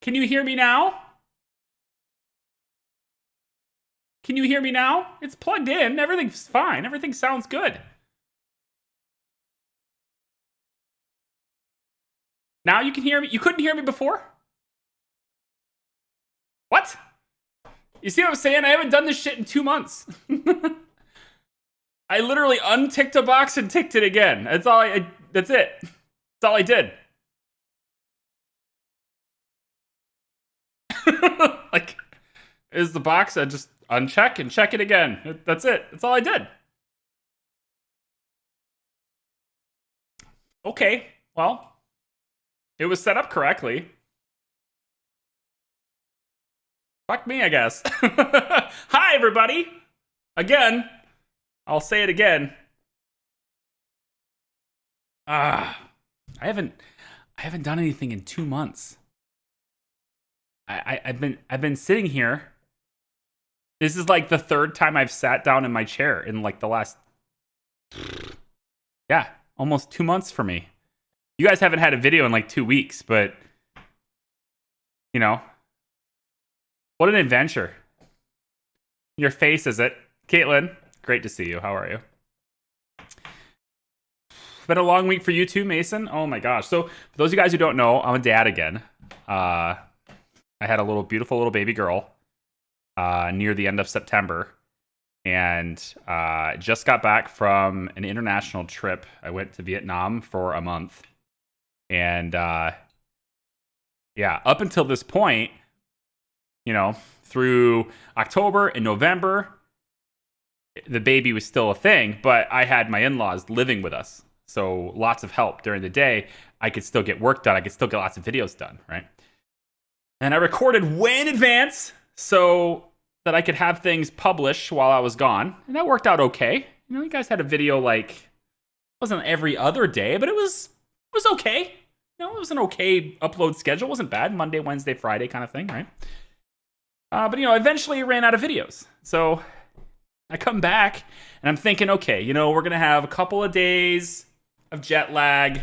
Can you hear me now? Can you hear me now? It's plugged in. Everything's fine. Everything sounds good. Now you can hear me. You couldn't hear me before? What? You see what I'm saying? I haven't done this shit in 2 months. I literally unticked a box and ticked it again. That's all that's it. That's all I did. Like, is the box, I just uncheck and check it again. That's it. That's all I did. Okay, well, it was set up correctly. Fuck me, I guess. Hi, everybody. Again, I'll say it again. I haven't done anything in 2 months. I've been sitting here. This is like the third time I've sat down in my chair in like the last, yeah, almost 2 months for me. You guys haven't had a video in like 2 weeks, but you know, what an adventure. Your face is it, Caitlin? Great to see you. How are you? Been a long week for you too, Mason. Oh my gosh. So for those of you guys who don't know, I'm a dad again. I had a beautiful little baby girl near the end of September, and just got back from an international trip. I went to Vietnam for a month, and yeah, up until this point, you know, through October and November, the baby was still a thing, but I had my in-laws living with us. So lots of help during the day. I could still get work done. I could still get lots of videos done, right? And I recorded way in advance so that I could have things published while I was gone. And that worked out okay. You know, you guys had a video like, it wasn't every other day, but it was okay. You know, it was an okay upload schedule. It wasn't bad. Monday, Wednesday, Friday kind of thing, right? But, you know, eventually I ran out of videos. So I come back and I'm thinking, okay, you know, we're going to have a couple of days of jet lag.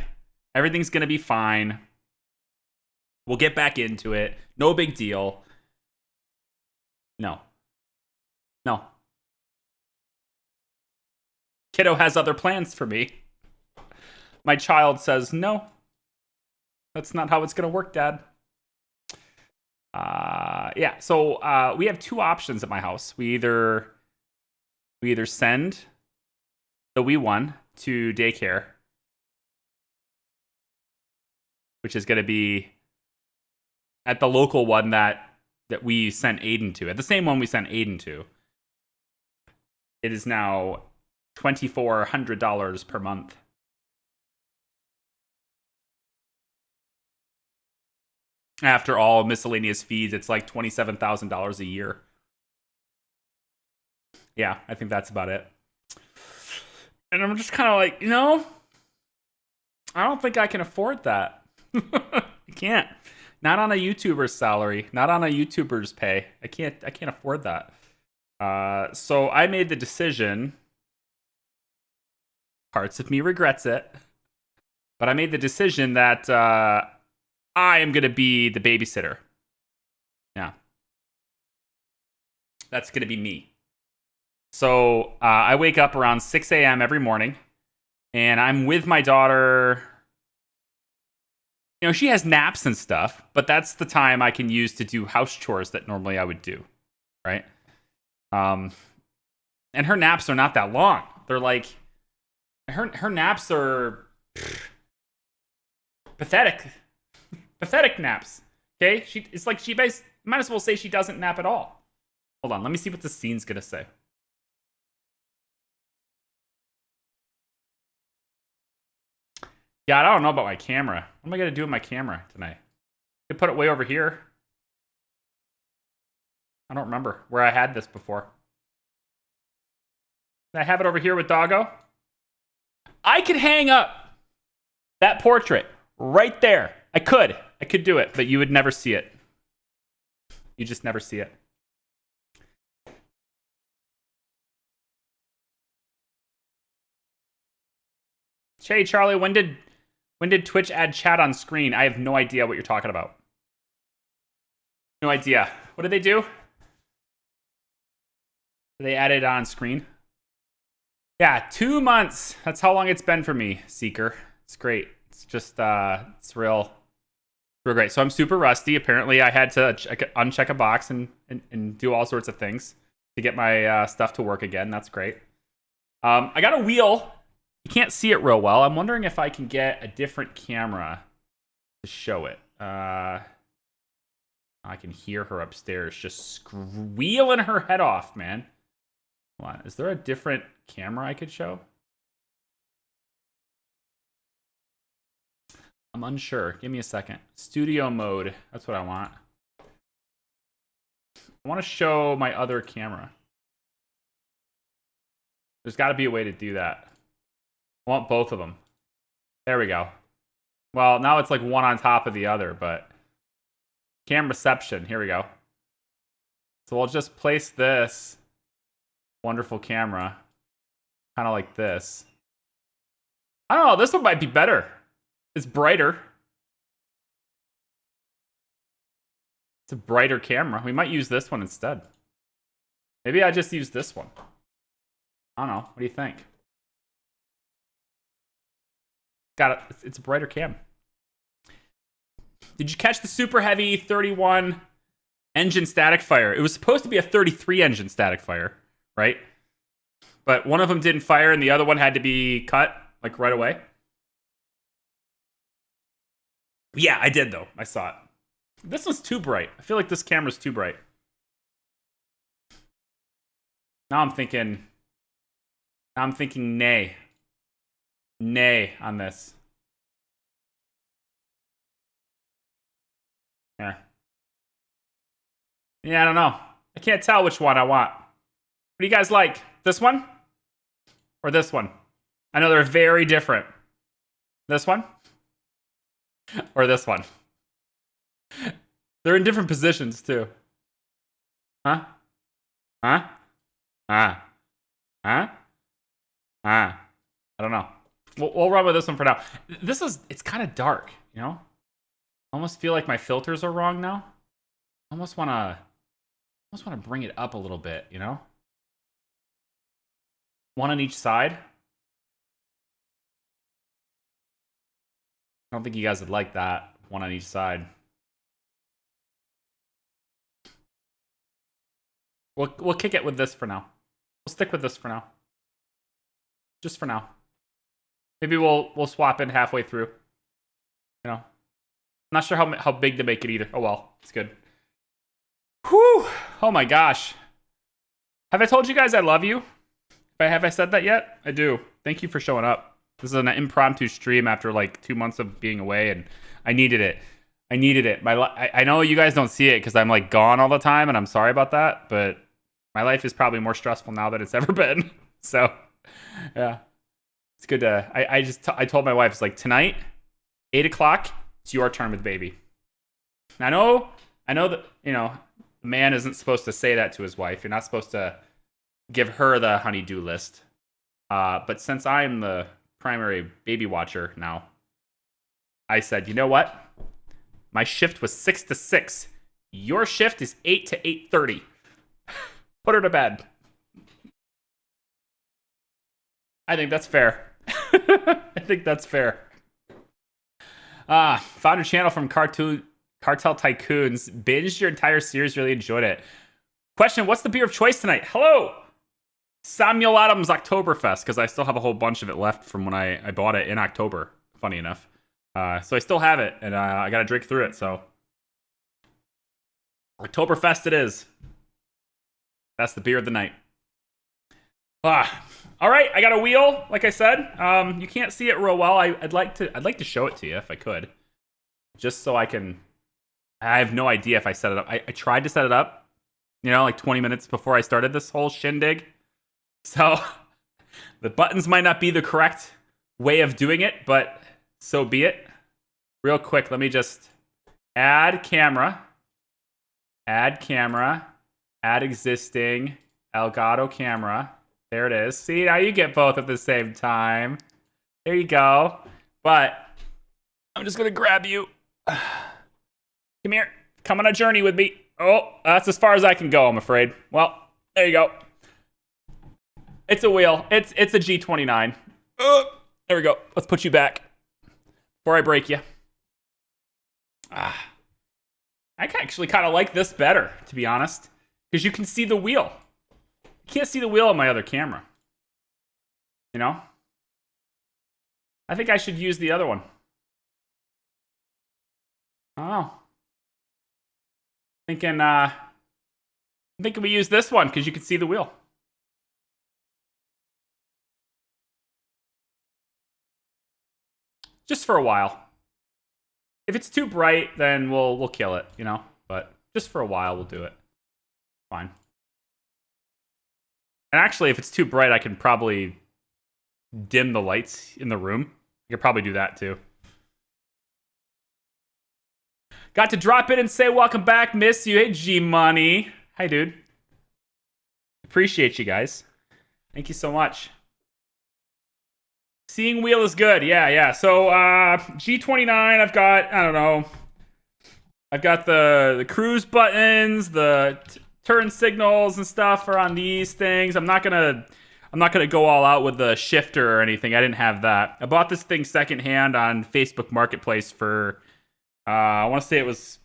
Everything's going to be fine. We'll get back into it. No big deal. No. Kiddo has other plans for me. My child says, no, that's not how it's going to work, Dad. Yeah, so we have two options at my house. We either send the wee one to daycare, which is going to be at the local one that we sent Aiden to, at the same one we sent Aiden to. It is now $2,400 per month. After all miscellaneous fees, it's like $27,000 a year. Yeah, I think that's about it. And I'm just kind of like, you know, I don't think I can afford that. I can't. Not on a YouTuber's salary. Not on a YouTuber's pay. I can't afford that. So I made the decision. Parts of me regrets it. But I made the decision that I am going to be the babysitter. Yeah. That's going to be me. So I wake up around 6 a.m. every morning. And I'm with my daughter. You know, she has naps and stuff, but that's the time I can use to do house chores that normally I would do, right? And her naps are not that long. They're like, her naps are pathetic naps. Okay, it's like she might as well say she doesn't nap at all. Hold on, let me see what the scene's gonna say. Yeah, I don't know about my camera. What am I going to do with my camera tonight? I could put it way over here. I don't remember where I had this before. Did I have it over here with Doggo? I could hang up that portrait right there. I could do it, but you would never see it. You just never see it. Hey, Charlie, when did Twitch add chat on screen? I have no idea what you're talking about. No idea. What did they do? They added on screen. Yeah, 2 months. That's how long it's been for me, Seeker. It's great. It's just, it's real great. So I'm super rusty. Apparently, I had to uncheck a box and do all sorts of things to get my stuff to work again. That's great. I got a wheel. You can't see it real well. I'm wondering if I can get a different camera to show it. I can hear her upstairs just squealing her head off, man. Hold on. Is there a different camera I could show? I'm unsure. Give me a second. Studio mode. That's what I want. I want to show my other camera. There's got to be a way to do that. I want both of them. There we go. Well, now it's like one on top of the other, but cam reception. Here we go. So we'll just place this wonderful camera kind of like this. I don't know. This one might be better. It's brighter. It's a brighter camera. We might use this one instead. Maybe I just use this one. I don't know. What do you think? Got it. It's a brighter cam. Did you catch the super heavy 31 engine static fire? It was supposed to be a 33 engine static fire, right? But one of them didn't fire and the other one had to be cut like right away. Yeah, I did though. I saw it. This one's too bright. I feel like this camera's too bright. Now I'm thinking nay. Nay on this. Yeah. Yeah, I don't know. I can't tell which one I want. What do you guys like? This one? Or this one? I know they're very different. This one? Or this one? They're in different positions, too. Huh? Huh? Ah. Huh? Ah. I don't know. We'll run with this one for now. It's kind of dark, you know? I almost feel like my filters are wrong now. I almost want to bring it up a little bit, you know? One on each side. I don't think you guys would like that. One on each side. We'll kick it with this for now. We'll stick with this for now. Just for now. Maybe we'll swap in halfway through. You know, not sure how big to make it either. Oh well, it's good. Whew! Oh my gosh. Have I told you guys I love you? Have I said that yet? I do. Thank you for showing up. This is an impromptu stream after like 2 months of being away, and I needed it. I needed it. I know you guys don't see it because I'm like gone all the time, and I'm sorry about that. But my life is probably more stressful now than it's ever been. So, yeah. It's good to. I told my wife, it's like tonight, 8 o'clock. It's your turn with baby. I know that the man isn't supposed to say that to his wife. You're not supposed to give her the honey-do list. But since I'm the primary baby watcher now, I said, you know what? My shift was 6 to 6. Your shift is 8 to 8:30. Put her to bed. I think that's fair. I think that's fair. Found a channel from Cartel Tycoons. Binged your entire series. Really enjoyed it. Question, what's the beer of choice tonight? Hello! Samuel Adams Oktoberfest, because I still have a whole bunch of it left from when I bought it in October, funny enough. So I still have it, and I got to drink through it, so. Oktoberfest it is. That's the beer of the night. All right, I got a wheel, like I said. You can't see it real well. I'd like to show it to you if I could. Just so I can. I have no idea if I set it up. I tried to set it up, like 20 minutes before I started this whole shindig. So the buttons might not be the correct way of doing it, but so be it. Real quick, let me just add camera, add existing Elgato camera. There it is. See, now you get both at the same time. There you go. But I'm just going to grab you. Come here. Come on a journey with me. Oh, that's as far as I can go, I'm afraid. Well, there you go. It's a wheel. It's a G29. There we go. Let's put you back before I break you. I actually kind of like this better, to be honest, because you can see the wheel. You can't see the wheel on my other camera. You know? I think I should use the other one. I don't know. Thinking we use this one because you can see the wheel. Just for a while. If it's too bright, then we'll kill it, you know? But just for a while, we'll do it. Fine. And actually, if it's too bright, I can probably dim the lights in the room. I could probably do that, too. Got to drop in and say welcome back. Miss you. Hey, G-Money. Hi, dude. Appreciate you guys. Thank you so much. Seeing wheel is good. Yeah. So, G29, I've got, I don't know. I've got the cruise buttons, the turn signals and stuff are on these things. I'm not gonna go all out with the shifter or anything. I didn't have that. I bought this thing secondhand on Facebook Marketplace for, I want to say it was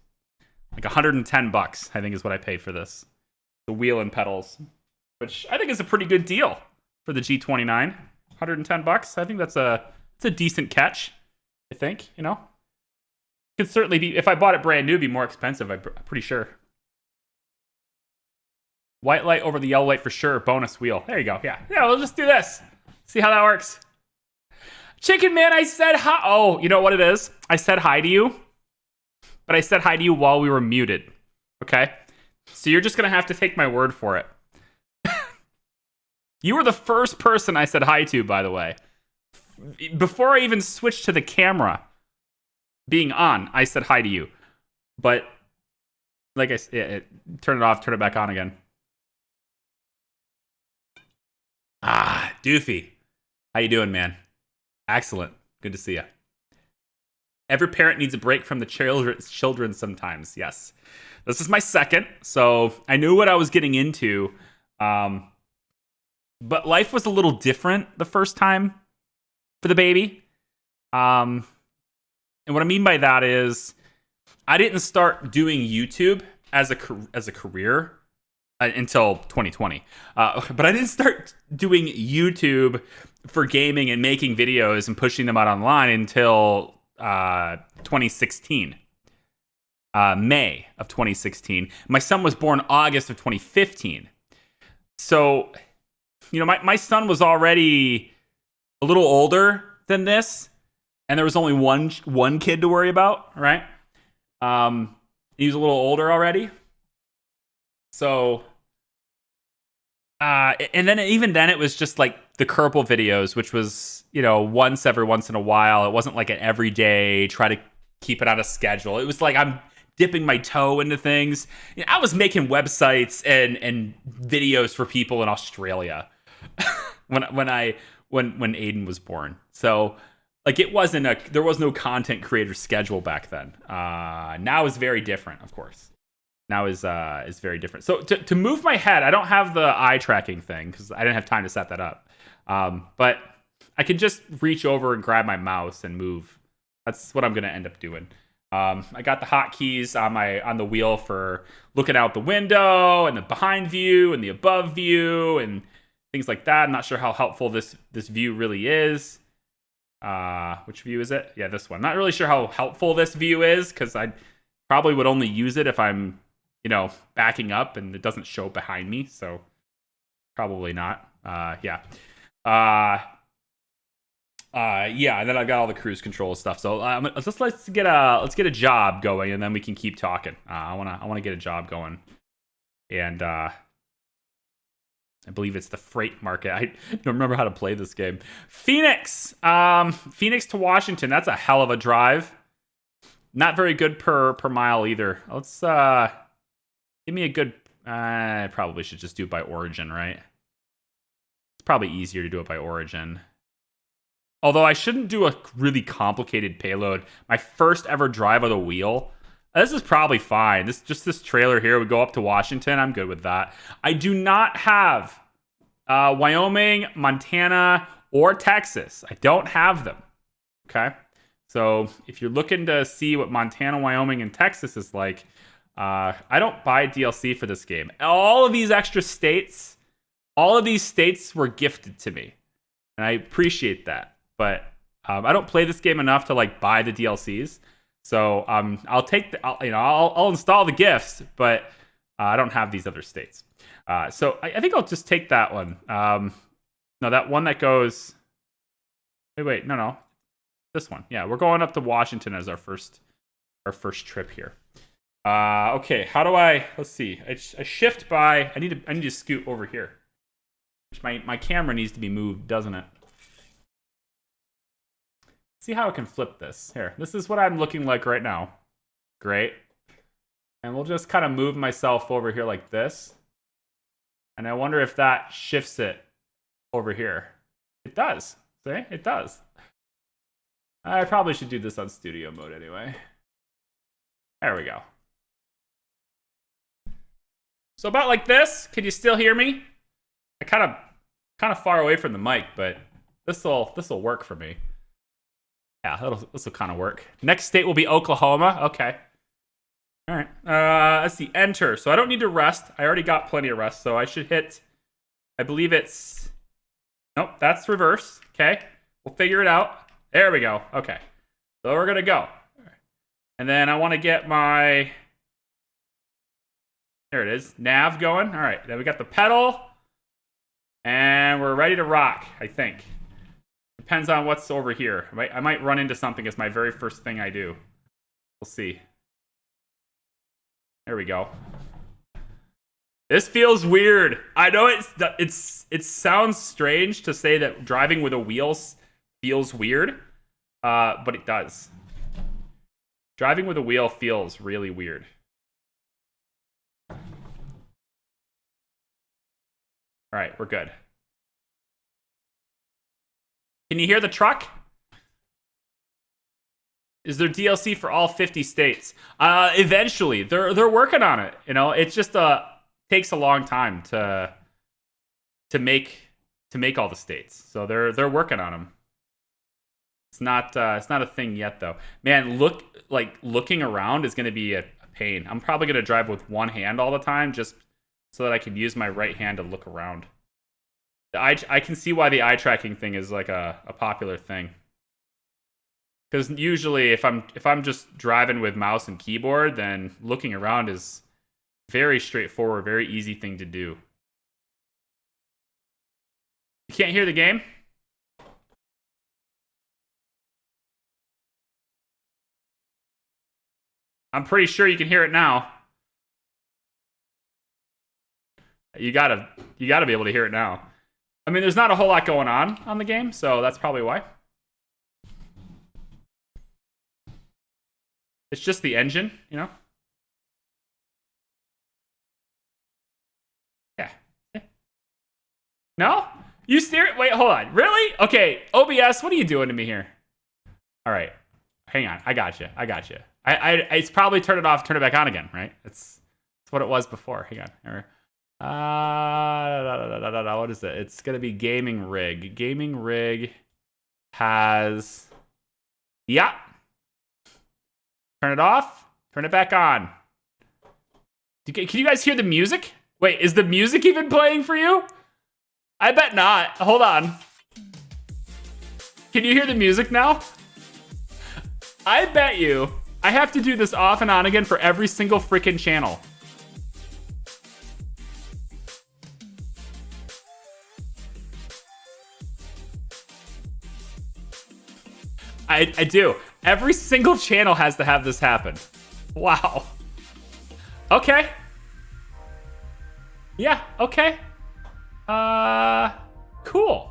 like $110, I think is what I paid for this. The wheel and pedals, which I think is a pretty good deal for the G29. $110. I think it's a decent catch. I think, you know, could certainly be, if I bought it brand new, it'd be more expensive. I'm pretty sure. White light over the yellow light for sure. Bonus wheel. There you go. Yeah. We'll just do this. See how that works. Chicken Man, I said hi. Oh, you know what it is? I said hi to you, but I said hi to you while we were muted. Okay, so you're just gonna have to take my word for it. You were the first person I said hi to, by the way. Before I even switched to the camera being on, I said hi to you. But, like I said, turn it off, turn it back on again. Doofy. How you doing, man? Excellent. Good to see you. Every parent needs a break from the children sometimes. Yes. This is my second, so I knew what I was getting into. But life was a little different the first time for the baby. And what I mean by that is I didn't start doing YouTube as a career until 2020. But I didn't start doing YouTube for gaming and making videos and pushing them out online until 2016. May of 2016. My son was born August of 2015. So, you know, my son was already a little older than this, and there was only one kid to worry about, right? He was a little older already. So, and then even then it was just like the Kerbal videos, which was, you know, every once in a while. It wasn't like an everyday, try to keep it on a schedule. It was like I'm dipping my toe into things. You know, I was making websites and videos for people in Australia when Aiden was born. So like it wasn't there was no content creator schedule back then. Now is very different, of course. Now is very different. So to move my head, I don't have the eye tracking thing because I didn't have time to set that up. But I can just reach over and grab my mouse and move. That's what I'm gonna end up doing. I got the hotkeys on the wheel for looking out the window and the behind view and the above view and things like that. I'm not sure how helpful this view really is. Which view is it? Yeah, this one. Not really sure how helpful this view is because I probably would only use it if I'm, you know, backing up and it doesn't show behind me. So probably not. Yeah. And then I've got all the cruise control stuff. So let's get a job going, and then we can keep talking. I wanna get a job going, and I believe it's the freight market. I don't remember how to play this game. Phoenix to Washington. That's a hell of a drive. Not very good per mile either. Let's give me a good. I probably should just do it by origin, right? It's probably easier to do it by origin. Although I shouldn't do a really complicated payload. My first ever drive of the wheel, This is probably fine. This trailer here would go up to Washington. I'm good with that. I do not have Wyoming, Montana, or Texas. I don't have them. Okay. So if you're looking to see what Montana, Wyoming, and Texas is like, I don't buy DLC for this game. All of these extra states, all of these states were gifted to me, and I appreciate that. But I don't play this game enough to like buy the DLCs. So I'll take I'll install the gifts, but I don't have these other states. So I think I'll just take that one. No, that one that goes. Wait, no. This one. Yeah, we're going up to Washington as our first trip here. Okay, how do I? Let's see. I shift by. I need to scoot over here. Which my camera needs to be moved, doesn't it? See how I can flip this. Here, this is what I'm looking like right now. Great. And we'll just kind of move myself over here like this. And I wonder if that shifts it over here. It does. See? It does. I probably should do this on studio mode anyway. There we go. So about like this. Can you still hear me? I kind of far away from the mic, but this'll work for me. Yeah, this will kind of work. Next state will be Oklahoma. Okay. All right. Let's see. Enter. So I don't need to rest. I already got plenty of rest, so I should hit. I believe it's. Nope, that's reverse. Okay. We'll figure it out. There we go. Okay. So we're gonna go. And then I want to get my. There it is. Nav going. All right. Then we got the pedal, and we're ready to rock. I think. Depends on what's over here. I might run into something as my very first thing I do. We'll see. There we go. This feels weird. I know it sounds strange to say that driving with a wheel feels weird, but it does. Driving with a wheel feels really weird. All right, we're good. Can you hear the truck? Is there DLC for all 50 states? Eventually, they're working on it. You know, it just takes a long time to make all the states. So they're working on them. It's not a thing yet though. Man, looking around is going to be a pain. I'm probably going to drive with one hand all the time just so that I can use my right hand to look around. I can see why the eye tracking thing is like a popular thing. Because usually if I'm just driving with mouse and keyboard, then looking around is very straightforward, very easy thing to do. You can't hear the game? I'm pretty sure you can hear it now. You gotta be able to hear it now. I mean, there's not a whole lot going on the game, so that's probably why. It's just the engine, you know? Yeah. No? You serious? Wait, hold on. Really? Okay, OBS, what are you doing to me here? All right. Hang on. I got you. It's probably turn it off, turn it back on again, right? That's what it was before. Hang on. What is it? It's gonna be gaming rig. Gaming rig has. Yeah. Turn it off. Turn it back on. Can you guys hear the music? Wait, is the music even playing for you? I bet not. Hold on. Can you hear the music now? I bet you I have to do this off and on again for every single freaking channel. I do. Every single channel has to have this happen. Wow. Okay. Yeah, okay. Cool.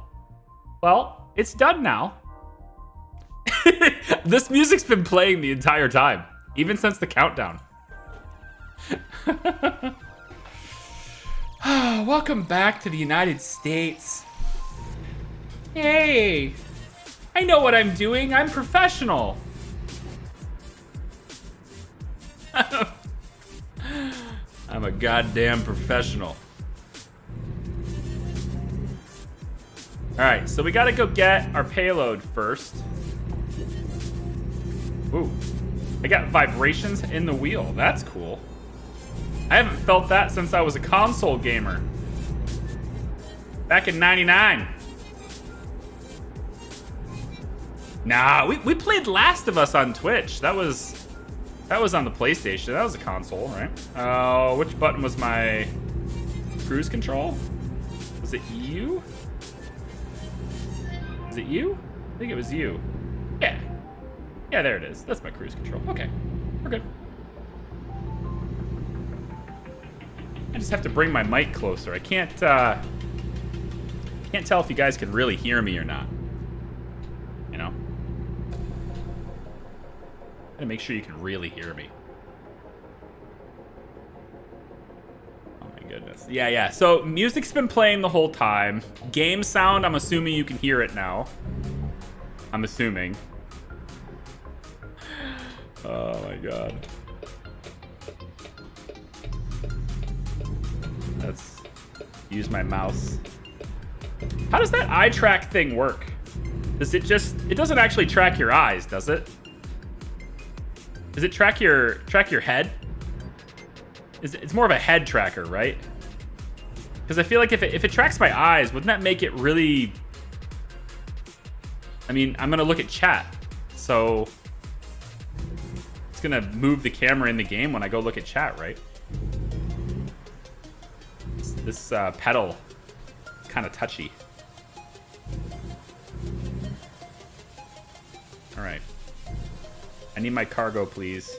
Well, it's done now. This music's been playing the entire time, even since the countdown. Welcome back to the United States. Hey, I know what I'm doing. I'm professional. I'm a goddamn professional. Alright, so we gotta go get our payload first. Ooh. I got vibrations in the wheel. That's cool. I haven't felt that since I was a console gamer. Back in 99. Nah, we played Last of Us on Twitch. That was on the PlayStation. That was a console, right? Which button was my cruise control? Was it you? Is it you? I think it was you. Yeah. Yeah, there it is. That's my cruise control. Okay. We're good. I just have to bring my mic closer. I can't tell if you guys can really hear me or not. You know? Gotta make sure you can really hear me. Oh my goodness. Yeah. So music's been playing the whole time. Game sound, I'm assuming you can hear it now. I'm assuming. Oh my god. Let's use my mouse. How does that eye track thing work? Does it just... It doesn't actually track your eyes, does it? Does it track your head? It's more of a head tracker, right? Because I feel like if it tracks my eyes, wouldn't that make it really... I mean, I'm gonna look at chat, so it's gonna move the camera in the game when I go look at chat, right? This pedal is kind of touchy. All right. I need my cargo, please.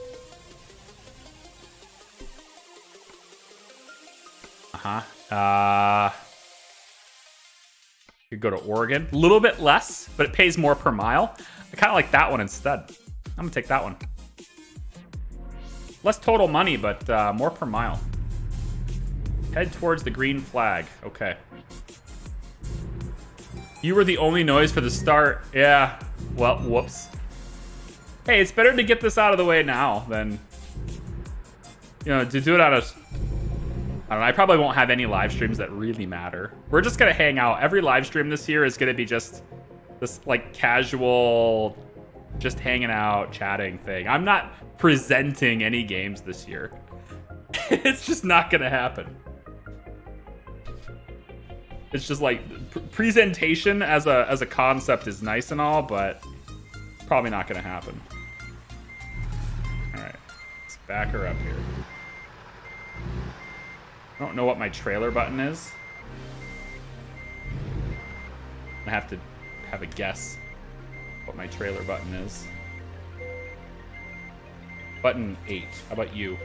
Could go to Oregon. A little bit less, but it pays more per mile. I kind of like that one instead. I'm gonna take that one. Less total money, but more per mile. Head towards the green flag. Okay. You were the only noise for the start. Yeah. Well, whoops. Hey, it's better to get this out of the way now than, you know, to do it on a... I don't know, I probably won't have any live streams that really matter. We're just gonna hang out. Every live stream this year is gonna be just this, like, casual, just hanging out, chatting thing. I'm not presenting any games this year. It's just not gonna happen. It's just like presentation as a concept is nice and all, but probably not gonna happen. All right, let's back her up here. I don't know what my trailer button is. I have to have a guess what my trailer button is. Button 8. How about you?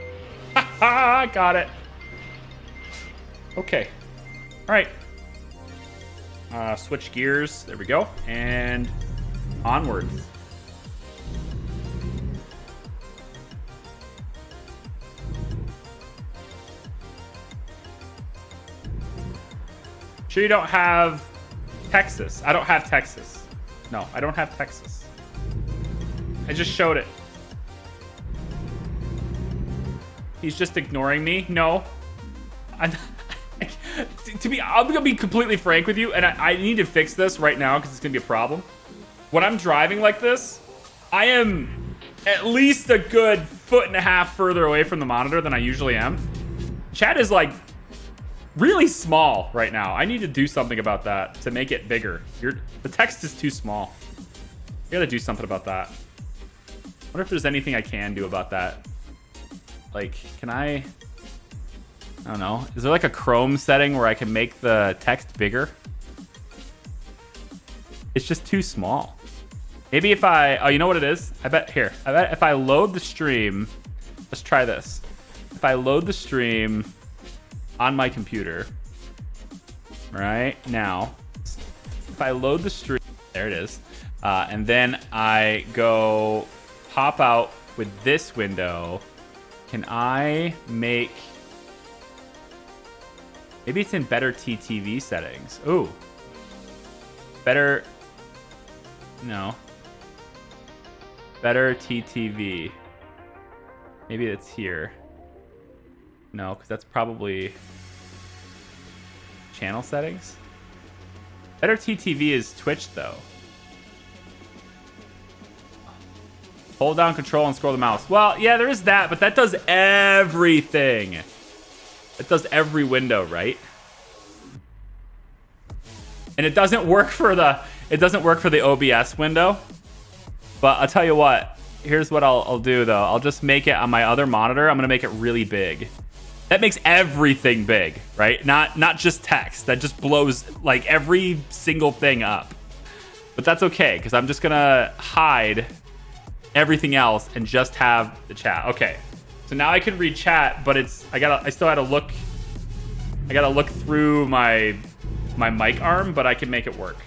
Ha ha! Got it. Okay. All right. Switch gears. There we go. And onwards. Sure you don't have Texas. I don't have Texas. No, I don't have Texas. I just showed it. He's just ignoring me. No. I'm gonna be completely frank with you, and I need to fix this right now because it's gonna be a problem. When I'm driving like this, I am at least a good 1.5 feet further away from the monitor than I usually am. Chat is like really small right now. I need to do something about that to make it bigger. The text is too small. I gotta do something about that. I wonder if there's anything I can do about that. Like, can I don't know. Is there like a Chrome setting where I can make the text bigger? It's just too small. Maybe if oh, you know what it is? I bet if I load the stream, let's try this. If I load the stream on my computer, right now, if I load the stream, there it is. And then I go pop out with this window. Can I make... Maybe it's in better TTV settings. Ooh. Better... No. Better TTV. Maybe it's here. No, because that's probably channel settings. Better TTV is Twitch, though. Hold down control and scroll the mouse. Well, yeah, there is that, but that does everything. It does every window, right? And it doesn't work for the OBS window. But I'll tell you what. Here's what I'll do, though. I'll just make it on my other monitor. I'm gonna make it really big. That makes everything big, right? Not just text. That just blows like every single thing up. But that's okay, because I'm just gonna hide everything else and just have the chat. Okay, so now I can read chat, but I still had to look. I gotta look through my mic arm, but I can make it work.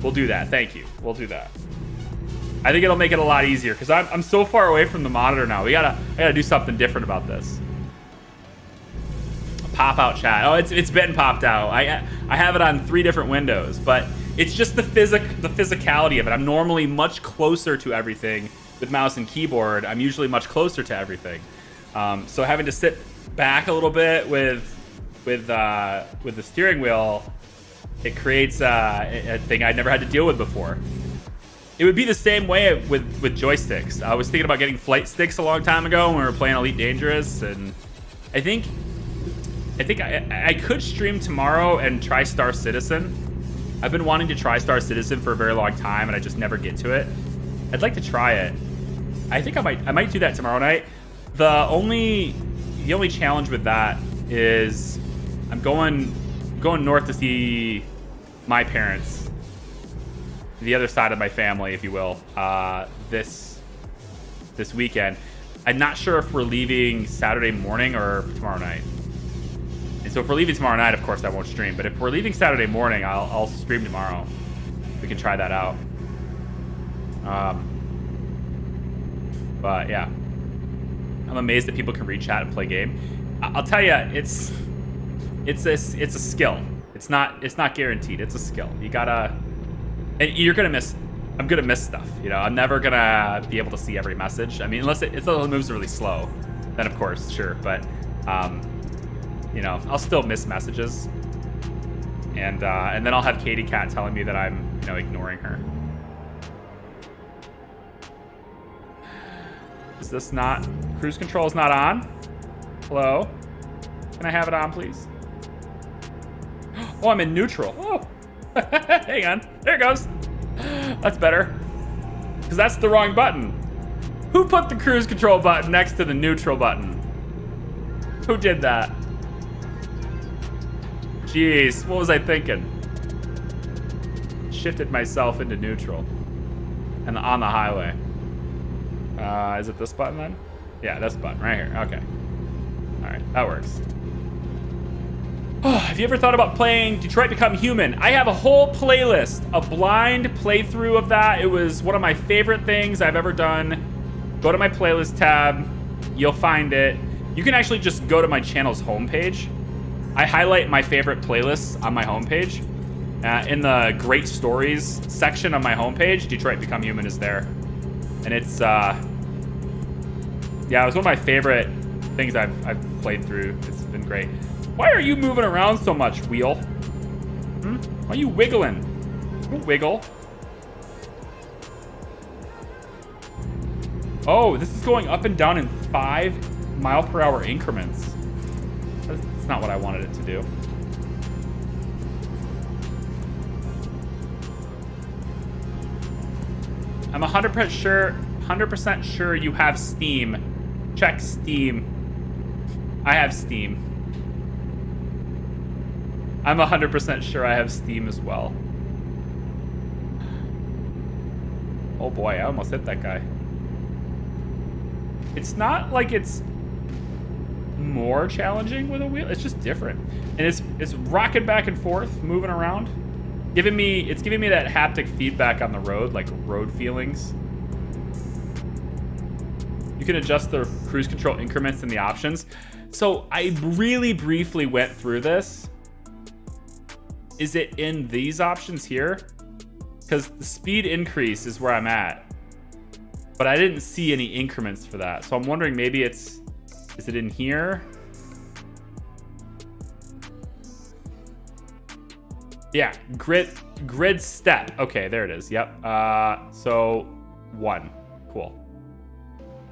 We'll do that. Thank you. We'll do that. I think it'll make it a lot easier because I'm so far away from the monitor now. I gotta do something different about this. Pop out chat. Oh, it's been popped out. I have it on 3 different windows, but it's just the physicality of it. I'm normally much closer to everything with mouse and keyboard. I'm usually much closer to everything. So having to sit back a little bit with the steering wheel, it creates a thing I'd never had to deal with before. It would be the same way with joysticks. I was thinking about getting flight sticks a long time ago when we were playing Elite Dangerous, and I think I could stream tomorrow and try Star Citizen. I've been wanting to try Star Citizen for a very long time, and I just never get to it. I'd like to try it. I think I might do that tomorrow night. The only challenge with that is I'm going north to see my parents, the other side of my family, if you will, this weekend. I'm not sure if we're leaving Saturday morning or tomorrow night. And so if we're leaving tomorrow night, of course I won't stream. But if we're leaving Saturday morning, I'll stream tomorrow. We can try that out. But yeah, I'm amazed that people can read chat and play game. I'll tell you, it's a skill. It's not guaranteed. It's a skill. You gotta, and you're gonna miss. I'm gonna miss stuff. You know, I'm never gonna be able to see every message. I mean, unless it moves really slow, then of course, sure. But you know, I'll still miss messages, and then I'll have Katie Cat telling me that I'm, you know, ignoring her. Is this not, cruise control is not on? Hello? Can I have it on, please? Oh, I'm in neutral. Oh, hang on. There it goes. That's better. Because that's the wrong button. Who put the cruise control button next to the neutral button? Who did that? Jeez, what was I thinking? Shifted myself into neutral. And on the highway. Is it this button then? Yeah, this button right here. Okay. Alright, that works. Oh, have you ever thought about playing Detroit Become Human? I have a whole playlist, a blind playthrough of that. It was one of my favorite things I've ever done. Go to my playlist tab. You'll find it. You can actually just go to my channel's homepage. I highlight my favorite playlists on my homepage. In the Great Stories section of my homepage, Detroit Become Human is there. And it's, yeah, it was one of my favorite things I've played through. It's been great. Why are you moving around so much, Wheel? Why are you wiggling? Don't wiggle. Oh, this is going up and down in 5-mile-per-hour increments. That's not what I wanted it to do. I'm 100% sure you have Steam. Check Steam. I have Steam. I'm 100% sure I have Steam as well. Oh boy, I almost hit that guy. It's not like it's more challenging with a wheel. It's just different. And it's rocking back and forth, moving around. It's giving me that haptic feedback on the road, like road feelings. You can adjust the cruise control increments in the options. So I really briefly went through this. Is it in these options here? Because the speed increase is where I'm at. but I didn't see any increments for that. So I'm wondering maybe is it in here? Yeah, grid step. Okay, there it is. Yep. So 1. Cool.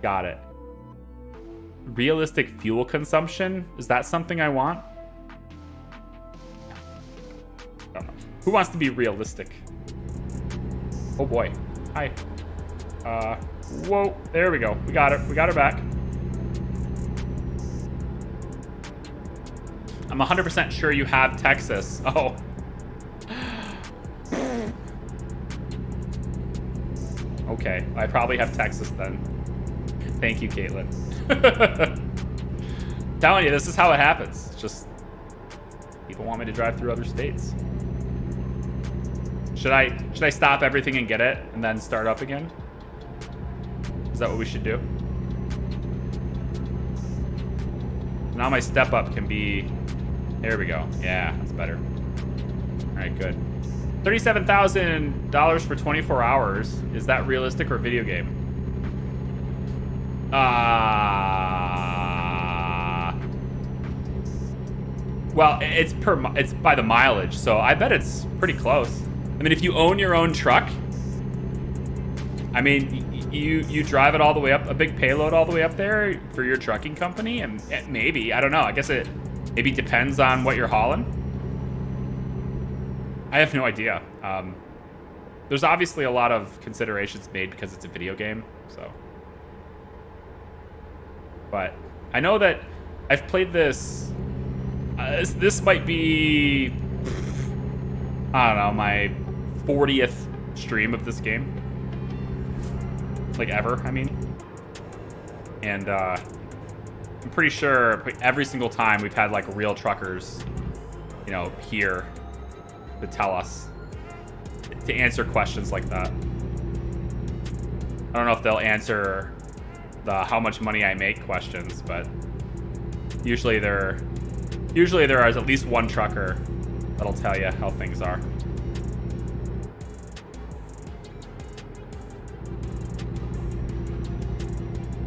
Got it. Realistic fuel consumption. Is that something I want? I don't know. Who wants to be realistic? Oh boy. Hi. Whoa. There we go. We got it. We got her back. I'm 100% sure you have Texas. Oh. Okay, I probably have Texas then. Thank you, Caitlin. Telling you, this is how it happens. It's just people want me to drive through other states. Should I stop everything and get it and then start up again? Is that what we should do? Now my step up can be... There we go. Yeah, that's better. All right, good. $37,000 for 24 hours. Is that realistic or video game? Well, it's by the mileage, so I bet it's pretty close. I mean, if you own your own truck, I mean, you drive it all the way up, a big payload all the way up there for your trucking company, and maybe, I don't know. I guess it maybe depends on what you're hauling. I have no idea. There's obviously a lot of considerations made because it's a video game, so. But I know that I've played this. This might be, I don't know, my 40th stream of this game. Like ever, I mean. And I'm pretty sure every single time we've had like real truckers, you know, here to tell us, to answer questions like that. I don't know if they'll answer the how much money I make questions, but usually there is at least one trucker that'll tell you how things are.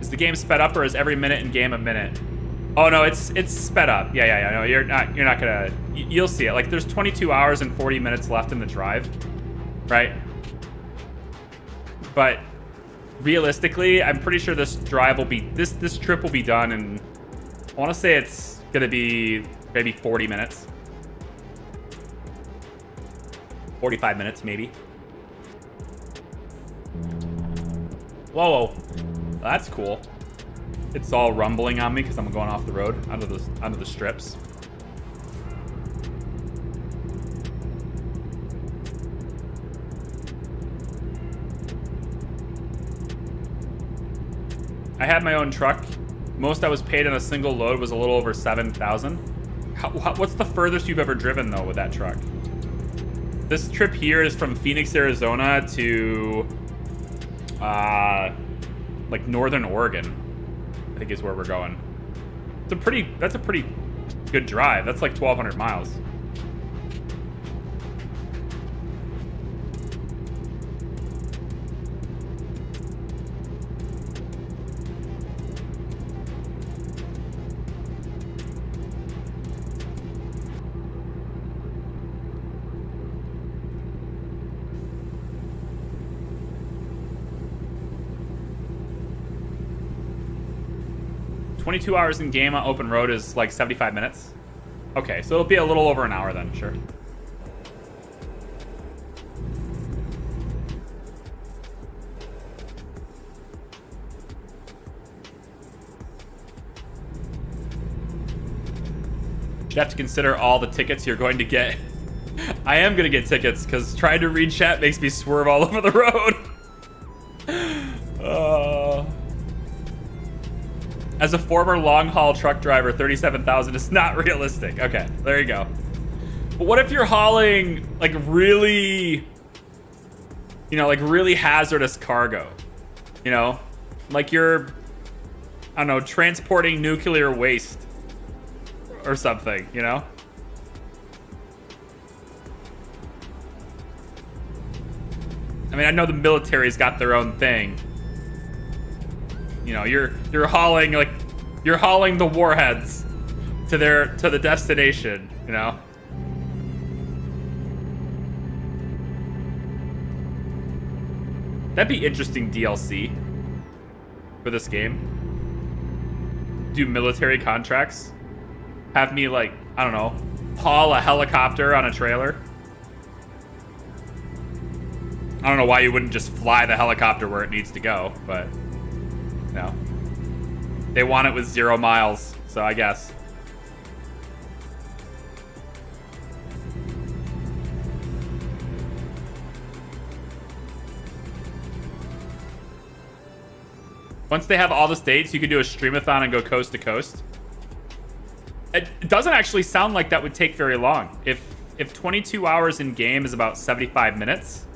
Is the game sped up or is every minute in game a minute? Oh no, it's sped up. Yeah. No, you're not gonna. You'll see it. Like there's 22 hours and 40 minutes left in the drive, right? But realistically, I'm pretty sure this drive will be this trip will be done in. I want to say it's gonna be maybe 40 minutes, 45 minutes maybe. Whoa, that's cool. It's all rumbling on me because I'm going off the road onto the strips. I had my own truck. Most I was paid on a single load was a little over 7,000. What's the furthest you've ever driven though with that truck? This trip here is from Phoenix, Arizona to like Northern Oregon, I think is where we're going. That's a pretty good drive. That's like 1,200 miles. $22 hours in game on open road is like 75 minutes. Okay, so it'll be a little over an hour then, sure. You'd have to consider all the tickets you're going to get. I am going to get tickets because trying to read chat makes me swerve all over the road. As a former long-haul truck driver, 37,000 is not realistic. Okay, there you go. But what if you're hauling like really, you know, like really hazardous cargo? You know, like you're, I don't know, transporting nuclear waste or something, you know? I mean, I know the military's got their own thing, You know, you're hauling the warheads to the destination, you know. That'd be interesting DLC for this game. Do military contracts. Have me, like, I don't know, haul a helicopter on a trailer. I don't know why you wouldn't just fly the helicopter where it needs to go, but no. They want it with 0 miles, so I guess. Once they have all the states, you can do a streamathon and go coast to coast. It doesn't actually sound like that would take very long. If 22 hours in game is about 75 minutes,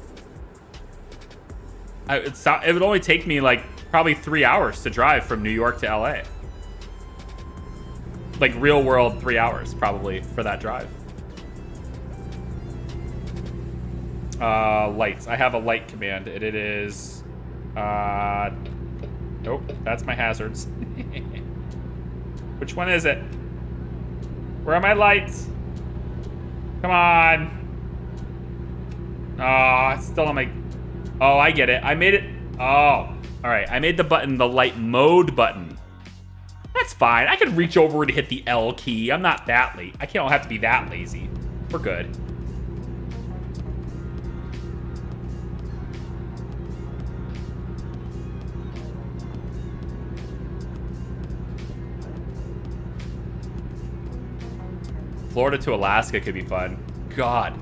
it would only take me like probably 3 hours to drive from New York to LA. Like real world 3 hours probably for that drive. Lights. I have a light command. It is nope, that's my hazards. Which one is it? Where are my lights? Come on. Oh, it's still on my... Oh, I get it. I made it... Oh, all right. I made the button the light mode button. That's fine. I could reach over and hit the L key. I'm not that late. I don't have to be that lazy. We're good. Florida to Alaska could be fun. God.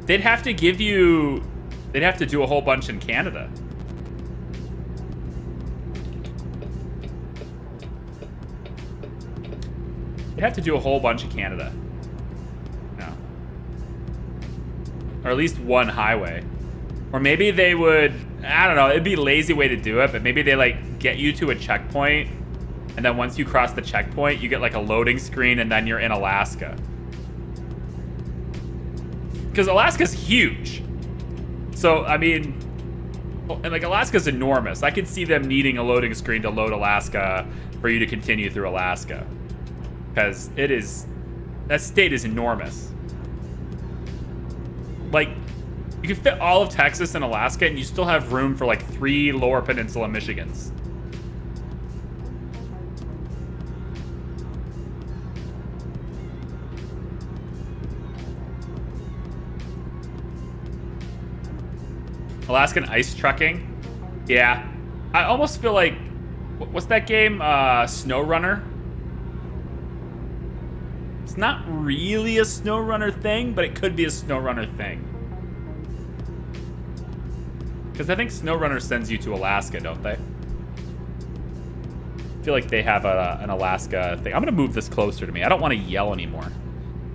They'd have to give you... They'd have to do a whole bunch in Canada. They'd have to do a whole bunch in Canada. No. Or at least one highway. Or maybe they would... I don't know. It'd be a lazy way to do it, but maybe they, like, get you to a checkpoint, and then once you cross the checkpoint, you get, like, a loading screen, and then you're in Alaska. Because Alaska's huge. So, I mean, and like Alaska's enormous. I could see them needing a loading screen to load Alaska for you to continue through Alaska. Because it is, that state is enormous. Like, you can fit all of Texas and Alaska and you still have room for like 3 Lower Peninsula Michigans. Alaskan ice trucking? Yeah. I almost feel like... What's that game? SnowRunner? It's not really a SnowRunner thing, but it could be a SnowRunner thing. Because I think SnowRunner sends you to Alaska, don't they? I feel like they have an Alaska thing. I'm going to move this closer to me. I don't want to yell anymore.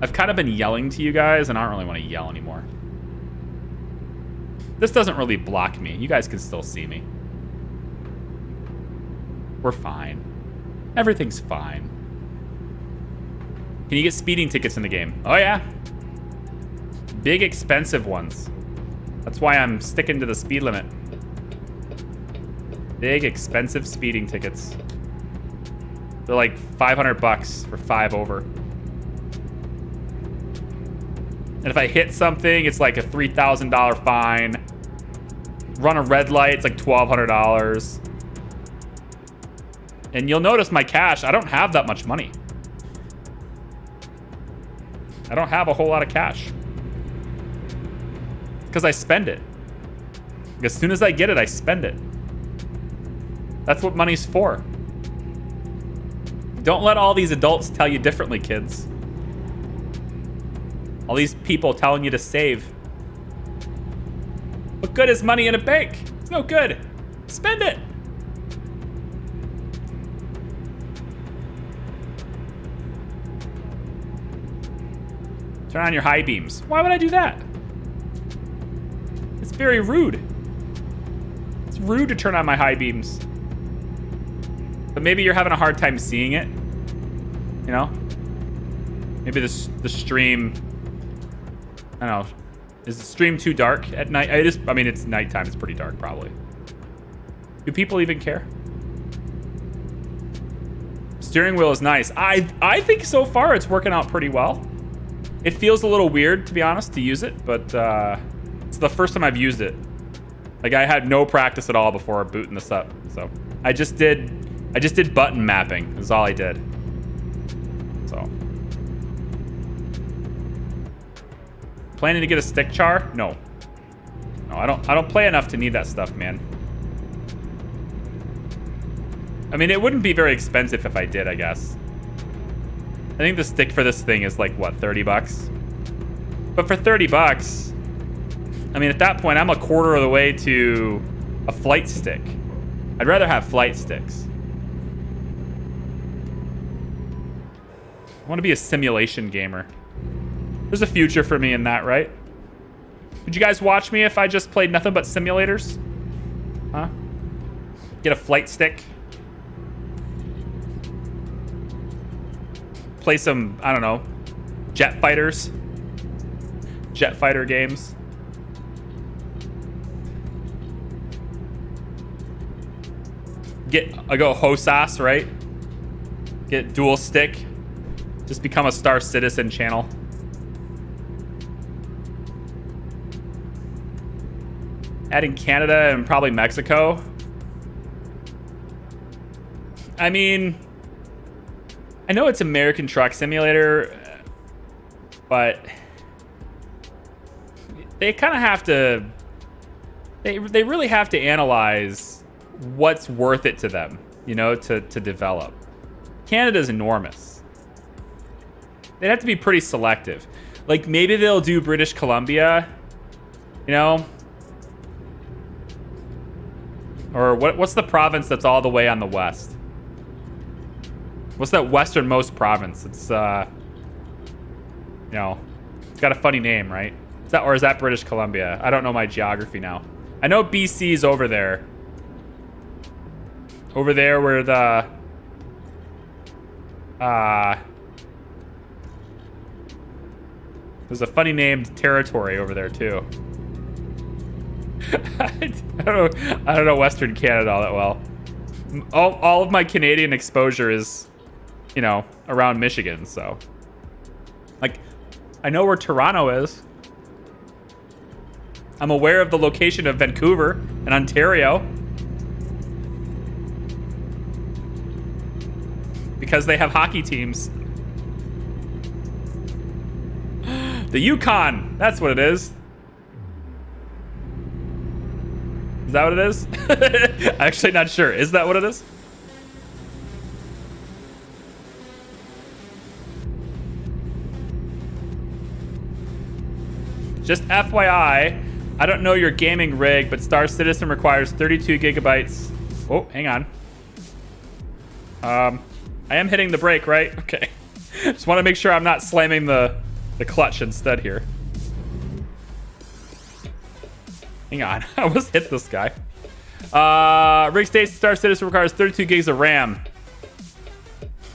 I've kind of been yelling to you guys, and I don't really want to yell anymore. This doesn't really block me. You guys can still see me. We're fine. Everything's fine. Can you get speeding tickets in the game? Oh, yeah. Big, expensive ones. That's why I'm sticking to the speed limit. Big, expensive speeding tickets. They're like $500 for 5 over. And if I hit something, it's like a $3,000 fine. Run a red light, it's like $1,200. And you'll notice my cash, I don't have that much money. I don't have a whole lot of cash. Because I spend it. As soon as I get it, I spend it. That's what money's for. Don't let all these adults tell you differently, kids. All these people telling you to save. What good is money in a bank? It's no good. Spend it. Turn on your high beams. Why would I do that? It's very rude. It's rude to turn on my high beams. But maybe you're having a hard time seeing it. You know? Maybe the stream... I don't know. Is the stream too dark at night? I mean, it's nighttime. It's pretty dark, probably. Do people even care? steering wheel is nice. I think so far it's working out pretty well. It feels a little weird, to be honest, to use it, but it's the first time I've used it. Like, I had no practice at all before booting this up, so I just did button mapping is all I did. So, planning to get a stick char? No, I don't play enough to need that stuff, man. I mean, it wouldn't be very expensive if I did, I guess. I think the stick for this thing is like, what, 30 bucks? But for 30 bucks, I mean, at that point, I'm a quarter of the way to a flight stick. I'd rather have flight sticks. I want to be a simulation gamer. There's a future for me in that, right? Would you guys watch me if I just played nothing but simulators? Huh? Get a flight stick. Play some, I don't know, jet fighters. Jet fighter games. I go Hosas, right? Get dual stick. Just become a Star Citizen channel. Adding Canada and probably Mexico. I mean, I know it's American Truck Simulator, but they kind of have to, they really have to analyze what's worth it to them, you know, to develop. Canada's enormous. They'd have to be pretty selective. Like, maybe they'll do British Columbia, you know? Or what's the province that's all the way on the west? What's that westernmost province? It's, you know, it's got a funny name, right? Or is that British Columbia? I don't know my geography now. I know BC's over there. Over there where the... there's a funny named territory over there, too. I don't know Western Canada all that well. All of my Canadian exposure is, you know, around Michigan, so. Like, I know where Toronto is. I'm aware of the location of Vancouver and Ontario. Because they have hockey teams. The Yukon, that's what it is. Is that what it is? I'm actually not sure. Is that what it is? Just FYI, I don't know your gaming rig, but Star Citizen requires 32 gigabytes. Oh, hang on. I am hitting the brake, right? Okay. Just want to make sure I'm not slamming the clutch instead here. Hang on. I almost hit this guy. Rig states Star Citizen requires 32 gigs of RAM.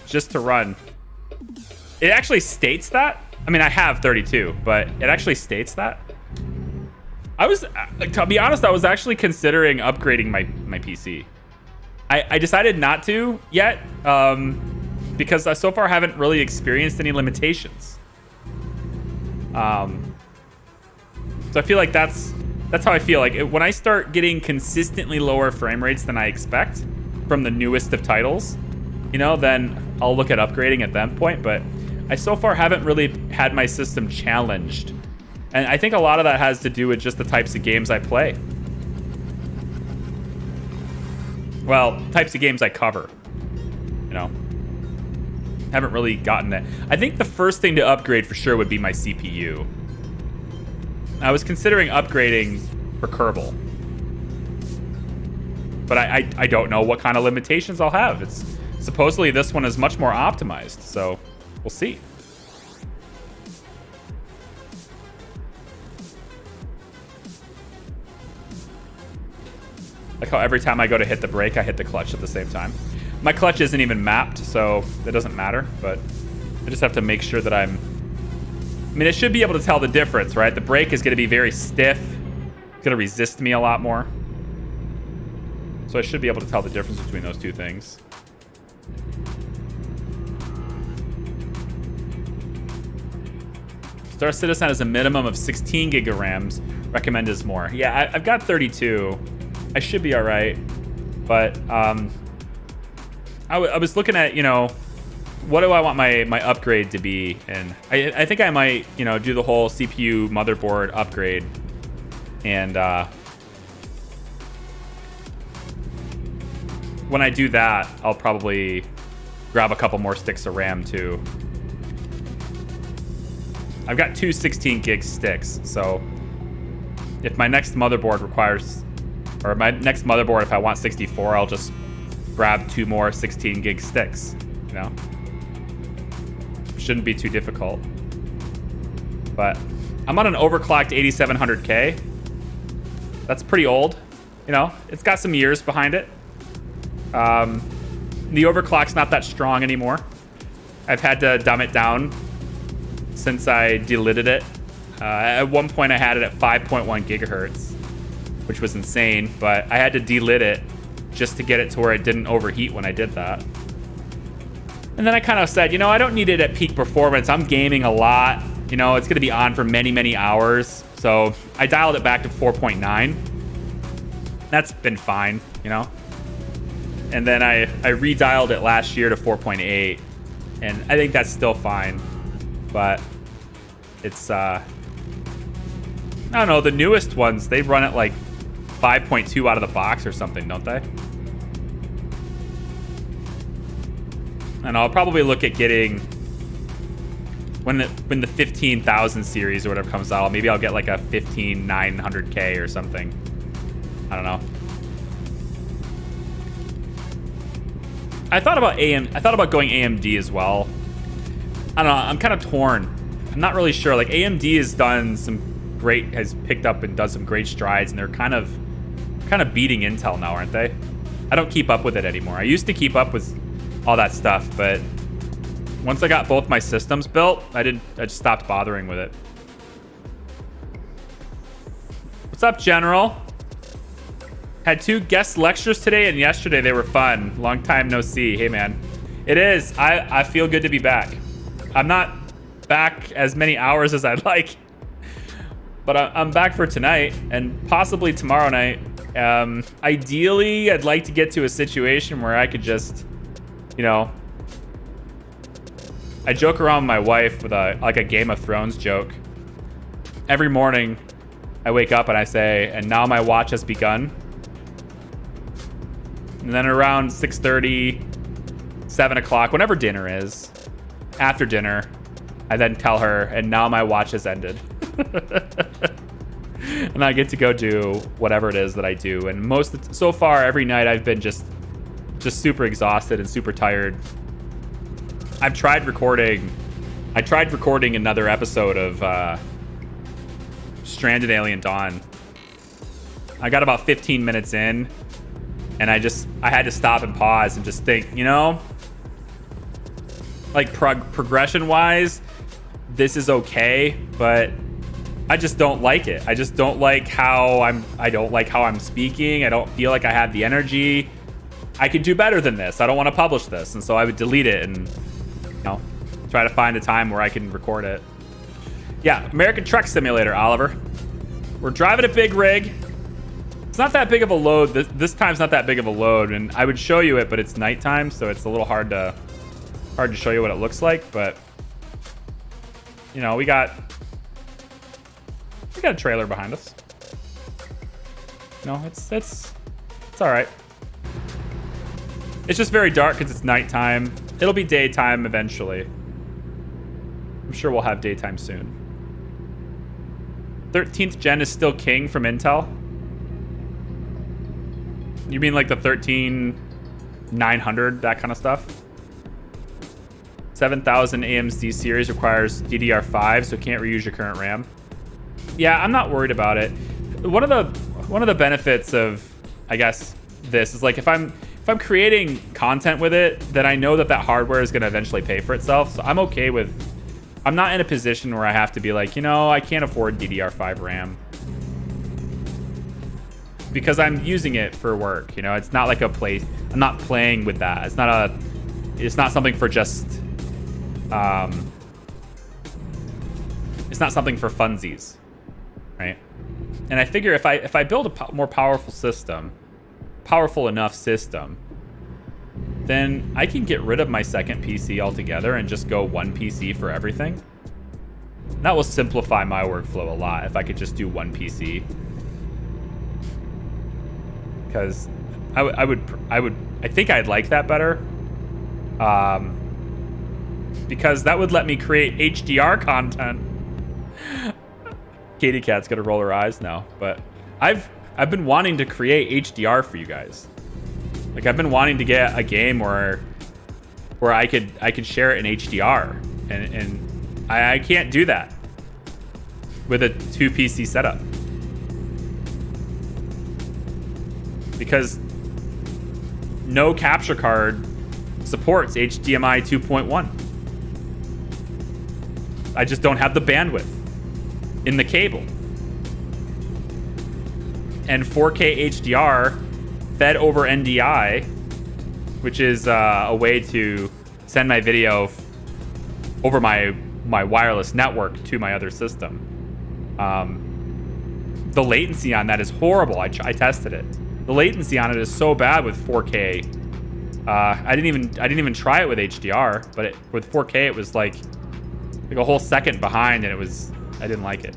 Just to run. It actually states that? I mean, I have 32, but it actually states that? I was, to be honest, I was actually considering upgrading my PC. I decided not to yet, because I so far haven't really experienced any limitations. So I feel like that's how I feel. Like, when I start getting consistently lower frame rates than I expect from the newest of titles, you know, then I'll look at upgrading at that point. But I so far haven't really had my system challenged. And I think a lot of that has to do with just the types of games I play. Well, types of games I cover, you know. Haven't really gotten that. I think the first thing to upgrade for sure would be my CPU. I was considering upgrading for Kerbal. But I don't know what kind of limitations I'll have. It's supposedly this one is much more optimized, so we'll see. Like how every time I go to hit the brake, I hit the clutch at the same time. My clutch isn't even mapped, so it doesn't matter, but I just have to make sure that I mean, it should be able to tell the difference, right? The brake is going to be very stiff. It's going to resist me a lot more. So I should be able to tell the difference between those two things. Star Citizen has a minimum of 16 gig of RAMs. Recommend is more. Yeah, I've got 32. I should be all right. But I was looking at, you know, what do I want my upgrade to be? And I think I might, you know, do the whole CPU motherboard upgrade. And when I do that, I'll probably grab a couple more sticks of RAM too. I've got two 16 gig sticks, so if my next motherboard requires, or my next motherboard, if I want 64, I'll just grab two more 16 gig sticks, you know? Shouldn't be too difficult. But I'm on an overclocked 8700K. That's pretty old, you know? It's got some years behind it. The overclock's not that strong anymore. I've had to dumb it down since I delited it. At one point I had it at 5.1 gigahertz, which was insane, but I had to delit it just to get it to where it didn't overheat when I did that. And then I kind of said, you know, I don't need it at peak performance. I'm gaming a lot. You know, it's going to be on for many, many hours. So I dialed it back to 4.9. That's been fine, you know. And then I redialed it last year to 4.8. And I think that's still fine. But it's, I don't know, the newest ones, they run at like 5.2 out of the box or something, don't they? And I'll probably look at getting, when the 15,000 series or whatever comes out, maybe I'll get like a 15900K or something. I don't know. I thought about going AMD as well. I don't know, I'm kind of torn. I'm not really sure. Like AMD has picked up and done some great strides, and they're kind of beating Intel now, aren't they? I don't keep up with it anymore. I used to keep up with all that stuff, but once I got both my systems built, I just stopped bothering with it. What's up, General? Had 2 guest lectures today and yesterday. They were fun. Long time no see. Hey, man. It is. I feel good to be back. I'm not back as many hours as I'd like, but I'm back for tonight and possibly tomorrow night. Ideally, I'd like to get to a situation where I could just, you know, I joke around with my wife with a Game of Thrones joke. Every morning, I wake up and I say, "And now my watch has begun." And then around 6:30, 7 o'clock, whenever dinner is, after dinner, I then tell her, "And now my watch has ended." And I get to go do whatever it is that I do. And so far, every night I've been just super exhausted and super tired. I tried recording another episode of Stranded Alien Dawn. I got about 15 minutes in, and I had to stop and pause and just think, you know, like progression wise, this is okay, but I just don't like it. I just don't like how I'm speaking. I don't feel like I have the energy. I could do better than this. I don't want to publish this. And so I would delete it and, you know, try to find a time where I can record it. Yeah, American Truck Simulator, Oliver. We're driving a big rig. It's not that big of a load. This time's not that big of a load, and I would show you it, but it's nighttime, so it's a little hard to show you what it looks like. But you know, we got a trailer behind us. You know, it's all right. It's just very dark because it's nighttime. It'll be daytime eventually. I'm sure we'll have daytime soon. 13th gen is still king from Intel. You mean like the 13900, that kind of stuff? 7000 AMD series requires DDR5, so it can't reuse your current RAM. Yeah, I'm not worried about it. One of the benefits of, I guess, this is like if I'm creating content with it, then I know that hardware is going to eventually pay for itself. So I'm okay with. I'm not in a position where I have to be like, you know, I can't afford DDR5 RAM. Because I'm using it for work, you know. It's not like I'm not playing with that. It's not something for just it's not something for funsies, right? And I figure if I build a more powerful enough system, then I can get rid of my second PC altogether and just go one PC for everything. That will simplify my workflow a lot if I could just do one PC. Because I think I'd like that better. Because that would let me create HDR content. Katie Cat's gonna roll her eyes now, but I've been wanting to create HDR for you guys. Like, I've been wanting to get a game where I could share it in HDR, and I can't do that with a 2 PC setup because no capture card supports HDMI 2.1. I just don't have the bandwidth in the cable. And 4K HDR fed over NDI, which is a way to send my video over my wireless network to my other system. The latency on that is horrible. I tested it. The latency on it is so bad with 4K. I didn't even try it with HDR, but with 4K it was like a whole second behind, and I didn't like it.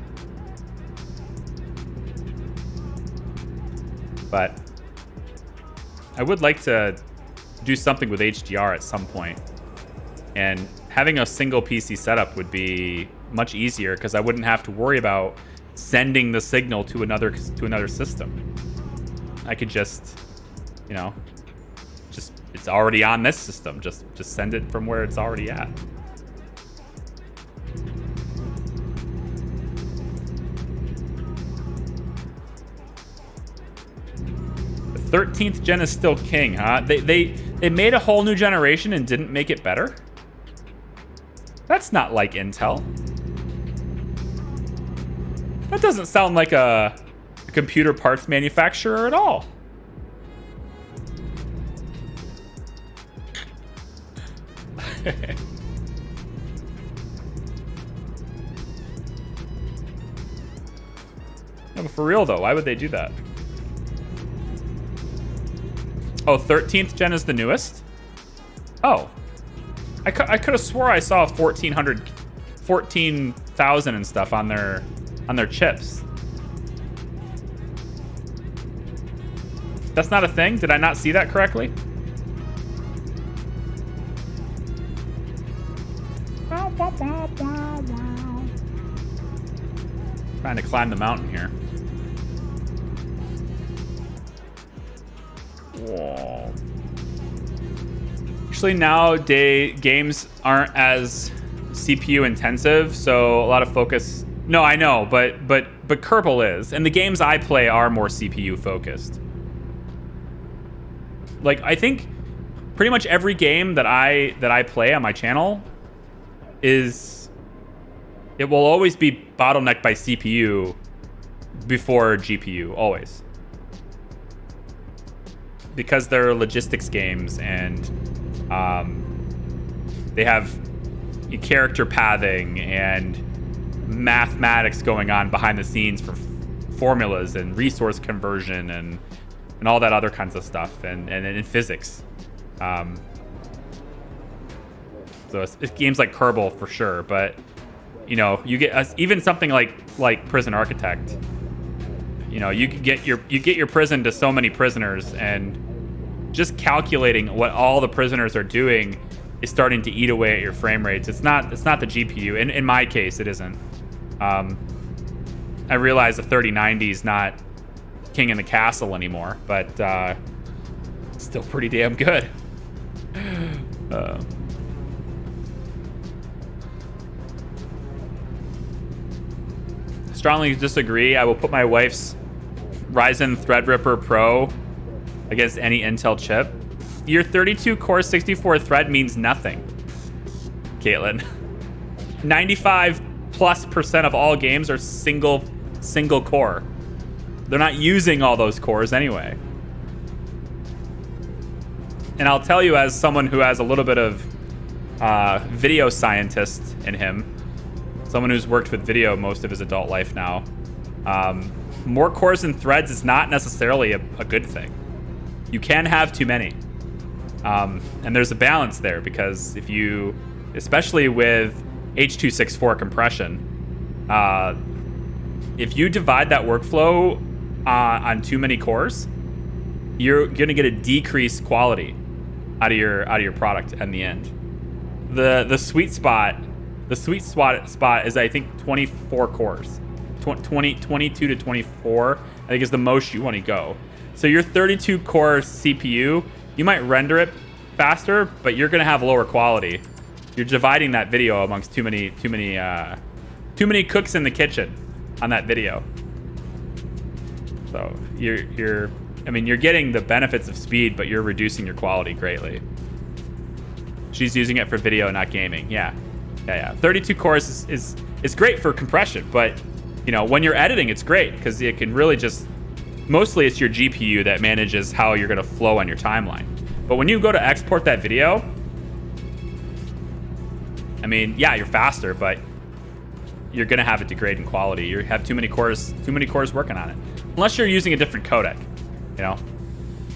But I would like to do something with HDR at some point, and having a single PC setup would be much easier because I wouldn't have to worry about sending the signal to another system. I could just, it's already on this system. Just send it from where it's already at. The 13th gen is still king, huh? They made a whole new generation and didn't make it better? That's not like Intel. That doesn't sound like a computer parts manufacturer at all. No, but for real though, why would they do that? Oh, 13th gen is the newest? Oh. I could have swore I saw 14,000 and stuff on their chips. That's not a thing? Did I not see that correctly? Trying to climb the mountain here. Whoa. Actually, nowadays games aren't as CPU intensive, so a lot of focus. No, I know, but Kerbal is, and the games I play are more CPU focused. Like, I think pretty much every game that I play on my channel it will always be bottlenecked by CPU before GPU, always. Because they're logistics games and they have character pathing and mathematics going on behind the scenes for formulas and resource conversion and all that other kinds of stuff and in physics. So it's games like Kerbal for sure, but you get even something like Prison Architect. You get your prison to so many prisoners, and just calculating what all the prisoners are doing is starting to eat away at your frame rates. It's not the GPU. In my case, it isn't. I realize the 3090 is not king in the castle anymore, but it's still pretty damn good. Strongly disagree. I will put my wife's Ryzen Threadripper Pro against any Intel chip. Your 32 core 64 thread means nothing, Caitlin. 95+% of all games are single core. They're not using all those cores anyway. And I'll tell you, as someone who has a little bit of video scientist in him, someone who's worked with video most of his adult life now. More cores and threads is not necessarily a good thing. You can have too many. And there's a balance there, because if you, especially with H.264 compression, if you divide that workflow on too many cores, you're going to get a decreased quality out of your product in the end. The sweet spot is, I think, 24 cores. 22 to 24, I think, is the most you want to go. So your 32 core CPU, you might render it faster, but you're going to have lower quality. You're dividing that video amongst too many cooks in the kitchen on that video. So you're getting the benefits of speed, but you're reducing your quality greatly. She's using it for video, not gaming. Yeah. 32 cores is great for compression, but when you're editing, it's great because it can really just, mostly it's your GPU that manages how you're going to flow on your timeline. But when you go to export that video, you're faster, but you're going to have it degrade in quality. You have too many cores working on it. Unless you're using a different codec,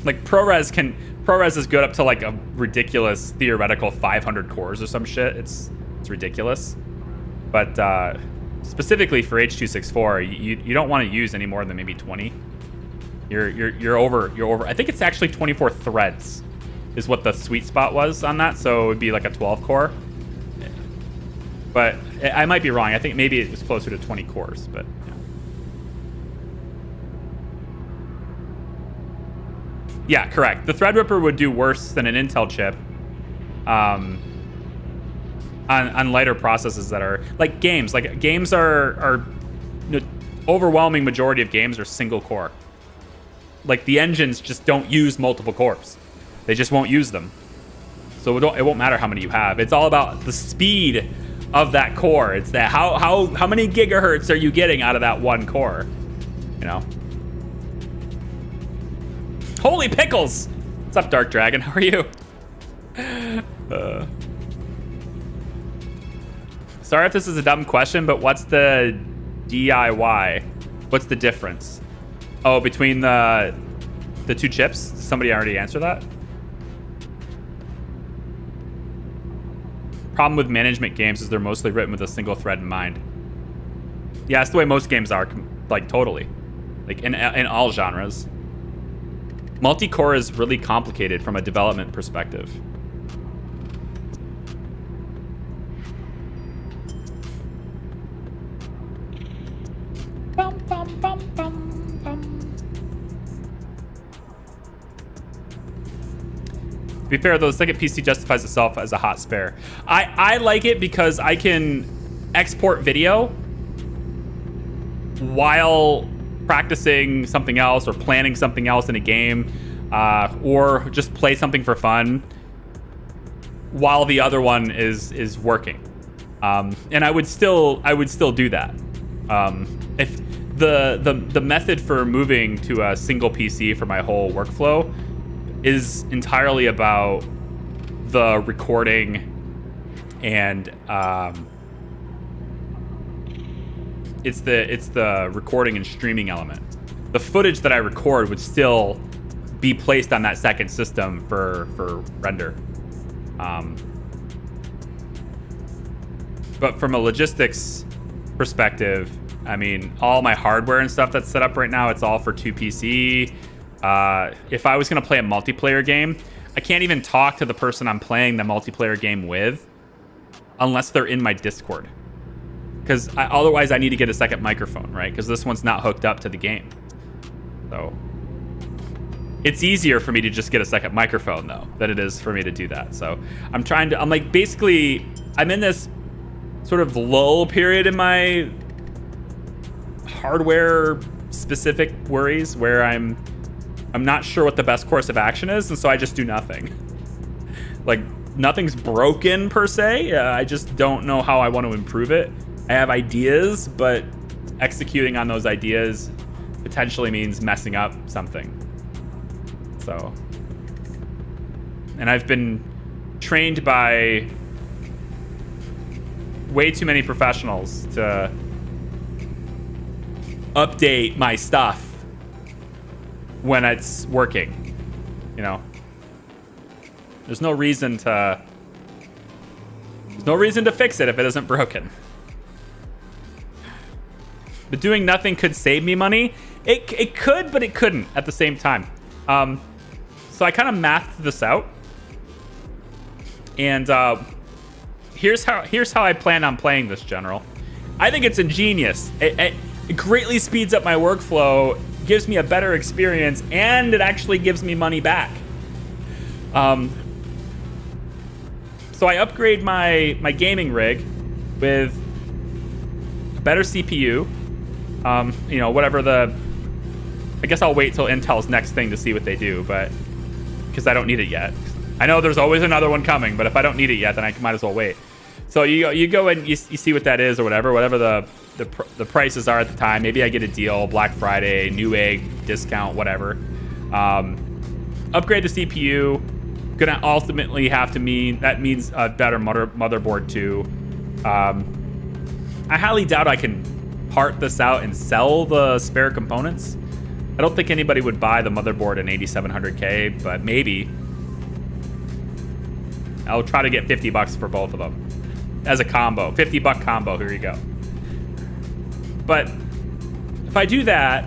like ProRes is good up to like a ridiculous theoretical 500 cores or some shit. It's ridiculous. But specifically for H.264, you don't want to use any more than maybe 20. You're over. I think it's actually 24 threads is what the sweet spot was on that. So it would be like a 12 core. But I might be wrong. I think maybe it was closer to 20 cores, but yeah, correct. The Threadripper would do worse than an Intel chip on lighter processes that are like games. Like games are overwhelming majority of games are single core. Like the engines just don't use multiple cores. They just won't use them. So it won't matter how many you have. It's all about the speed of that core. It's that how many gigahertz are you getting out of that one core? Holy pickles! What's up, Dark Dragon? How are you? Sorry if this is a dumb question, but what's the DIY? What's the difference? Oh, between the two chips? Did somebody already answer that? Problem with management games is they're mostly written with a single thread in mind. Yeah, that's the way most games are, like totally. Like in all genres. Multi-core is really complicated from a development perspective. Bum, bum, bum, bum, bum. To be fair, though, the second PC justifies itself as a hot spare. I like it because I can export video while practicing something else or planning something else in a game, or just play something for fun while the other one is working. And I would still do that. If the method for moving to a single PC for my whole workflow is entirely about the recording and it's the recording and streaming element. The footage that I record would still be placed on that second system for render. But from a logistics perspective, all my hardware and stuff that's set up right now, it's all for 2PC. If I was going to play a multiplayer game, I can't even talk to the person I'm playing the multiplayer game with unless they're in my Discord. Because otherwise I need to get a second microphone, right? Because this one's not hooked up to the game. So it's easier for me to just get a second microphone, though, than it is for me to do that. So I'm in this sort of lull period in my hardware specific worries where I'm not sure what the best course of action is, and so I just do nothing. Like, nothing's broken per se. I just don't know how I want to improve it. I have ideas, but executing on those ideas potentially means messing up something. So, and I've been trained by way too many professionals to update my stuff when it's working, you know. There's no reason to fix it if it isn't broken. But doing nothing could save me money. It could, but it couldn't at the same time. So I kind of mathed this out. And here's how I plan on playing this, General. I think it's ingenious. It greatly speeds up my workflow, gives me a better experience, and it actually gives me money back. So I upgrade my gaming rig with a better CPU. You know, whatever I guess I'll wait till Intel's next thing to see what they do, but because I don't need it yet. I know there's always another one coming, but if I don't need it yet, then I might as well wait. So you go and you see what that is or whatever the prices are at the time. Maybe I get a deal, Black Friday, new egg discount, whatever. Upgrade the CPU. Gonna ultimately have to means a better motherboard too. I highly doubt I can part this out and sell the spare components. I don't think anybody would buy the motherboard in 8700K, but maybe. I'll try to get $50 for both of them as a combo. $50 combo, here you go. But if I do that,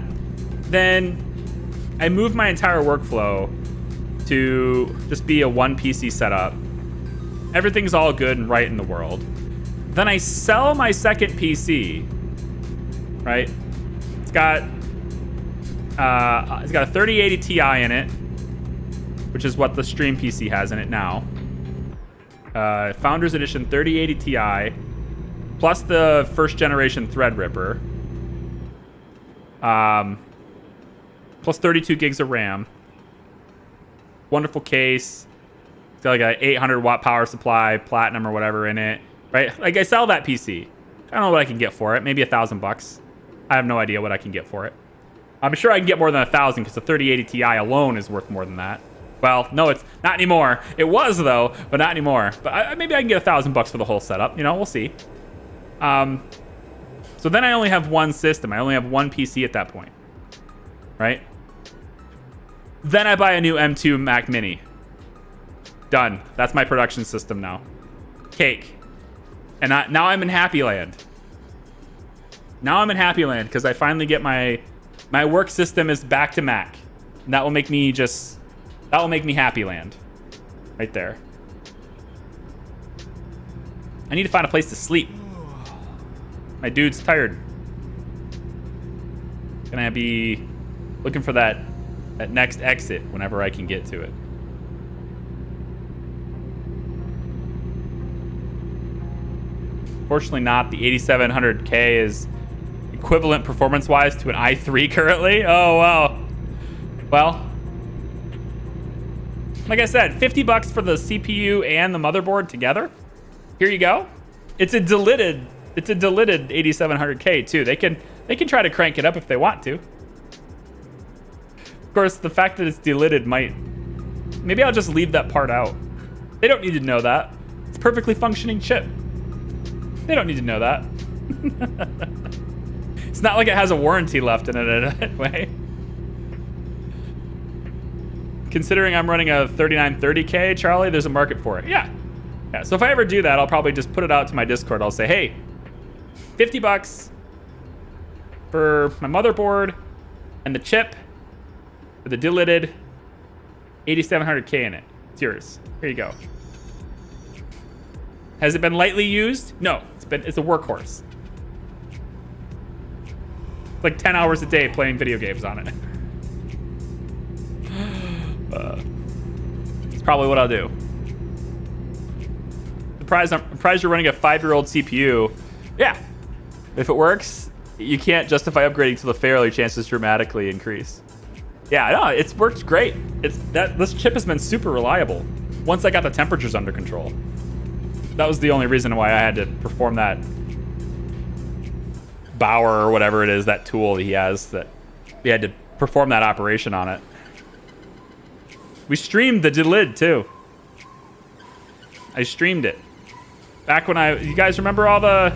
then I move my entire workflow to just be a one PC setup. Everything's all good and right in the world. Then I sell my second PC, right? It's got a 3080 Ti in it, which is what the Stream PC has in it now. Founders Edition 3080 Ti, plus the first generation Threadripper, plus 32 gigs of RAM. Wonderful case. It's got like a 800 watt power supply, platinum or whatever in it, right? Like I sell that PC. I don't know what I can get for it. Maybe $1,000. I have no idea what I can get for it. I'm sure I can get more than 1,000 because the 3080 Ti alone is worth more than that. Well, no, it's not anymore. It was though, but not anymore. But maybe I can get $1,000 for the whole setup. You know, we'll see. So then I only have one system. I only have one PC at that point, right? Then I buy a new M2 Mac Mini. Done. That's my production system now. Cake. And now I'm in happy land. Now I'm in happy land because I finally get my work system is back to Mac. And that will make me happy land. Right there. I need to find a place to sleep. My dude's tired. Gonna be looking for that next exit whenever I can get to it. Fortunately not. The 8700K is equivalent performance-wise to an i3 currently. Oh, wow. Well, like I said, $50 for the CPU and the motherboard together. Here you go. It's a deleted 8700K too. They can try to crank it up if they want to. Of course, the fact that it's deleted might... Maybe I'll just leave that part out. They don't need to know that. It's a perfectly functioning chip. They don't need to know that. It's not like it has a warranty left in it anyway. Considering I'm running a 3930K, Charlie, there's a market for it. Yeah. So if I ever do that, I'll probably just put it out to my Discord. I'll say, hey, $50 for my motherboard and the chip with the deleted 8700K in it. It's yours. Here you go. Has it been lightly used? No, it's a workhorse. It's like 10 hours a day playing video games on it. It's probably what I'll do. I'm surprised you're running a 5-year-old CPU. Yeah. If it works, you can't justify upgrading till the failure chances dramatically increase. Yeah, no, it's worked great. This chip has been super reliable once I got the temperatures under control. That was the only reason why I had to perform that Bauer or whatever it is, that tool he has, that we had to perform that operation on it. We streamed the lid too. I streamed it. Back when you guys remember all the...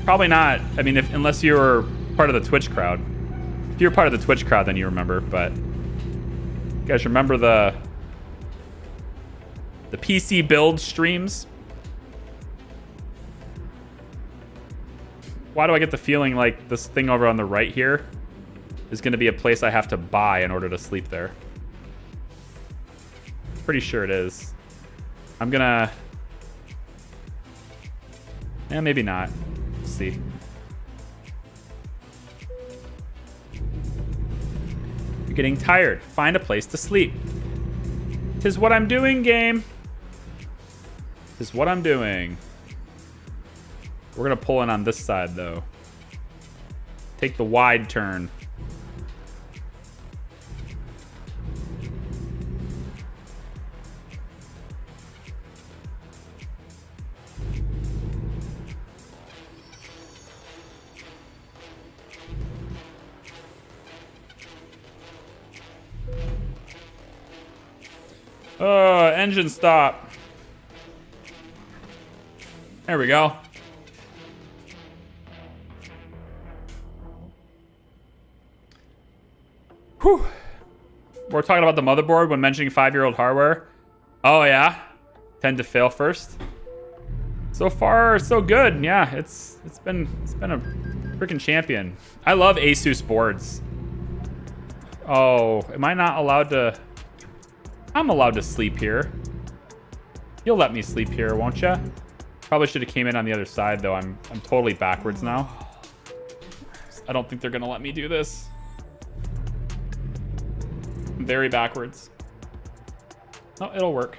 Probably not. I mean, unless you were part of the Twitch crowd. If you're part of the Twitch crowd, then you remember, but... You guys remember the PC build streams? Why do I get the feeling like this thing over on the right here is going to be a place I have to buy in order to sleep there? Pretty sure it is. I'm gonna... Yeah, maybe not. Let's see. You're getting tired. Find a place to sleep. 'Tis what I'm doing, game. 'Tis what I'm doing. We're gonna pull in on this side, though. Take the wide turn. Engine stop. There we go. Whew. We're talking about the motherboard when mentioning 5-year-old hardware. Oh yeah, tend to fail first. So far, so good. Yeah, it's been a freaking champion. I love Asus boards. Oh, am I not allowed to? I'm allowed to sleep here. You'll let me sleep here, won't ya? Probably should have came in on the other side, though. I'm totally backwards now. I don't think they're gonna let me do this. I'm very backwards. Oh, it'll work.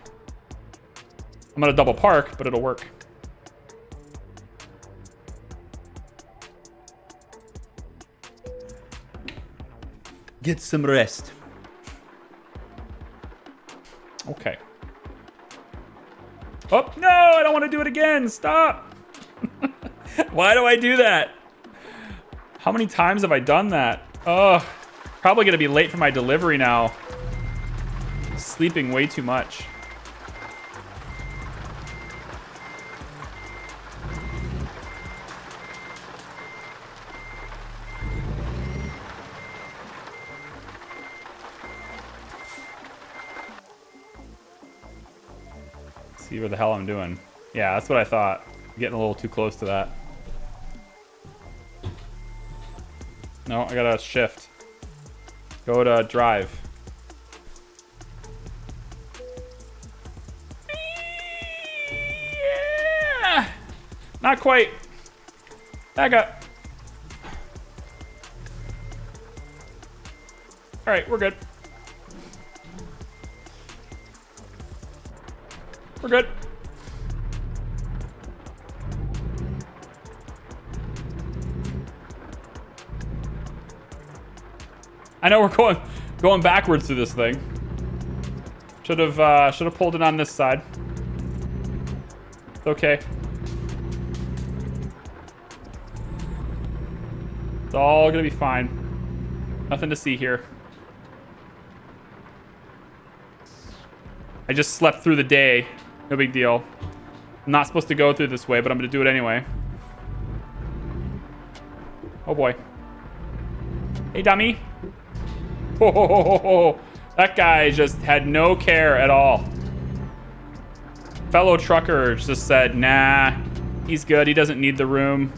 I'm gonna double park, but it'll work. Get some rest. Okay. Oh, no, I don't want to do it again. Stop. Why do I do that? How many times have I done that? Oh, probably going to be late for my delivery now. Sleeping way too much. See what the hell I'm doing. Yeah, that's what I thought. I'm getting a little too close to that. No, I gotta shift. Go to drive. Yeah! Not quite. Back up. All right, we're good. We're good. I know we're going backwards through this thing. Should have pulled it on this side. It's okay. It's all gonna be fine. Nothing to see here. I just slept through the day. No big deal. I'm not supposed to go through this way, but I'm gonna do it anyway. Oh boy. Hey, dummy. Ho, ho, ho, ho, ho. That guy just had no care at all. Fellow trucker just said, nah, he's good. He doesn't need the room.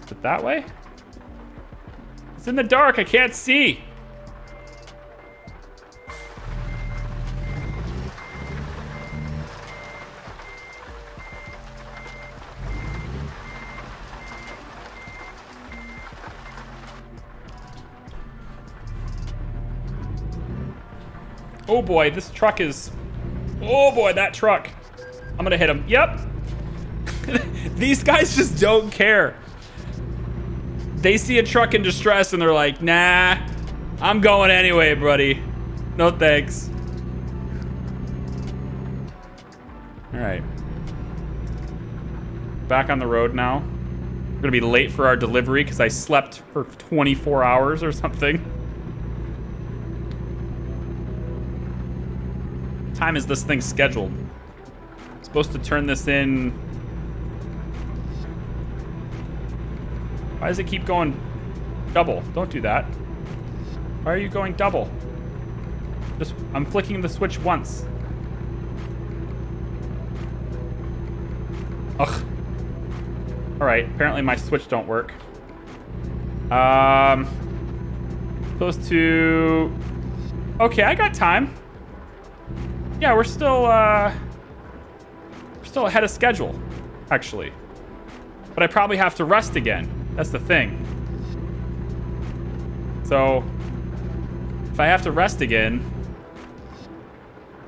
Is it that way? It's in the dark. I can't see. Oh boy, this truck is... Oh boy, that truck. I'm gonna hit him. Yep. These guys just don't care. They see a truck in distress and they're like, nah, I'm going anyway, buddy. No thanks. All right. Back on the road now. We're gonna be late for our delivery because I slept for 24 hours or something. time is this thing scheduled? I'm supposed to turn this in. Why does it keep going double? Don't do that. Why are you going double? I'm flicking the switch once. Ugh. Alright, apparently my switch don't work. Supposed to... Okay, I got time. Yeah, we're still ahead of schedule, actually. But I probably have to rest again. That's the thing. So, if I have to rest again,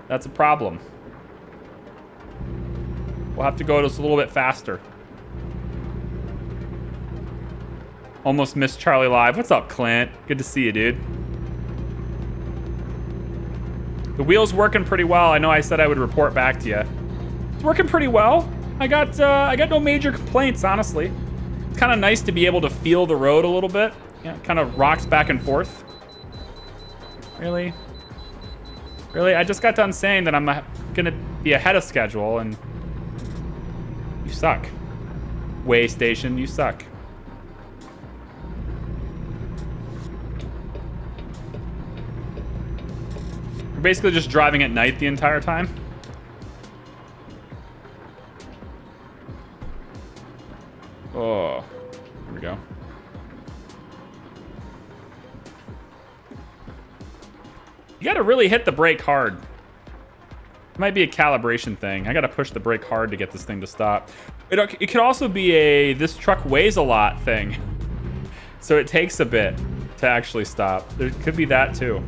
that's a problem. We'll have to go just a little bit faster. Almost missed Charlie Live. What's up, Clint? Good to see you, dude. The wheel's working pretty well. I know I said I would report back to you. It's working pretty well. I got no major complaints, honestly. It's kind of nice to be able to feel the road a little bit. Yeah, it kind of rocks back and forth. Really? Really? I just got done saying that I'm gonna be ahead of schedule, and you suck. Way station, you suck. We're basically just driving at night the entire time. Oh, here we go. You gotta really hit the brake hard. It might be a calibration thing. I gotta push the brake hard to get this thing to stop. It could also be a this truck weighs a lot thing. So it takes a bit to actually stop. There could be that too.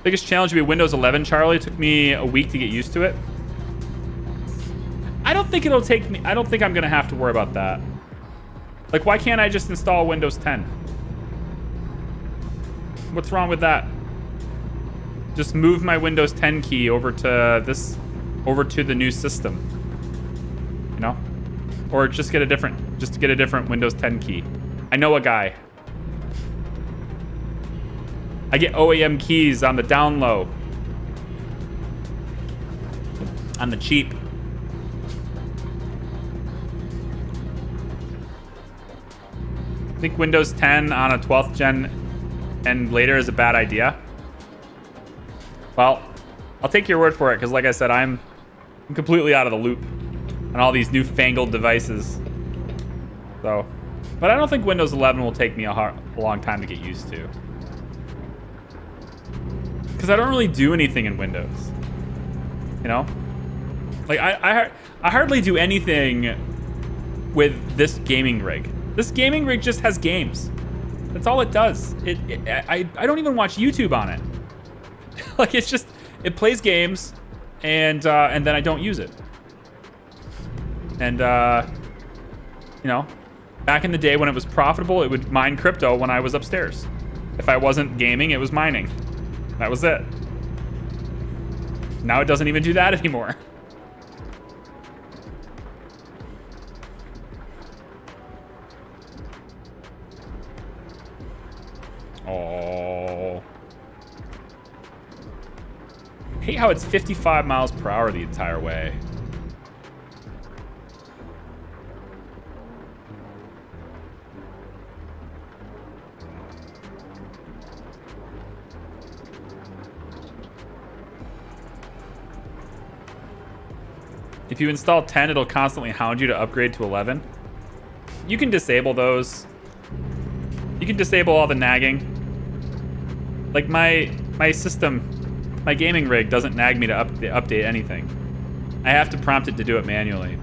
Biggest challenge would be Windows 11, Charlie. It took me a week to get used to it. I don't think it'll take me... I don't think I'm going to have to worry about that. Like, why can't I just install Windows 10? What's wrong with that? Just move my Windows 10 key over to this... over to the new system. You know? Or just get a different... just get a different Windows 10 key. I know a guy. I get OEM keys on the down low. On the cheap. I think Windows 10 on a 12th gen and later is a bad idea. Well, I'll take your word for it, because like I said, I'm completely out of the loop on all these newfangled devices. So, but I don't think Windows 11 will take me a long time to get used to. Because I don't really do anything in Windows, you know? Like, I hardly do anything with this gaming rig. This gaming rig just has games. That's all it does. I don't even watch YouTube on it. Like, it's just, it plays games, and then I don't use it. And, you know, back in the day when it was profitable, it would mine crypto when I was upstairs. If I wasn't gaming, it was mining. That was it. Now it doesn't even do that anymore. Oh. Hate how it's 55 miles per hour the entire way. If you install 10, it'll constantly hound you to upgrade to 11. You can disable those. You can disable all the nagging. Like my system, my gaming rig doesn't nag me to update anything. I have to prompt it to do it manually.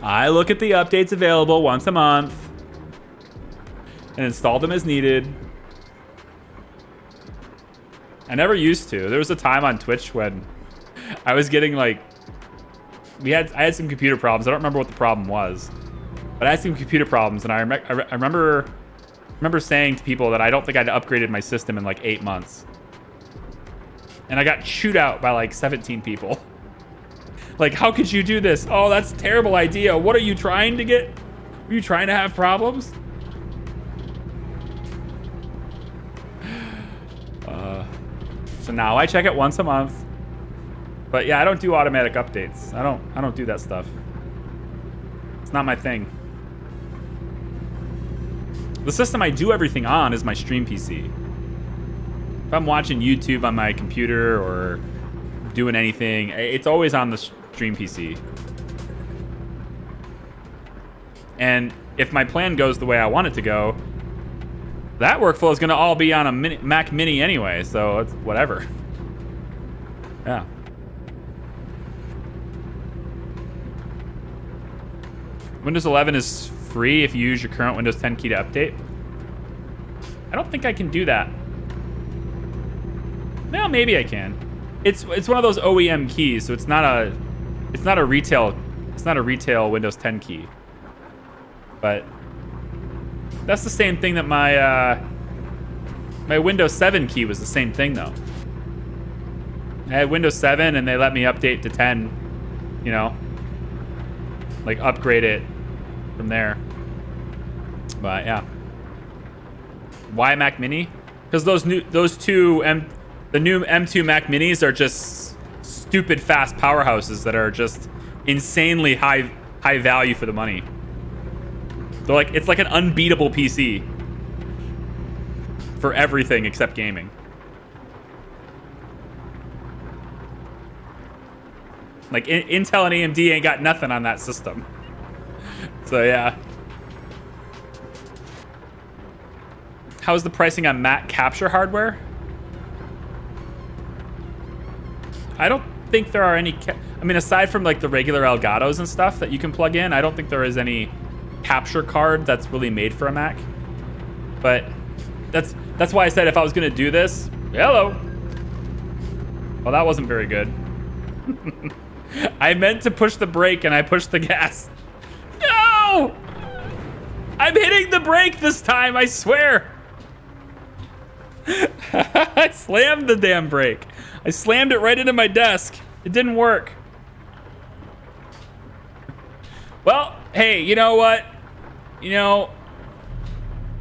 I look at the updates available once a month and install them as needed. I never used to. There was a time on Twitch when I was getting like, I had some computer problems. I don't remember what the problem was, but I had some computer problems, and I remember saying to people that I don't think I'd upgraded my system in like 8 months. And I got chewed out by like 17 people. Like, how could you do this? Oh, that's a terrible idea. What are you trying to get? Are you trying to have problems? So now I check it once a month. But yeah, I don't do automatic updates. I don't do that stuff. It's not my thing. The system I do everything on is my stream PC. If I'm watching YouTube on my computer or doing anything, it's always on the stream PC. And if my plan goes the way I want it to go, that workflow is going to all be on a Mac Mini anyway, so it's whatever. Yeah. Windows 11 is free if you use your current Windows 10 key to update. I don't think I can do that. Well, maybe I can. It's one of those OEM keys, so it's not a retail Windows 10 key. But that's the same thing that my Windows 7 key was the same thing though. I had Windows 7 and they let me update to 10, you know, like upgrade it from there. But yeah. Why Mac Mini? Because the new M2 Mac Minis are just stupid fast powerhouses that are just insanely high value for the money. So like it's like an unbeatable PC for everything except gaming. Like Intel and AMD ain't got nothing on that system. So yeah. How's the pricing on Mac capture hardware? I don't think there are any. I mean, aside from like the regular Elgatos and stuff that you can plug in, I don't think there is any capture card that's really made for a Mac. But that's why I said if I was gonna do this, hello. Well, that wasn't very good. I meant to push the brake and I pushed the gas. No! I'm hitting the brake this time, I swear. I slammed the damn brake. I slammed it right into my desk. It didn't work. Well, hey, you know what? You know,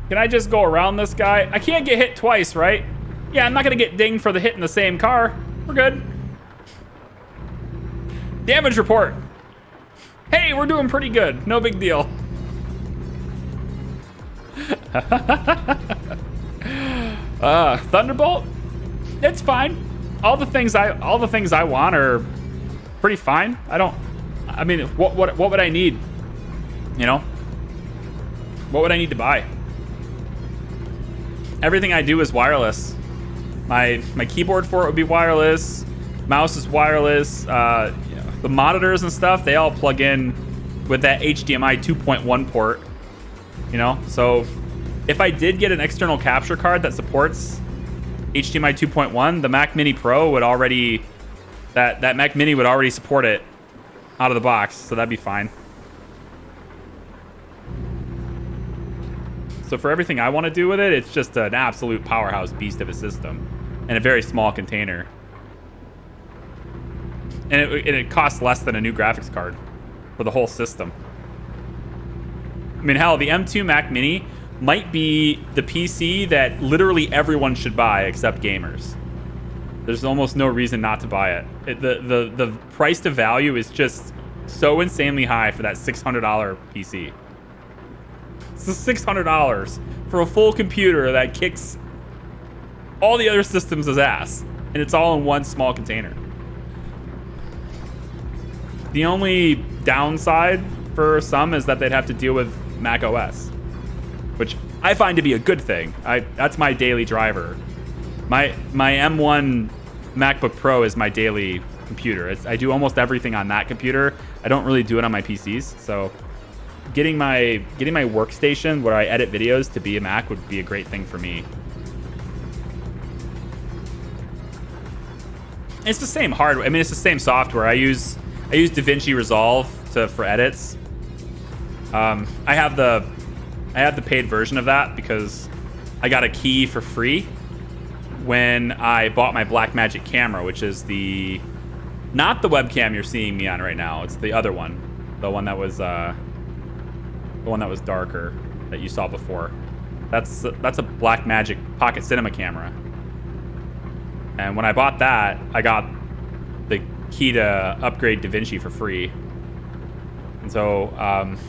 can I just go around this guy? I can't get hit twice, right? Yeah, I'm not gonna get dinged for the hit in the same car. We're good. Damage report. Hey, we're doing pretty good. No big deal. Thunderbolt? It's fine. All the things I want are pretty fine. I mean, what would I need? You know? What would I need to buy? Everything I do is wireless. My keyboard for it would be wireless. Mouse is wireless. The monitors and stuff, they all plug in with that HDMI 2.1 port. You know? So if I did get an external capture card that supports HDMI 2.1, the Mac Mini Pro would already, that Mac Mini would already support it out of the box, so that'd be fine. So for everything I want to do with it, it's just an absolute powerhouse beast of a system and a very small container. And it costs less than a new graphics card for the whole system. I mean, hell, the M2 Mac Mini might be the PC that literally everyone should buy except gamers. There's almost no reason not to buy it. The price to value is just so insanely high for that $600 PC. It's $600 for a full computer that kicks all the other systems' ass, and it's all in one small container. The only downside for some is that they'd have to deal with Mac OS, which I find to be a good thing. That's my daily driver. My M1 MacBook Pro is my daily computer. I do almost everything on that computer. I don't really do it on my PCs, so getting my workstation where I edit videos to be a Mac would be a great thing for me. It's the same hardware. I mean, it's the same software. I use DaVinci Resolve for edits. I have the paid version of that because I got a key for free when I bought my Blackmagic camera, which is not the webcam you're seeing me on right now. It's the other one, the one that was darker that you saw before. That's a Blackmagic Pocket Cinema camera. And when I bought that, I got the key to upgrade DaVinci for free. And so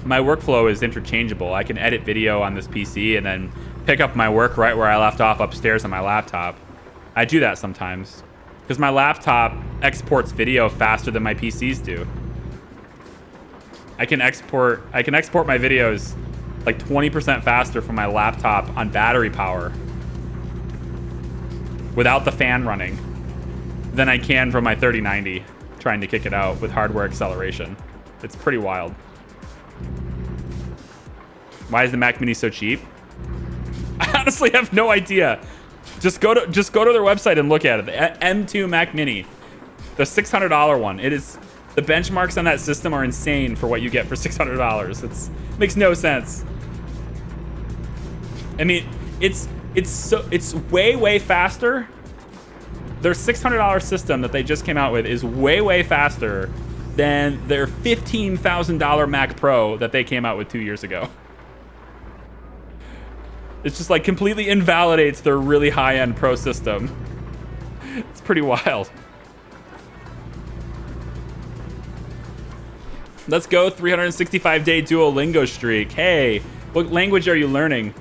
my workflow is interchangeable. I can edit video on this PC and then pick up my work right where I left off upstairs on my laptop. I do that sometimes because my laptop exports video faster than my PCs do. I can export my videos like 20% faster from my laptop on battery power without the fan running than I can from my 3090 trying to kick it out with hardware acceleration. It's pretty wild. Why is the Mac Mini so cheap? I honestly have no idea. Just go to their website and look at it. The M2 Mac Mini, the $600 one. It is, the benchmarks on that system are insane for what you get for $600. It makes no sense. I mean, it's way faster. Their $600 system that they just came out with is way faster than their $15,000 Mac Pro that they came out with 2 years ago. It's just like completely invalidates their really high-end Pro system. It's pretty wild. Let's go 365-day Duolingo streak. Hey, what language are you learning?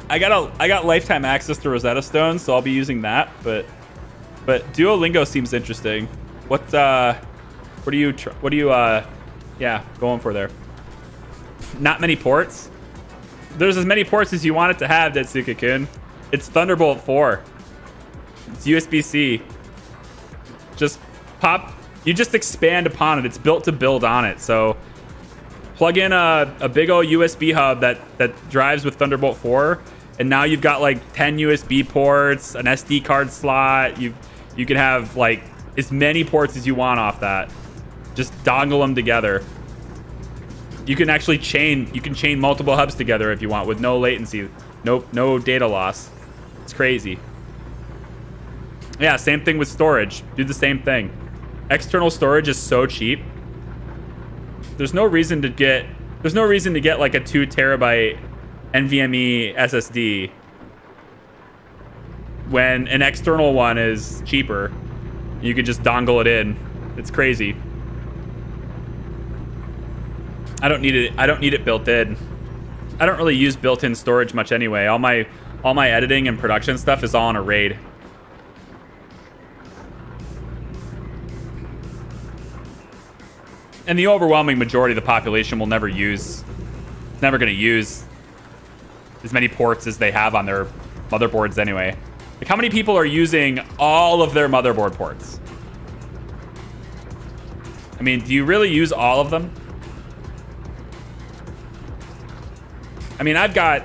I got lifetime access to Rosetta Stone, so I'll be using that. But Duolingo seems interesting. What are you going for there? Not many ports. There's as many ports as you want it to have, Detsuka-kun. It's Thunderbolt 4. It's USB-C. You just expand upon it. It's built to build on it. So plug in a big old USB hub that drives with Thunderbolt 4, and now you've got like 10 USB ports, an SD card slot. You can have like as many ports as you want off that. Just dongle them together. You can actually chain multiple hubs together if you want with no latency, no data loss. It's crazy. Yeah, same thing with storage. Do the same thing. External storage is so cheap. There's no reason to get like a 2 terabyte NVMe SSD when an external one is cheaper. You can just dongle it in. It's crazy. I don't need it built in. I don't really use built-in storage much anyway. All my editing and production stuff is all on a RAID. And the overwhelming majority of the population will never going to use as many ports as they have on their motherboards anyway. Like, how many people are using all of their motherboard ports? I mean, do you really use all of them? I mean, I've got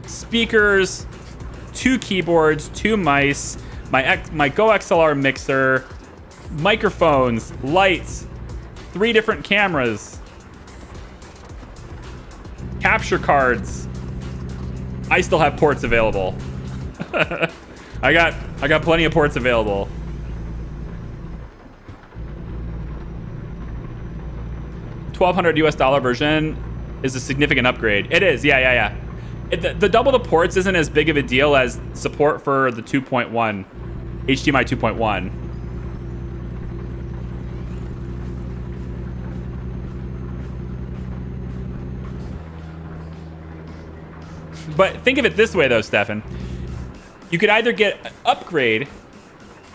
speakers, 2 keyboards, 2 mice, my Go XLR mixer, microphones, lights, 3 different cameras, capture cards. I still have ports available. I got plenty of ports available. $1,200 version is a significant upgrade. It is, yeah. The double the ports isn't as big of a deal as support for the 2.1, HDMI 2.1. But think of it this way, though, Stefan. You could either get an upgrade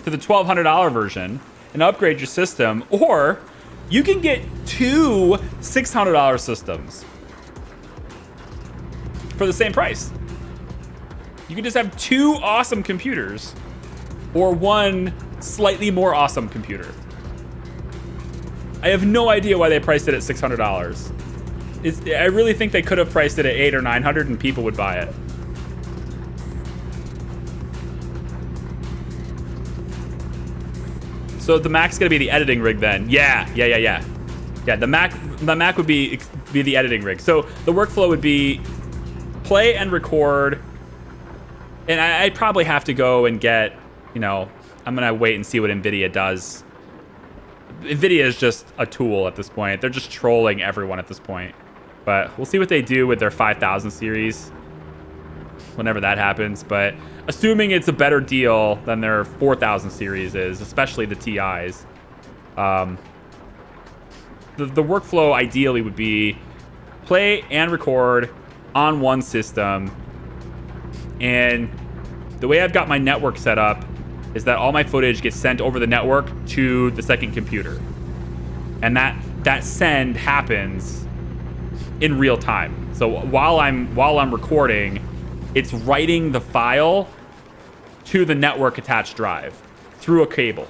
to the $1,200 version and upgrade your system, or you can get 2 $600 systems for the same price. You can just have 2 awesome computers or 1 slightly more awesome computer. I have no idea why they priced it at $600. I really think they could have priced it at $800 or $900 and people would buy it. So the Mac's gonna be the editing rig then. Yeah. The Mac would be the editing rig. So the workflow would be play and record. And I probably have to go and get, I'm gonna wait and see what NVIDIA does. NVIDIA is just a tool at this point. They're just trolling everyone at this point. But we'll see what they do with their 5000 series. whenever that happens. But assuming it's a better deal than their 4000 series is, especially the TIs, the workflow ideally would be play and record on one system. And the way I've got my network set up is that all my footage gets sent over the network to the second computer. And that send happens in real time. So while I'm recording, it's writing the file to the network attached drive through a cable.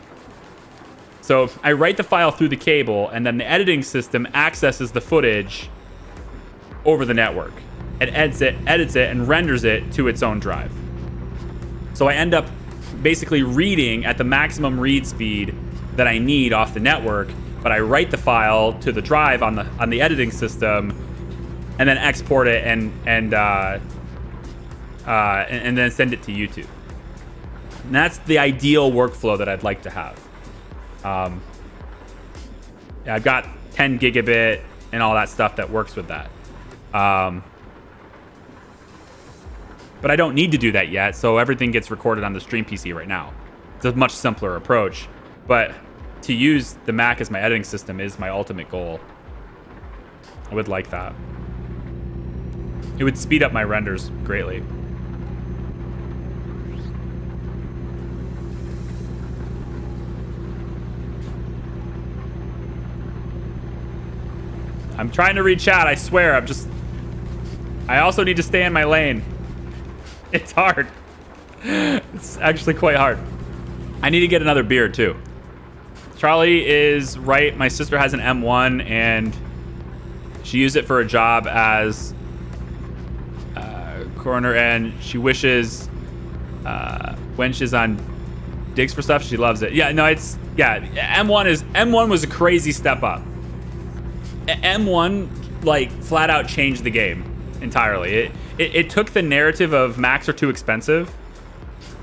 So I write the file through the cable, and then the editing system accesses the footage over the network. It edits it, and renders it to its own drive. So I end up basically reading at the maximum read speed that I need off the network, but I write the file to the drive on the editing system, and then export it and then send it to YouTube. And that's the ideal workflow that I'd like to have. I've got 10 gigabit and all that stuff that works with that. But I don't need to do that yet, so everything gets recorded on the Stream PC right now. It's a much simpler approach, but to use the Mac as my editing system is my ultimate goal. I would like that. It would speed up my renders greatly. I'm trying to read chat, I swear. I also need to stay in my lane. It's hard. It's actually quite hard. I need to get another beer too. Charlie is right. My sister has an M1 and she used it for a job as coroner, and she wishes when she's on digs for stuff, she loves it. Yeah, no, M1 was a crazy step up. M1 like flat out changed the game entirely. It took the narrative of Macs are too expensive,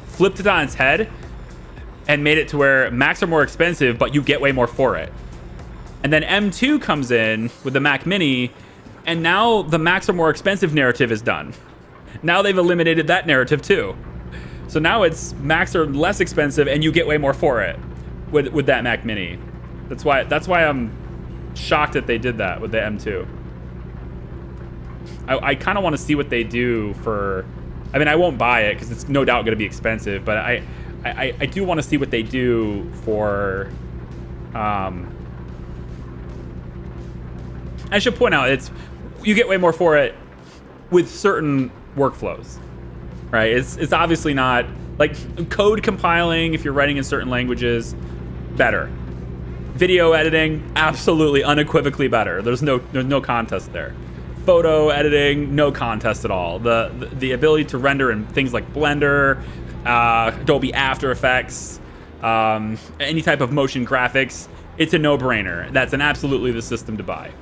flipped it on its head, and made it to where Macs are more expensive, but you get way more for it. And then M2 comes in with the Mac Mini, and now the Macs are more expensive narrative is done. Now they've eliminated that narrative too. So now it's Macs are less expensive, and you get way more for it with that Mac Mini. That's why I'm shocked that they did that with the M2. I kind of want to see what they do for. I mean, I won't buy it because it's no doubt going to be expensive, but I do want to see what they do for. I should point out you get way more for it with certain workflows, right? It's obviously not like code compiling if you're writing in certain languages, better. Video editing, absolutely unequivocally better. There's no contest there. Photo editing, no contest at all. The ability to render in things like Blender, Adobe After Effects, any type of motion graphics, it's a no-brainer. That's absolutely the system to buy.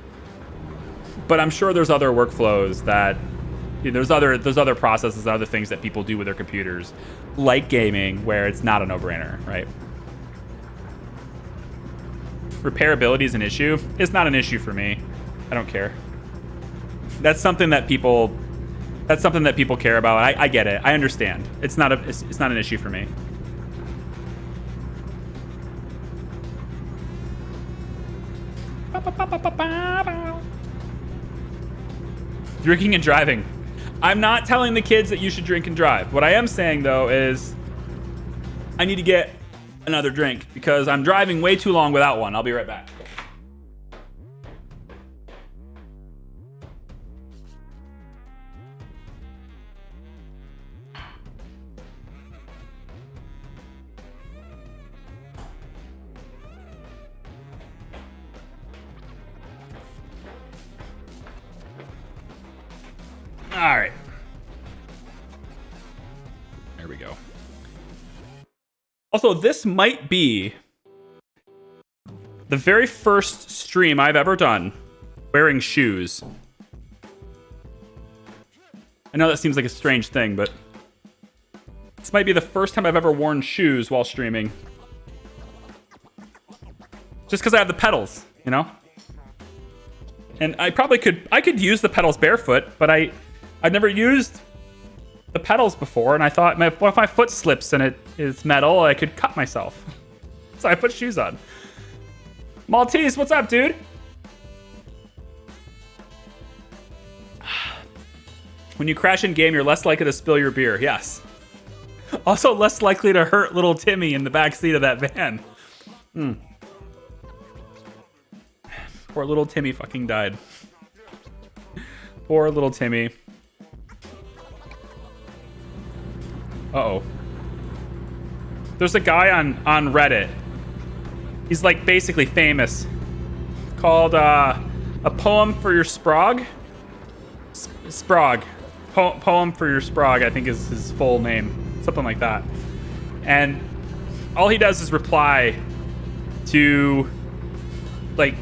But I'm sure there's other workflows that there's other processes, other things that people do with their computers, like gaming, where it's not a no-brainer, right? Repairability is an issue. It's not an issue for me. I don't care. That's something that people care about. I get it. I understand. It's not an issue for me. Drinking and driving. I'm not telling the kids that you should drink and drive. What I am saying though is I need to get another drink because I'm driving way too long without one. I'll be right back. All right. There we go. Also, this might be the very first stream I've ever done wearing shoes. I know that seems like a strange thing, but this might be the first time I've ever worn shoes while streaming. Just because I have the pedals, you know? And I could use the pedals barefoot, but I've never used the pedals before, and I thought, what if my foot slips and it is metal? I could cut myself. So I put shoes on. Maltese, what's up, dude? When you crash in game, you're less likely to spill your beer. Yes. Also less likely to hurt little Timmy in the back seat of that van. Poor little Timmy fucking died. Poor little Timmy. Uh-oh. There's a guy on Reddit. He's like basically famous. Called A Poem for Your Sprog? Sprog. Poem for Your Sprog, I think is his full name. Something like that. And all he does is reply to like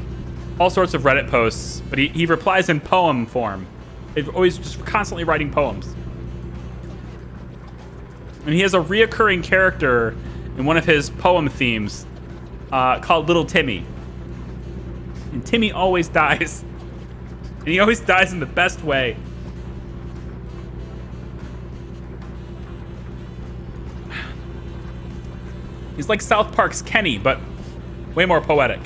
all sorts of Reddit posts, but he replies in poem form. He's always just constantly writing poems. And he has a reoccurring character in one of his poem themes called Little Timmy. And Timmy always dies. And he always dies in the best way. He's like South Park's Kenny, but way more poetic.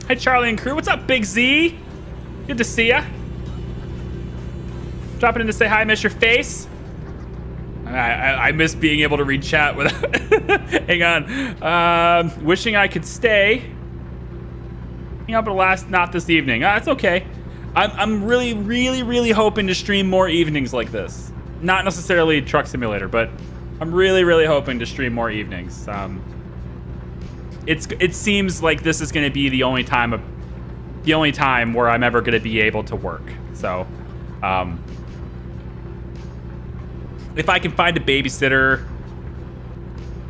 Hi, Charlie and crew. What's up, Big Z? Good to see ya. Dropping in to say hi, miss your face. I miss being able to read chat without... Hang on. Wishing I could stay. Up at last, not this evening. It's okay. I'm really, really, really hoping to stream more evenings like this. Not necessarily Truck Simulator, but I'm really, really hoping to stream more evenings. It seems like this is going to be the only time where I'm ever going to be able to work. So, if I can find a babysitter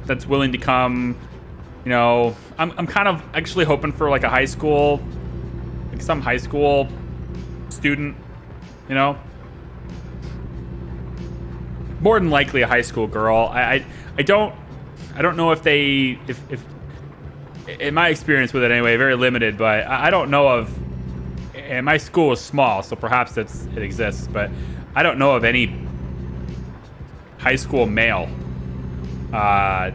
that's willing to come, you know, I'm kind of actually hoping for like a high school, like some high school student, you know, more than likely a high school girl. I don't know if in my experience with it anyway, very limited, but I don't know of, and my school is small, so perhaps it exists, but I don't know of any high school male that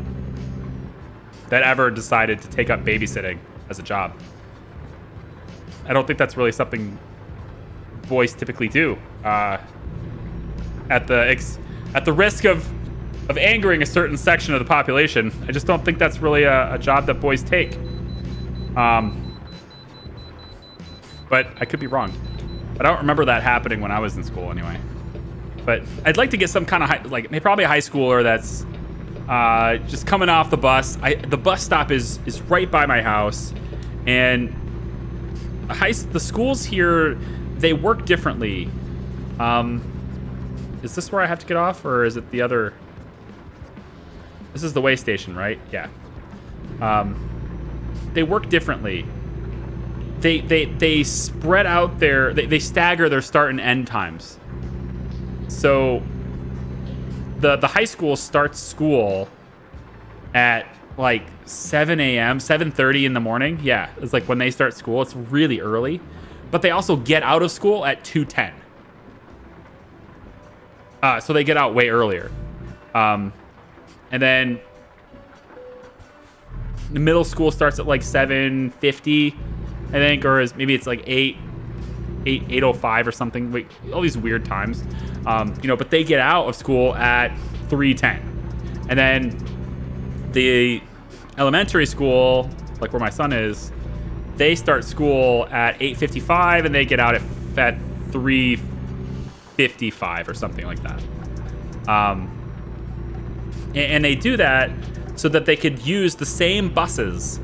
ever decided to take up babysitting as a job. I don't think that's really something boys typically do. At the risk of angering a certain section of the population, I just don't think that's really a job that boys take. But I could be wrong. I don't remember that happening when I was in school anyway. But I'd like to get some kind of probably a high schooler that's just coming off the bus. The bus stop is right by my house, and the schools here, they work differently. Is this where I have to get off, or is it the other? This is the way station, right? Yeah. They work differently. They spread out they stagger their start and end times. So the high school starts school at like 7 a.m., 7:30 in the morning. Yeah, it's like when they start school. It's really early. But they also get out of school at 2:10. So they get out way earlier. And then the middle school starts at like 7:50, I think, or maybe it's like 8:05 or something. Like, all these weird times. But they get out of school at 3:10. And then the elementary school, like where my son is, they start school at 8:55 and they get out at 3:55 or something like that. And they do that so that they could use the same buses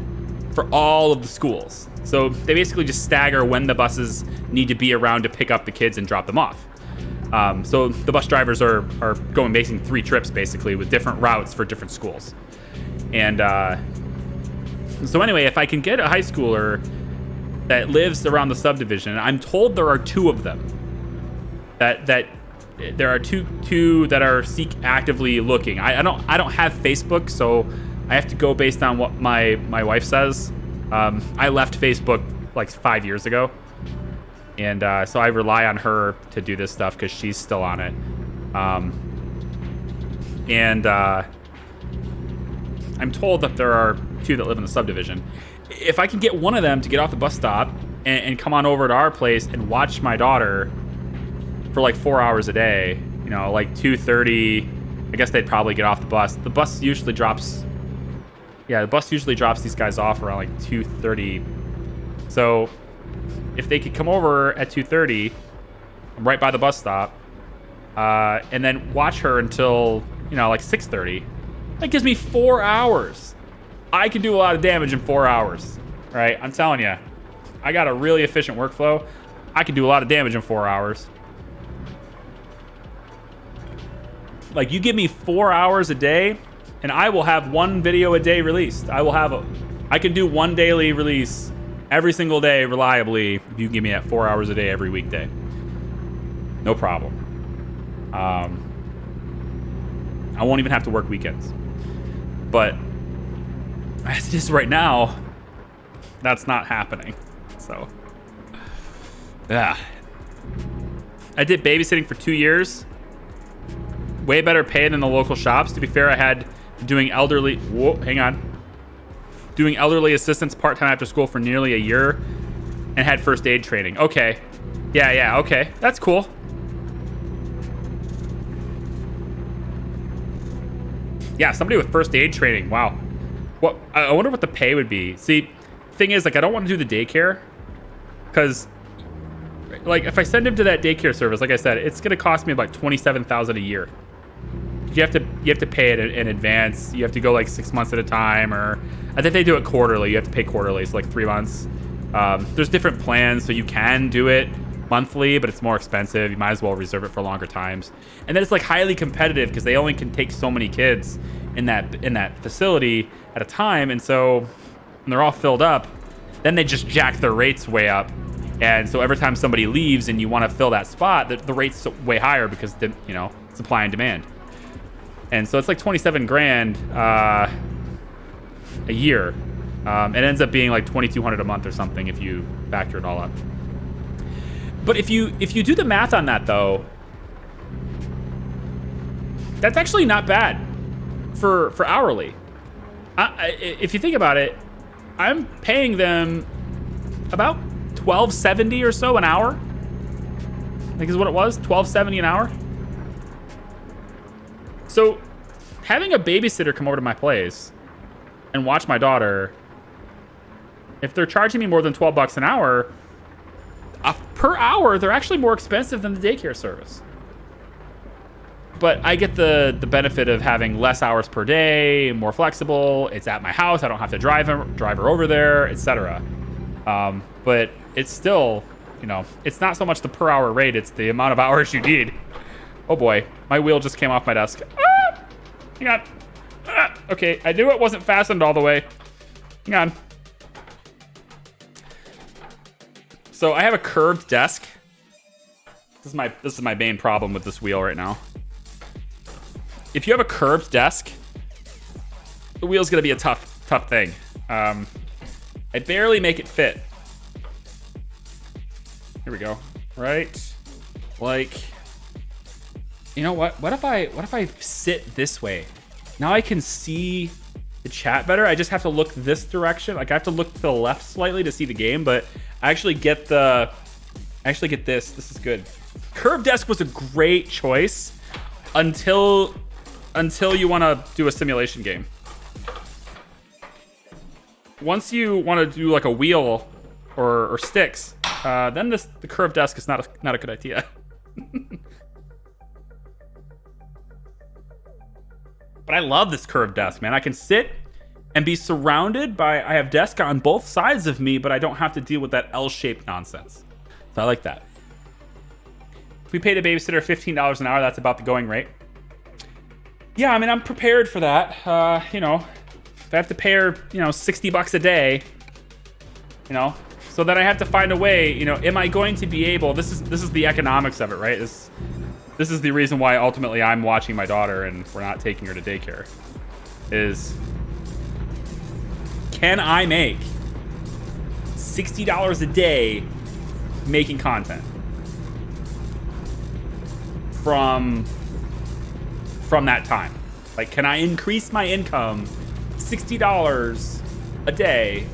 for all of the schools. So they basically just stagger when the buses need to be around to pick up the kids and drop them off. So the bus drivers are going basically 3 trips basically with different routes for different schools. And so anyway, if I can get a high schooler that lives around the subdivision, I'm told there are 2 of them. That there are two that are actively looking. I don't have Facebook, so I have to go based on what my wife says. I left Facebook like 5 years ago. And so I rely on her to do this stuff because she's still on it. I'm told that there are 2 that live in the subdivision. If I can get one of them to get off the bus stop and come on over to our place and watch my daughter for like 4 hours a day, you know, like 2:30, I guess they'd probably get off the bus. The bus usually drops these guys off around like 2:30. So if they could come over at 2:30, right by the bus stop, and then watch her until, you know, like 6:30, that gives me 4 hours. I can do a lot of damage in 4 hours, right? I'm telling you, I got a really efficient workflow. I can do a lot of damage in 4 hours. Like, you give me 4 hours a day, and I will have 1 video a day released. I can do 1 daily release every single day reliably if you give me that 4 hours a day every weekday. No problem. I won't even have to work weekends. But as it is right now, that's not happening. So, yeah. I did babysitting for 2 years. Way better pay than the local shops. To be fair, I had doing elderly assistance part-time after school for nearly a year and had first aid training. Okay. Yeah, okay. That's cool. Yeah, somebody with first aid training. Wow. What? I wonder what the pay would be. See, thing is, like, I don't want to do the daycare because, like, if I send him to that daycare service, like I said, it's going to cost me about $27,000 a year. You have to pay it in advance. You have to go like 6 months at a time, or I think they do it quarterly. You have to pay quarterly, so like 3 months. There's different plans, so you can do it monthly, but it's more expensive. You might as well reserve it for longer times. And then it's like highly competitive because they only can take so many kids in that facility at a time, and so when they're all filled up, then they just jack their rates way up. And so every time somebody leaves and you want to fill that spot, the rate's way higher because supply and demand. And so it's like 27 grand a year. It ends up being like 2,200 a month or something if you factor it all up. But if you do the math on that, though, that's actually not bad for hourly. If you think about it, I'm paying them about $12.70 or so an hour. I think is what it was, $12.70 an hour. So having a babysitter come over to my place and watch my daughter, if they're charging me more than $12 an hour, per hour, they're actually more expensive than the daycare service. But I get the benefit of having less hours per day, more flexible. It's at my house. I don't have to drive her over there, etc. But it's still, it's not so much the per hour rate. It's the amount of hours you need. Oh boy, my wheel just came off my desk. Ah! Hang on. Ah! Okay, I knew it wasn't fastened all the way. Hang on. So I have a curved desk. This is my main problem with this wheel right now. If you have a curved desk, the wheel's gonna be a tough thing. I barely make it fit. Here we go. Right, like. You know what? What if I sit this way? Now I can see the chat better. I just have to look this direction. Like I have to look to the left slightly to see the game, but I actually get this. This is good. Curved desk was a great choice until you want to do a simulation game. Once you want to do like a wheel or sticks, then the curved desk is not a good idea. But I love this curved desk, man. I can sit and be surrounded by, I have desk on both sides of me, but I don't have to deal with that L-shaped nonsense. So I like that. If we paid a babysitter $15 an hour, that's about the going rate. Yeah, I mean, I'm prepared for that. If I have to pay her, $60 a day, so then I have to find a way, am I going to be able, this is the economics of it, right? This is the reason why ultimately I'm watching my daughter and we're not taking her to daycare. Is, can I make $60 a day making content from that time? Like, can I increase my income $60 a day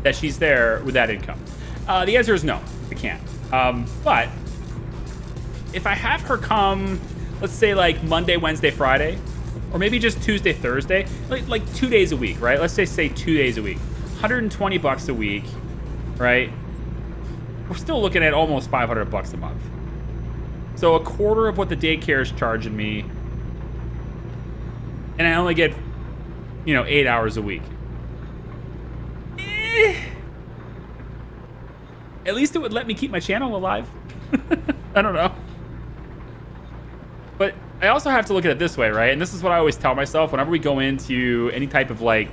that she's there with that income? The answer is no, I can't. But if I have her come, let's say like Monday, Wednesday, Friday, or maybe just Tuesday, Thursday, like 2 days a week, right? Let's say 2 days a week, $120 a week, right? We're still looking at almost $500 a month. So a quarter of what the daycare is charging me, and I only get, 8 hours a week. At least it would let me keep my channel alive. I don't know. But I also have to look at it this way, right? And this is what I always tell myself whenever we go into any type of like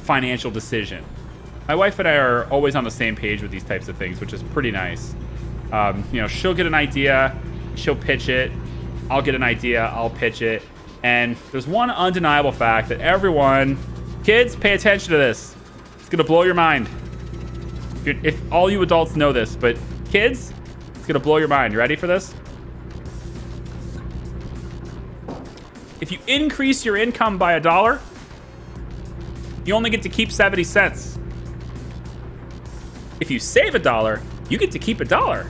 financial decision. My wife and I are always on the same page with these types of things, which is pretty nice. She'll get an idea, she'll pitch it. I'll get an idea, I'll pitch it. And there's one undeniable fact that everyone, kids, pay attention to this. It's gonna blow your mind. If all you adults know this, but kids, it's gonna blow your mind. You ready for this? If you increase your income by $1, you only get to keep 70 cents. If you save $1, you get to keep $1.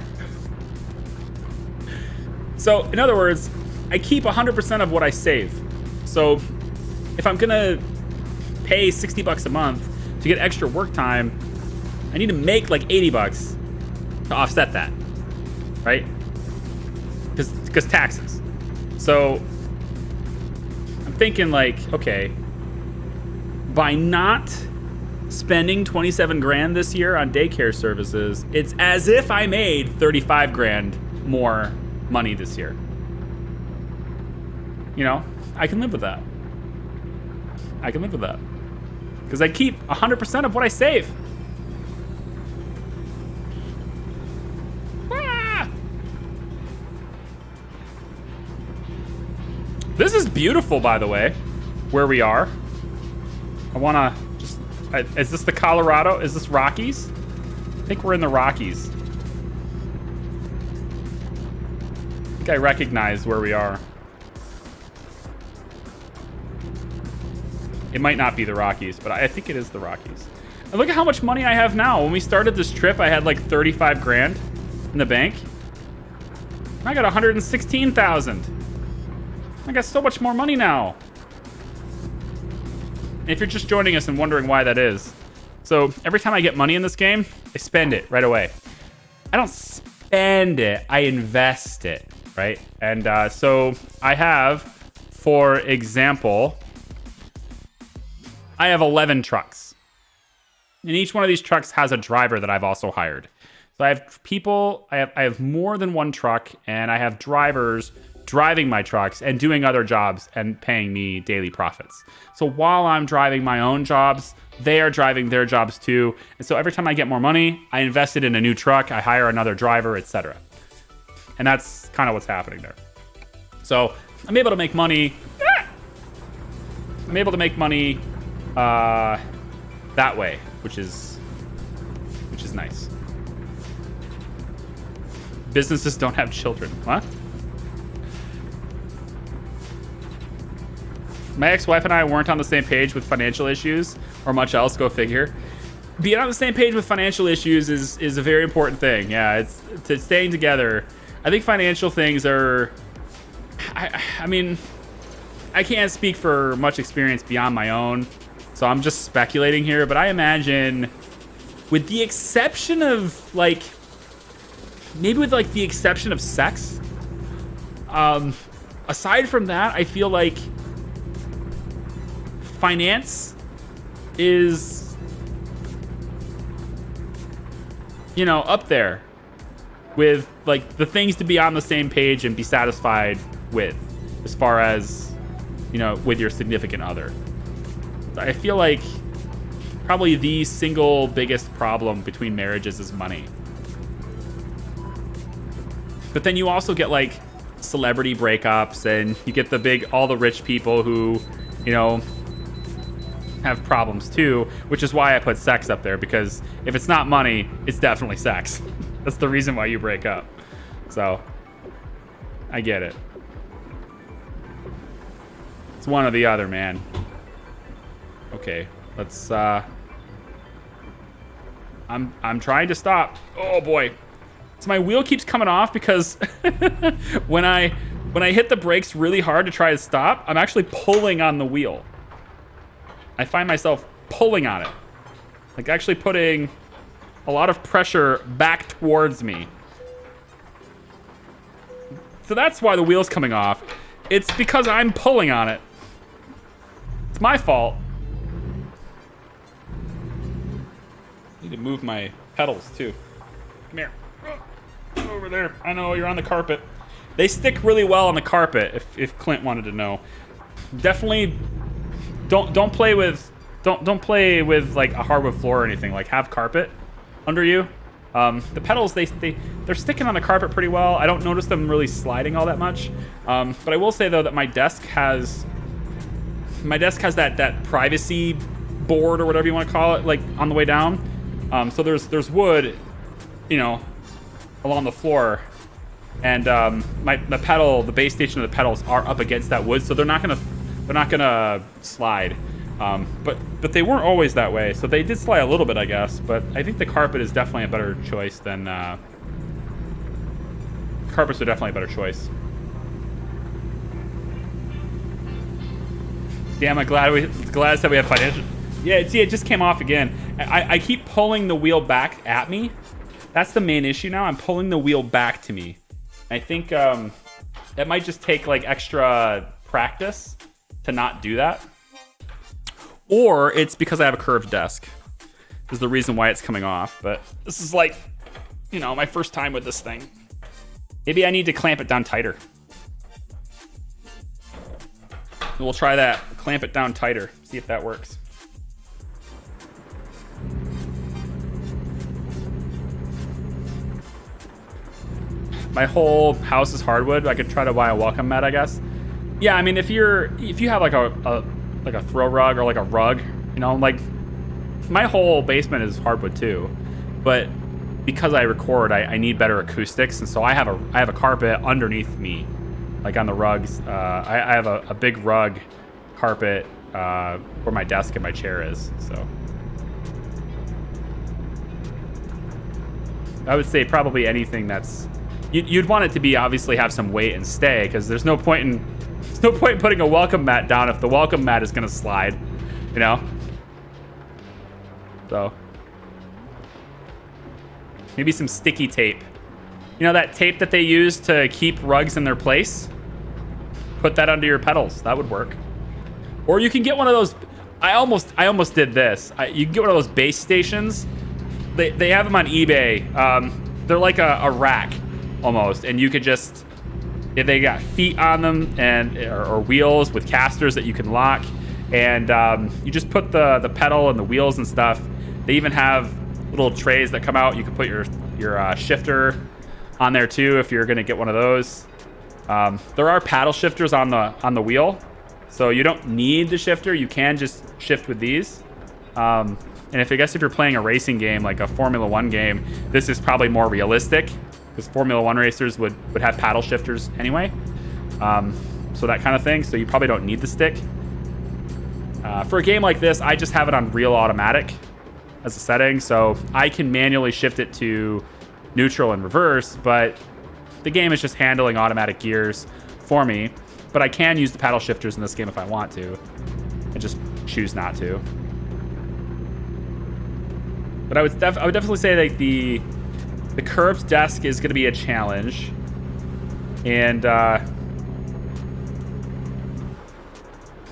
So, in other words, I keep 100% of what I save. So, if I'm gonna pay $60 a month to get extra work time, I need to make like $80 to offset that, right? Because taxes. So I'm thinking like, okay, by not spending 27 grand this year on daycare services, it's as if I made 35 grand more money this year. I can live with that. I can live with that. Because I keep 100% of what I save. This is beautiful, by the way, where we are. I want to just... is this the Colorado? Is this Rockies? I think we're in the Rockies. I think I recognize where we are. It might not be the Rockies, but I think it is the Rockies. And look at how much money I have now. When we started this trip, I had like 35 grand in the bank. I got 116,000. I got so much more money now. And if you're just joining us and wondering why that is, so every time I get money in this game, I spend it right away. I don't spend it, I invest it, right? And so I have, for example, I have 11 trucks. And each one of these trucks has a driver that I've also hired. So I have people, I have more than one truck, and I have drivers driving my trucks and doing other jobs and paying me daily profits. So while I'm driving my own jobs, they are driving their jobs too. And so every time I get more money, I invest it in a new truck, I hire another driver, etc. And that's kind of what's happening there. So I'm able to make money. I'm able to make money that way, which is nice. Businesses don't have children. What? My ex-wife and I weren't on the same page with financial issues or much else, go figure. Being on the same page with financial issues is a very important thing. Yeah, it's to staying together. I think financial things are, I mean, I can't speak for much experience beyond my own, so I'm just speculating here, but I imagine with the exception of like, maybe with like the exception of sex, aside from that, I feel like finance is, up there with like the things to be on the same page and be satisfied with, as far as, with your significant other. I feel like probably the single biggest problem between marriages is money. But then you also get like celebrity breakups, and you get all the rich people who, have problems too, which is why I put sex up there, because if it's not money, it's definitely sex. That's the reason why you break up. So I get it. It's one or the other, man. Okay, let's I'm trying to stop. Oh boy. So my wheel keeps coming off because when I hit the brakes really hard to try to stop, I'm actually pulling on the wheel. I find myself pulling on it. Like actually putting a lot of pressure back towards me. So that's why the wheel's coming off. It's because I'm pulling on it. It's my fault. I need to move my pedals too. Come here. Over there. I know you're on the carpet. They stick really well on the carpet. If Clint wanted to know, definitely don't play with like a hardwood floor or anything. Like have carpet under you. The pedals they're sticking on the carpet pretty well. I don't notice them really sliding all that much. But I will say though that my desk has that privacy board or whatever you want to call it, like on the way down. So there's wood, you know, along the floor, and the base station of the pedals are up against that wood, so they're not gonna slide. But they weren't always that way, so they did slide a little bit, I guess. But I think the carpet is definitely a better choice than carpets are definitely a better choice. Damn, I'm glad that we have financial. Yeah, see, it just came off again. I keep pulling the wheel back at me. That's the main issue now. I'm pulling the wheel back to me. I think that might just take like extra practice to not do that. Or it's because I have a curved desk. Is the reason why it's coming off. But this is like, you know, my first time with this thing. Maybe I need to clamp it down tighter. We'll try that. Clamp it down tighter. See if that works. My whole house is hardwood. I could try to buy a welcome mat, I guess. Yeah, I mean, if you have like a throw rug or like a rug, you know, like my whole basement is hardwood too. But because I record, I need better acoustics, and so I have a carpet underneath me, like on the rugs. I have a big rug carpet where my desk and my chair is. So I would say probably anything that's you'd want it to be obviously have some weight and stay, because there's no point in putting a welcome mat down if the welcome mat is gonna slide, you know. So maybe some sticky tape. You know that tape that they use to keep rugs in their place? Put that under your pedals. That would work. Or you can get one of those. I almost did this. You can get one of those base stations. They have them on eBay. They're like a rack almost, and you could just, if they got feet on them or wheels with casters that you can lock, and you just put the pedal and the wheels and stuff. They even have little trays that come out. You can put your shifter on there too if you're gonna get one of those. There are paddle shifters on the wheel, so you don't need the shifter. You can just shift with these. And I guess if you're playing a racing game like a Formula 1 game, this is probably more realistic, because Formula 1 racers would have paddle shifters anyway. So that kind of thing. So you probably don't need the stick. For a game like this, I just have it on real automatic as a setting, so I can manually shift it to neutral and reverse, but the game is just handling automatic gears for me. But I can use the paddle shifters in this game if I want to. I just choose not to. But I would definitely say like the curved desk is going to be a challenge, and so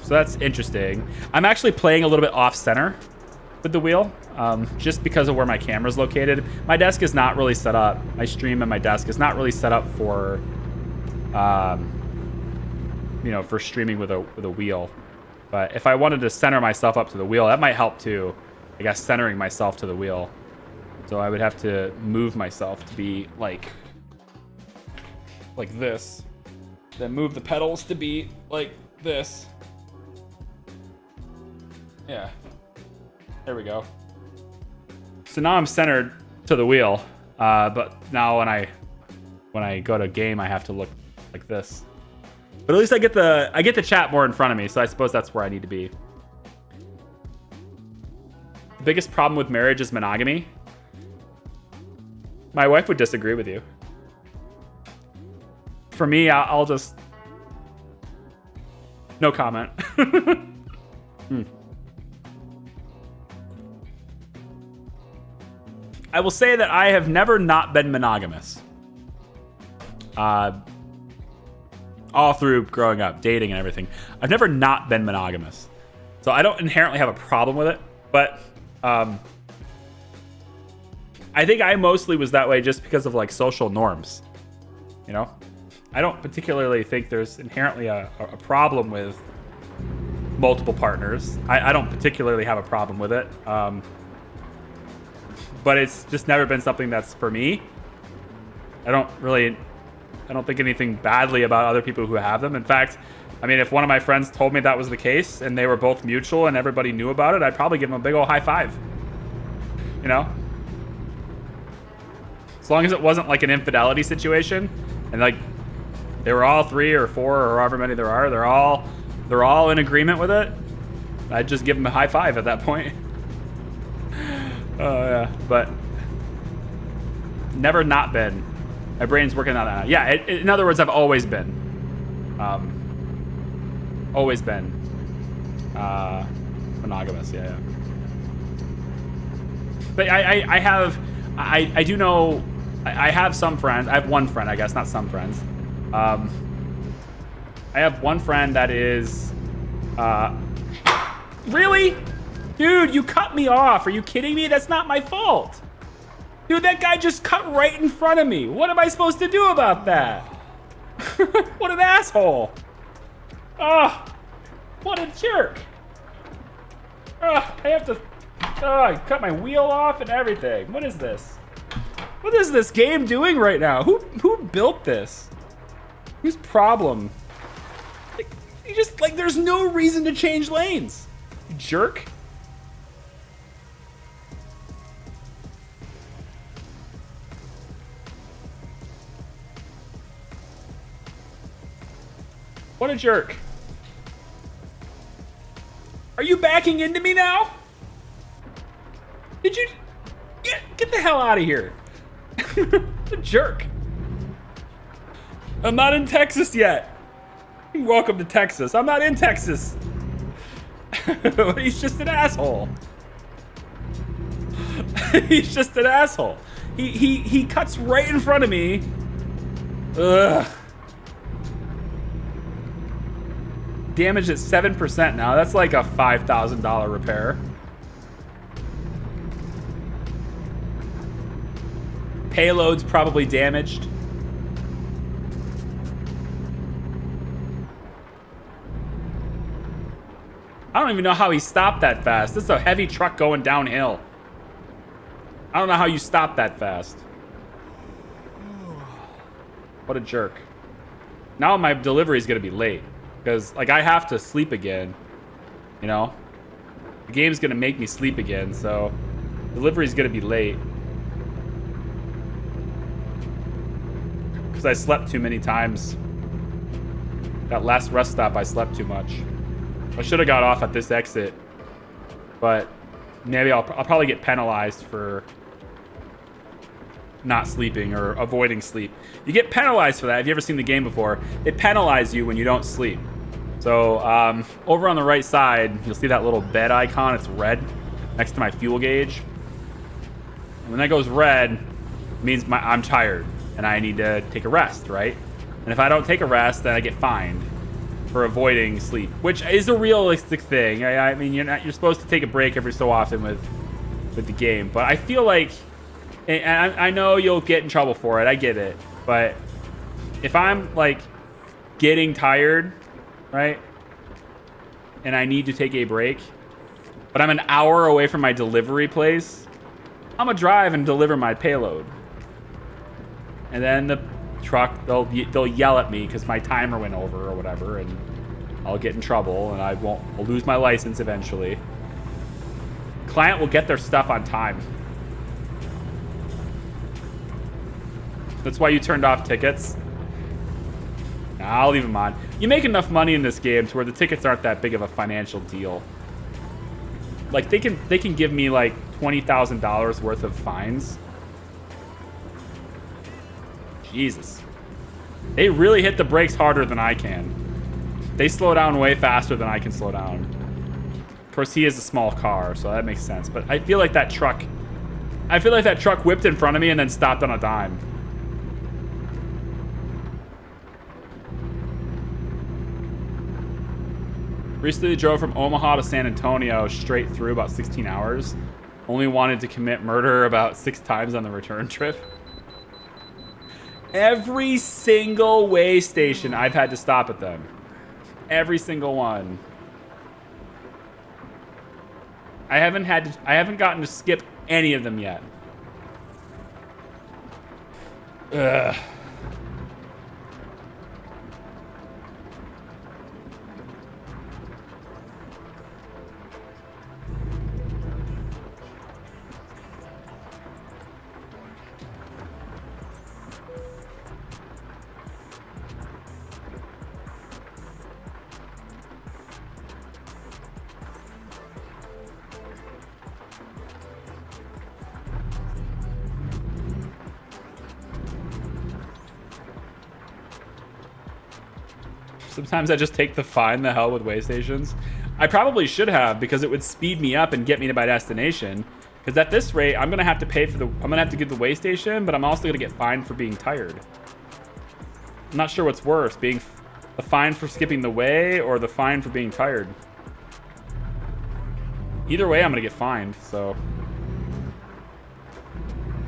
that's interesting. I'm actually playing a little bit off center with the wheel, just because of where my camera's located. My desk is not really set up. My stream and my desk is not really set up for, for streaming with a wheel. But if I wanted to center myself up to the wheel, that might help too. I guess centering myself to the wheel. So I would have to move myself to be like this. Then move the pedals to be like this. Yeah. There we go. So now I'm centered to the wheel, but now when I go to game, I have to look like this. But at least I get the chat more in front of me, so I suppose that's where I need to be. The biggest problem with marriage is monogamy. My wife would disagree with you. For me, I'll just... No comment. I will say that I have never not been monogamous. All through growing up, dating and everything. I've never not been monogamous. So I don't inherently have a problem with it. But I think I mostly was that way just because of like social norms. You know? I don't particularly think there's inherently a problem with multiple partners. I don't particularly have a problem with it. But it's just never been something that's for me. I don't think anything badly about other people who have them. In fact, I mean, if one of my friends told me that was the case and they were both mutual and everybody knew about it, I'd probably give them a big old high five. You know? As long as it wasn't like an infidelity situation and like they were all 3 or 4 or however many there are, they're all in agreement with it, I'd just give them a high five at that point. Oh, yeah. But never not been. My brain's working on that. Yeah, in other words, I've always been. Always been monogamous, yeah. But I do know, I have some friends. I have one friend, I guess, not some friends. I have one friend that is... Really? Dude, you cut me off. Are you kidding me? That's not my fault. Dude, that guy just cut right in front of me. What am I supposed to do about that? What an asshole. Oh, what a jerk. Oh, I have to... Oh, I cut my wheel off and everything. What is this? What is this game doing right now? Who built this? Whose problem? Like, you just, like, there's no reason to change lanes. You jerk. What a jerk. Are you backing into me now? Did you... Get the hell out of here. A jerk. I'm not in Texas yet. Welcome to Texas. I'm not in Texas. He's just an asshole. He's just an asshole. He cuts right in front of me. Ugh. Damage at 7% now. That's like a $5,000 repair. Payload's probably damaged. I don't even know how he stopped that fast. This is a heavy truck going downhill. I don't know how you stop that fast. What a jerk. Now my delivery is going to be late. Because, like, I have to sleep again. You know? The game's going to make me sleep again, so... Delivery's going to be late. Because I slept too many times. That last rest stop, I slept too much. I should have got off at this exit. But maybe I'll probably get penalized for not sleeping or avoiding sleep. You get penalized for that. Have you ever seen the game before? They penalize you when you don't sleep. So over on the right side, you'll see that little bed icon. It's red next to my fuel gauge. And when that goes red, it means I'm tired and I need to take a rest, right? And if I don't take a rest, then I get fined for avoiding sleep, which is a realistic thing. I mean, you're supposed to take a break every so often with the game, but I feel like, and I know you'll get in trouble for it. I get it, but if I'm like getting tired, right, and I need to take a break, but I'm an hour away from my delivery place, I'm gonna drive and deliver my payload, and then the truck, they'll yell at me because my timer went over or whatever, and I'll get in trouble and I'll lose my license eventually. client will get their stuff on time. That's why you turned off tickets. Nah, I'll leave them on. You make enough money in this game to where the tickets aren't that big of a financial deal. Like, they can give me like $20,000 worth of fines. Jesus. They really hit the brakes harder than I can. They slow down way faster than I can slow down. Of course, he is a small car, so that makes sense. But I feel like that truck whipped in front of me and then stopped on a dime. Recently drove from Omaha to San Antonio straight through about 16 hours. Only wanted to commit murder about 6 times on the return trip. Every single way station I've had to stop at them. Every single one. I haven't gotten to skip any of them yet. Ugh. Sometimes I just take the fine the hell with way stations. I probably should have, because it would speed me up and get me to my destination. Because at this rate, I'm gonna have to give the way station, but I'm also gonna get fined for being tired. I'm not sure what's worse, being the fine for skipping the way or the fine for being tired. Either way, I'm gonna get fined, so.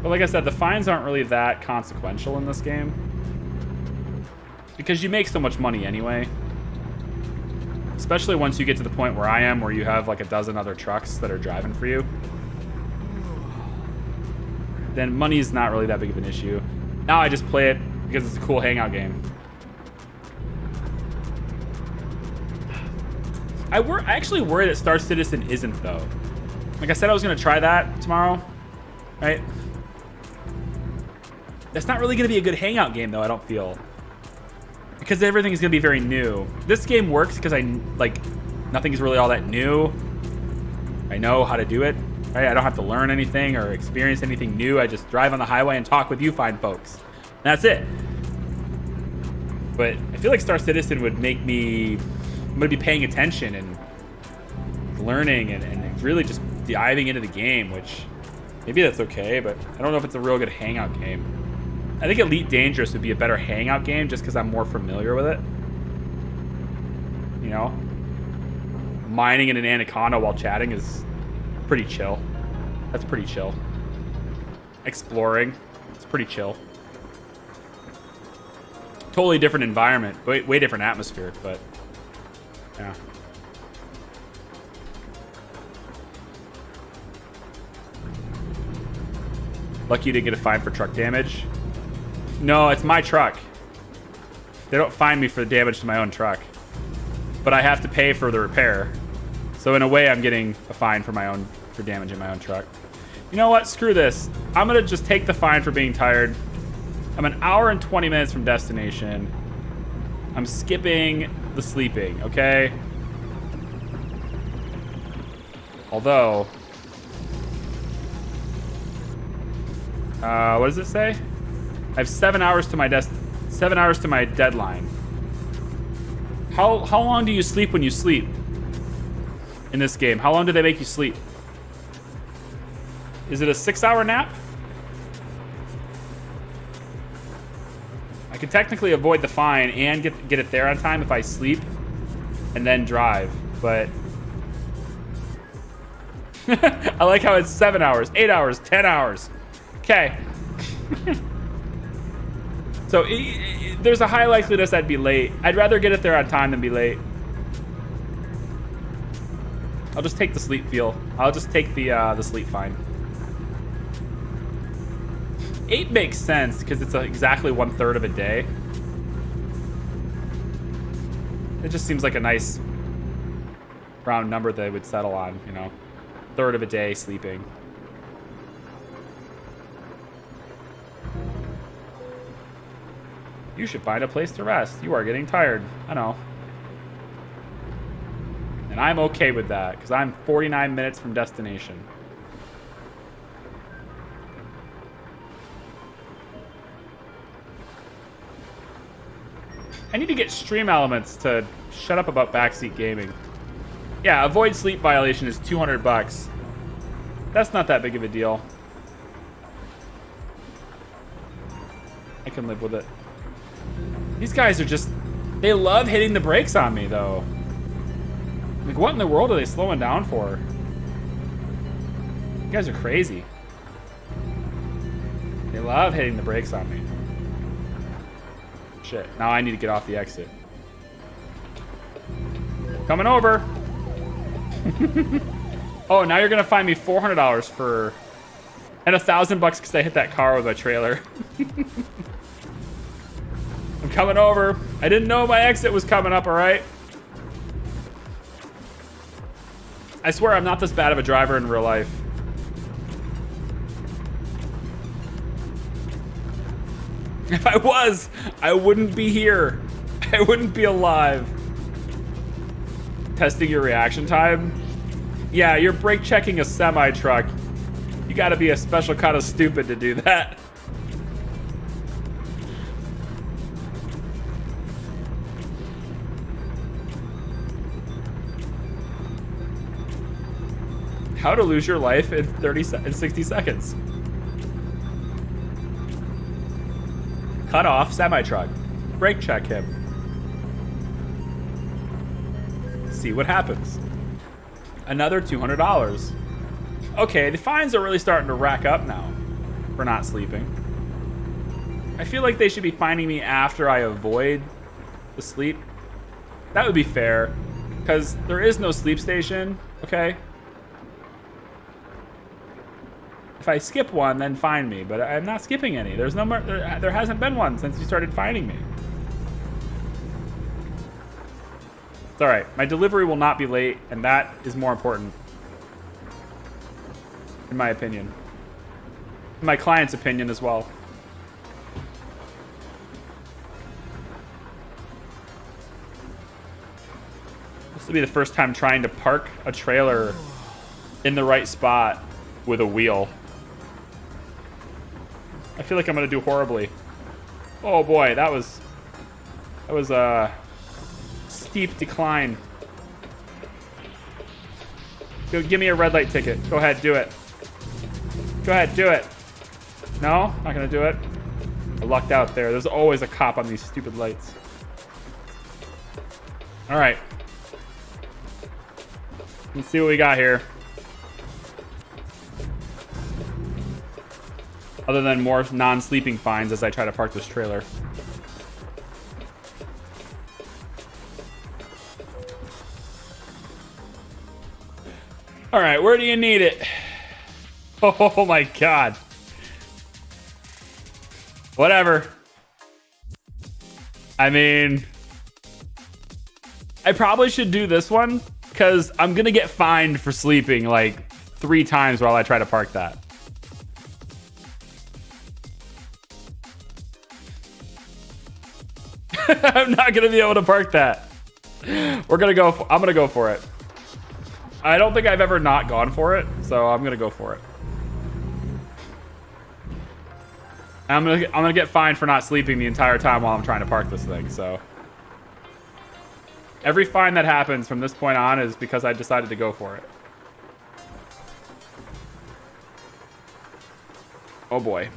But like I said, the fines aren't really that consequential in this game. Because you make so much money anyway. Especially once you get to the point where I am, where you have like a dozen other trucks that are driving for you. Then money's not really that big of an issue. Now I just play it because it's a cool hangout game. I actually worry that Star Citizen isn't, though. Like I said, I was going to try that tomorrow. Right? That's not really going to be a good hangout game, though, I don't feel. Because everything is going to be very new. This game works because nothing's really all that new. I know how to do it. Right? I don't have to learn anything or experience anything new. I just drive on the highway and talk with you fine folks. And that's it. But I feel like Star Citizen would make me... I'm going to be paying attention and learning and really just diving into the game, which maybe that's okay, but I don't know if it's a real good hangout game. I think Elite Dangerous would be a better hangout game just because I'm more familiar with it. You know? Mining in an anaconda while chatting is pretty chill. That's pretty chill. Exploring, it's pretty chill. Totally different environment, way different atmosphere, but yeah. Lucky you didn't get a fine for truck damage. No, it's my truck. They don't fine me for the damage to my own truck. But I have to pay for the repair. So in a way, I'm getting a fine for damage in my own truck. You know what? Screw this. I'm gonna just take the fine for being tired. I'm an hour and 20 minutes from destination. I'm skipping the sleeping, okay? Although... what does it say? I have 7 hours to my 7 hours to my deadline. How long do you sleep when you sleep in this game? How long do they make you sleep? Is it a 6-hour nap? I could technically avoid the fine and get it there on time if I sleep and then drive, but I like how it's 7 hours, 8 hours, 10 hours. Okay. So there's a high likeliness I'd be late. I'd rather get it there on time than be late. I'll just take the sleep feel. I'll just take the sleep fine. 8 makes sense because it's exactly 1/3 of a day. It just seems like a nice round number they would settle on, you know. third of a day sleeping. You should find a place to rest. You are getting tired. I know. And I'm okay with that, because I'm 49 minutes from destination. I need to get Stream Elements to shut up about backseat gaming. Yeah, avoid sleep violation is $200. That's not that big of a deal. I can live with it. These guys are just... They love hitting the brakes on me, though. Like, what in the world are they slowing down for? You guys are crazy. They love hitting the brakes on me. Shit, now I need to get off the exit. Coming over. Oh, now you're gonna find me $400 for... And $1,000 because I hit that car with my trailer. I'm coming over. I didn't know my exit was coming up, all right? I swear I'm not this bad of a driver in real life. If I was, I wouldn't be here. I wouldn't be alive. Testing your reaction time? Yeah, you're brake checking a semi-truck. You gotta be a special kind of stupid to do that. How to lose your life in 60 seconds. Cut off semi-truck. Brake check him. See what happens. Another $200. Okay, the fines are really starting to rack up now for not sleeping. I feel like they should be fining me after I avoid the sleep. That would be fair, because there is no sleep station, okay? If I skip one, then fine me, but I'm not skipping any. There's no more, there hasn't been one since you started fining me. It's all right. My delivery will not be late, and that is more important, in my opinion. In my client's opinion as well. This will be the first time trying to park a trailer in the right spot with a wheel. I feel like I'm gonna do horribly. Oh boy, that was a steep decline. Go, give me a red light ticket. Go ahead, do it. Go ahead, do it. No, not gonna do it. I lucked out there. There's always a cop on these stupid lights. All right. Let's see what we got here. Other than more non-sleeping fines as I try to park this trailer. All right, where do you need it? Oh my God. Whatever. I mean, I probably should do this one because I'm gonna get fined for sleeping like 3 times while I try to park that. I'm not gonna be able to park that. I'm gonna go for it. I don't think I've ever not gone for it, so I'm gonna go for it. I'm gonna get fined for not sleeping the entire time while I'm trying to park this thing. So every fine that happens from this point on is because I decided to go for it. Oh boy.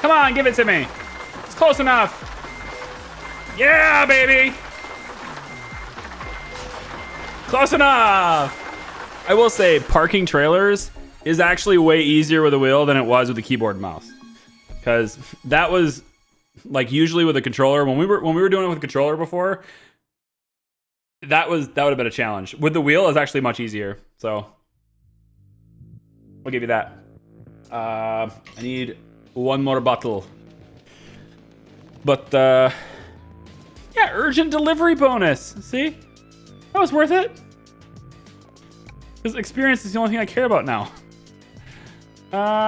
Come on, give it to me. It's close enough. Yeah, baby. Close enough. I will say parking trailers is actually way easier with a wheel than it was with the keyboard and mouse. Because that was like usually with a controller. When we were doing it with a controller before, that would have been a challenge. With the wheel, it's actually much easier. So I'll give you that. I need one more bottle. But yeah, urgent delivery bonus. See? That was worth it. Because experience is the only thing I care about now.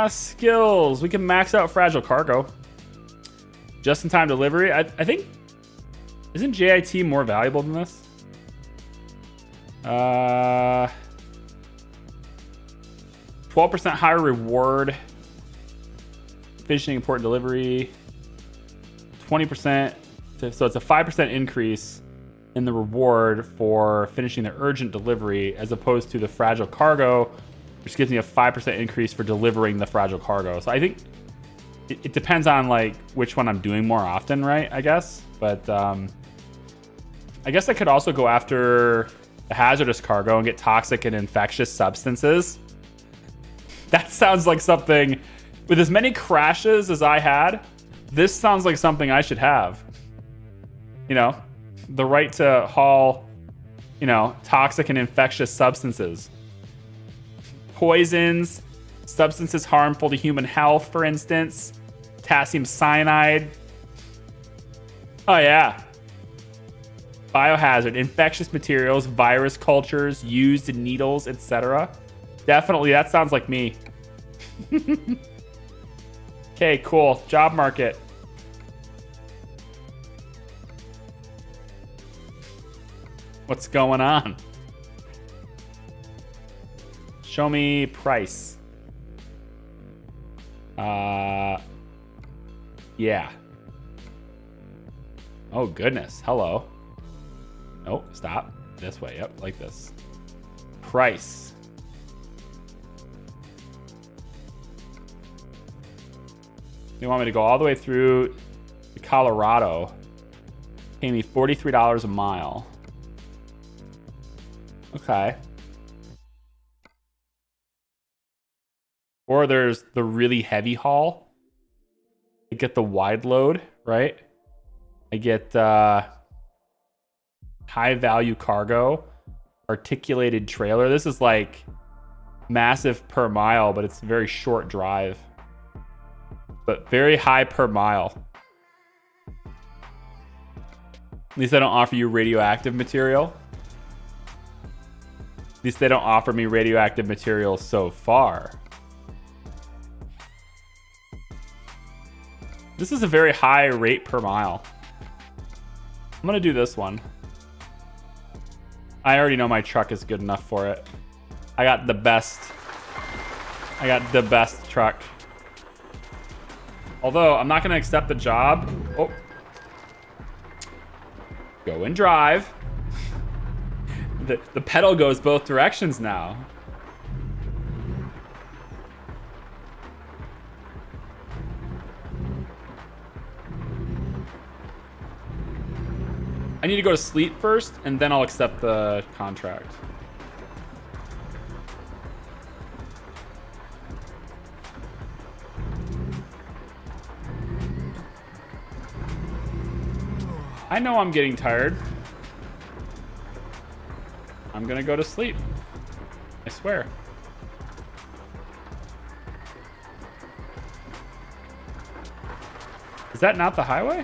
Skills. We can max out fragile cargo. Just-in-time delivery. I think... Isn't JIT more valuable than this? 12% higher reward. Finishing important delivery. 20%. So it's a 5% increase in the reward for finishing the urgent delivery as opposed to the fragile cargo, which gives me a 5% increase for delivering the fragile cargo. So I think it depends on like which one I'm doing more often, right? I guess. But I guess I could also go after the hazardous cargo and get toxic and infectious substances. That sounds like something, with as many crashes as I had, this sounds like something I should have. You know, the right to haul, you know, toxic and infectious substances. Poisons, substances harmful to human health, for instance. Potassium cyanide. Oh, yeah. Biohazard, infectious materials, virus cultures, used in needles, etc. Definitely, that sounds like me. Okay, cool. Job market. What's going on? Show me price. Yeah. Oh, goodness. Hello. Oh, stop. This way. Yep, like this. Price. You want me to go all the way through to Colorado? Pay me $43 a mile. Okay. Or there's the really heavy haul. I get the wide load, right? I get high value cargo, articulated trailer. This is like massive per mile, but it's a very short drive. But very high per mile. At least they don't offer you radioactive material. At least they don't offer me radioactive material so far. This is a very high rate per mile. I'm gonna do this one. I already know my truck is good enough for it. I got the best truck. Although, I'm not gonna accept the job. Oh. Go and drive. The pedal goes both directions now. I need to go to sleep first, and then I'll accept the contract. I know I'm getting tired. I'm gonna go to sleep. I swear. Is that not the highway?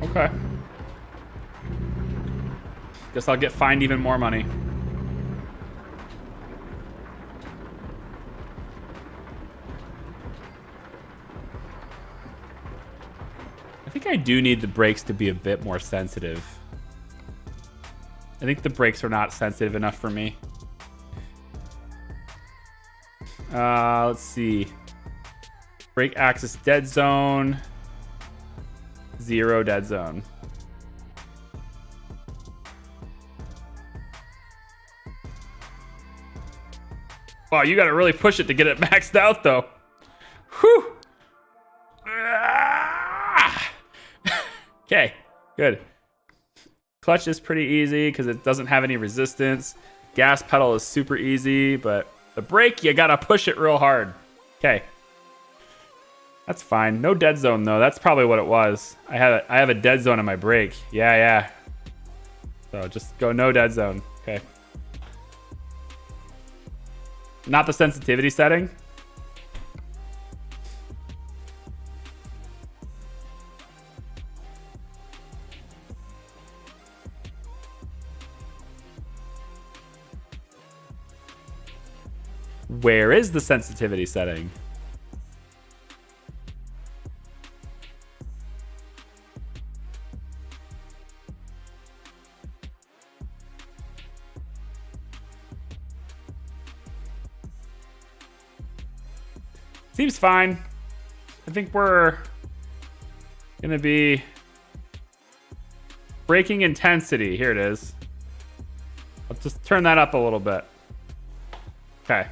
Okay. Guess I'll get fined even more money. I think I do need the brakes to be a bit more sensitive. I think the brakes are not sensitive enough for me. Let's see. Brake axis dead zone. 0 dead zone. Wow, you gotta really push it to get it maxed out, though. Whew. Okay, good. Clutch is pretty easy because it doesn't have any resistance. Gas pedal is super easy, but the brake, you gotta push it real hard. Okay. That's fine. No dead zone, though. That's probably what it was. I have a dead zone in my brake. Yeah. So just go no dead zone. Okay. Not the sensitivity setting. Where is the sensitivity setting? Seems fine. I think we're gonna be braking intensity. Here it is. I'll just turn that up a little bit. Okay.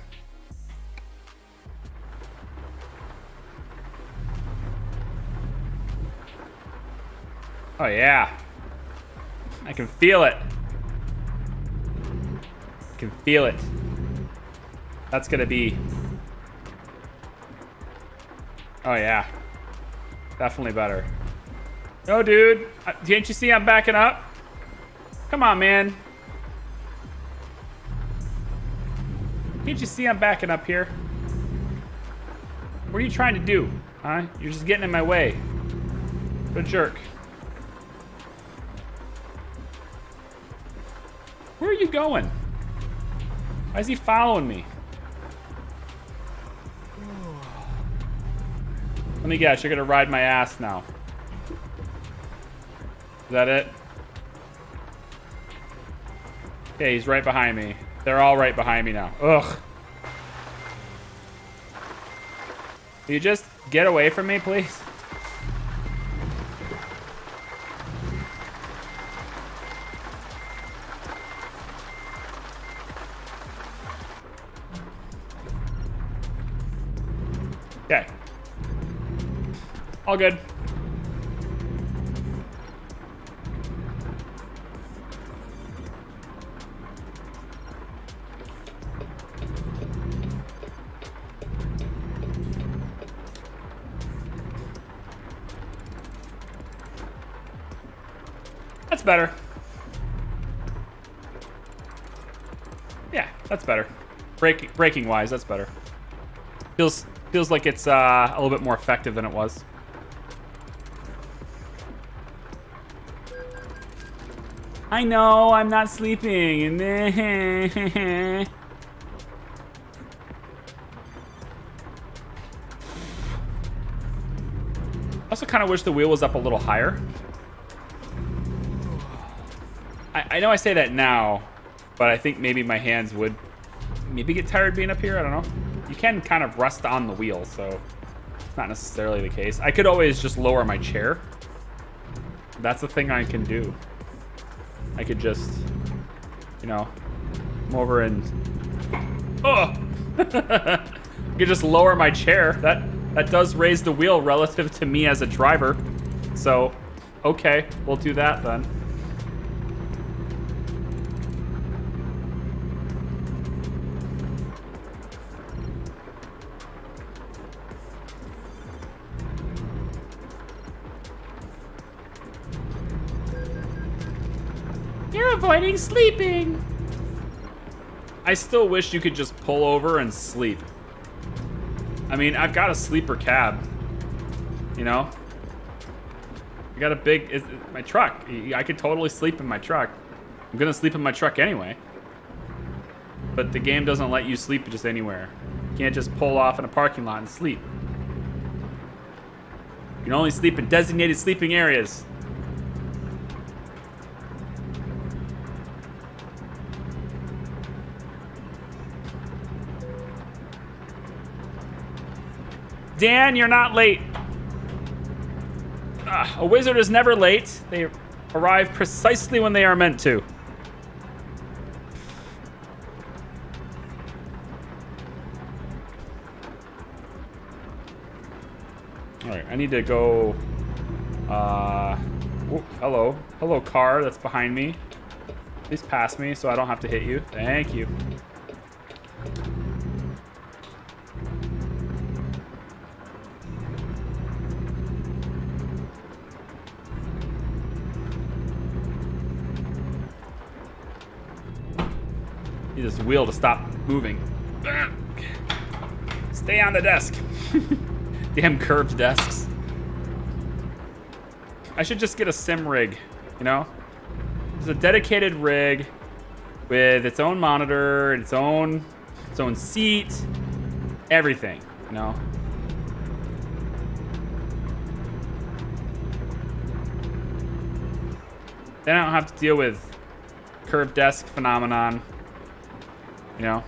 Oh yeah. I can feel it. I can feel it. That's gonna be... Oh yeah. Definitely better. No, dude. Can't you see I'm backing up? Come on, man. Can't you see I'm backing up here? What are you trying to do? Huh? You're just getting in my way. What a jerk. Where are you going? Why is he following me? Let me guess, you're gonna ride my ass now. Is that it? Okay, he's right behind me. They're all right behind me now. Ugh. Will you just get away from me, please? Okay. All good. That's better. Yeah, that's better. Braking wise, that's better. Feels like it's a little bit more effective than it was. I know, I'm not sleeping. I also kind of wish the wheel was up a little higher. I know I say that now, but I think maybe my hands would maybe get tired being up here. I don't know. You can kind of rest on the wheel, so it's not necessarily the case. I could always just lower my chair. That's the thing I can do. I could just, you know, come over and... Oh! I could just lower my chair. That does raise the wheel relative to me as a driver. So, okay, we'll do that then. You're avoiding sleeping. I still wish you could just pull over and sleep. I mean, I've got a sleeper cab. You know? I got a big... my truck. I could totally sleep in my truck. I'm gonna sleep in my truck anyway. But the game doesn't let you sleep just anywhere. You can't just pull off in a parking lot and sleep. You can only sleep in designated sleeping areas. Dan, you're not late. A wizard is never late. They arrive precisely when they are meant to. right, I need to go. Hello. Hello, car that's behind me. Please pass me so I don't have to hit you. Thank you. Need this wheel to stop moving. Stay on the desk. Damn curved desks. I should just get a sim rig, you know? It's a dedicated rig with its own monitor, its own seat, everything, you know? Then I don't have to deal with curved desk phenomenon, you know?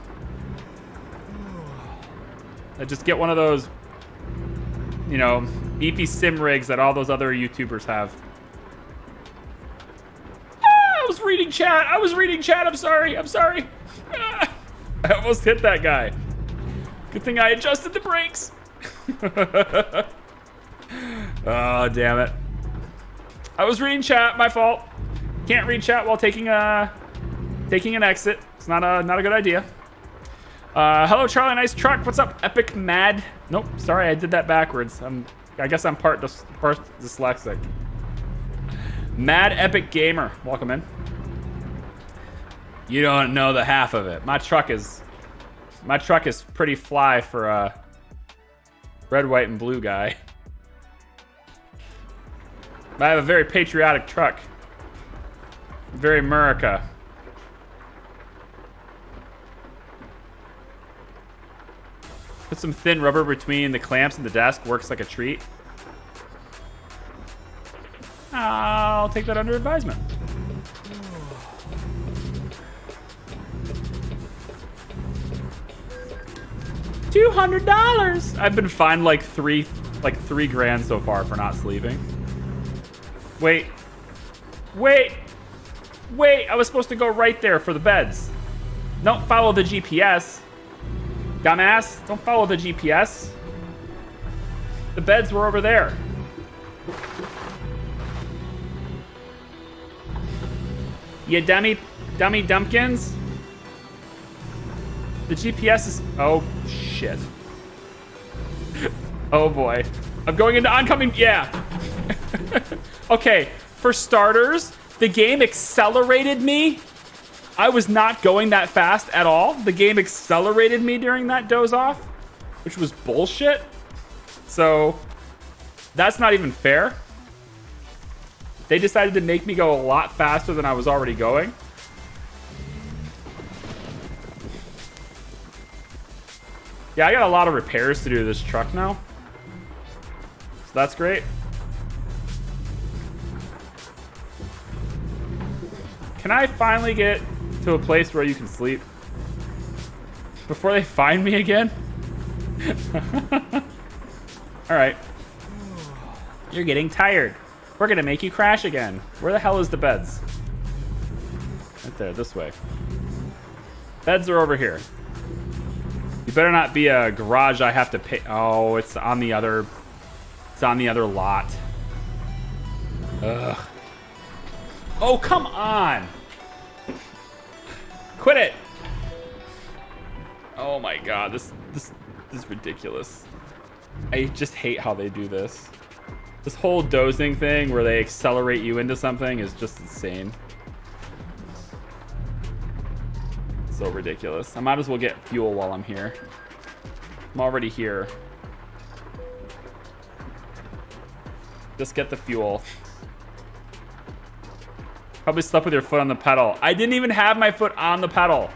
I just get one of those, you know, beefy sim rigs that all those other YouTubers have. I was reading chat. I'm sorry. I almost hit that guy. Good thing I adjusted the brakes. Oh, damn it. I was reading chat. My fault. Can't read chat while taking an exit. It's not a good idea. Hello, Charlie. Nice truck. What's up, Epic Mad? Nope. Sorry, I did that backwards. I guess I'm part dyslexic. Mad Epic Gamer. Welcome in. You don't know the half of it. My truck is pretty fly for a red, white, and blue guy. I have a very patriotic truck. Very America. Put some thin rubber between the clamps and the desk. Works like a treat. I'll take that under advisement. $200. I've been fined like three grand so far for not sleeping. Wait. I was supposed to go right there for the beds. Don't follow the GPS. Dumbass, don't follow the GPS. The beds were over there. You dummy dumpkins. The GPS is... Oh, shit. Oh, boy. I'm going into oncoming... Yeah. Okay, for starters, the game accelerated me. I was not going that fast at all. The game accelerated me during that doze off, which was bullshit. So, that's not even fair. They decided to make me go a lot faster than I was already going. Yeah, I got a lot of repairs to do to this truck now. So that's great. Can I finally get to a place where you can sleep before they find me again? All right. You're getting tired. We're gonna make you crash again. Where the hell is the beds? Right there, this way. Beds are over here. You better not be a garage I have to pay. Oh, it's on the other lot. Ugh. Oh, come on. Quit it. Oh my god, this is ridiculous. I just hate how they do this. This whole dozing thing where they accelerate you into something is just insane. So ridiculous. I might as well get fuel while I'm here. I'm already here. Just get the fuel. Probably slept with your foot on the pedal. I didn't even have my foot on the pedal.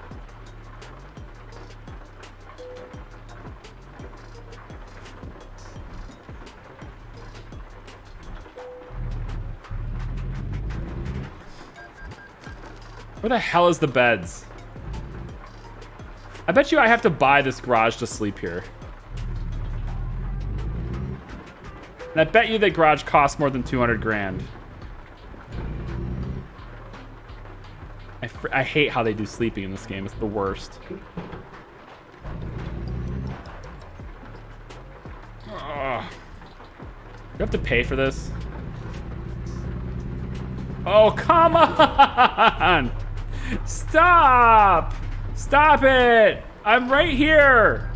Where the hell is the beds? I bet you I have to buy this garage to sleep here. And I bet you that garage costs more than 200 grand. I hate how they do sleeping in this game. It's the worst. Ugh. you have to pay for this? Oh, come on! Stop! Stop it! I'm right here!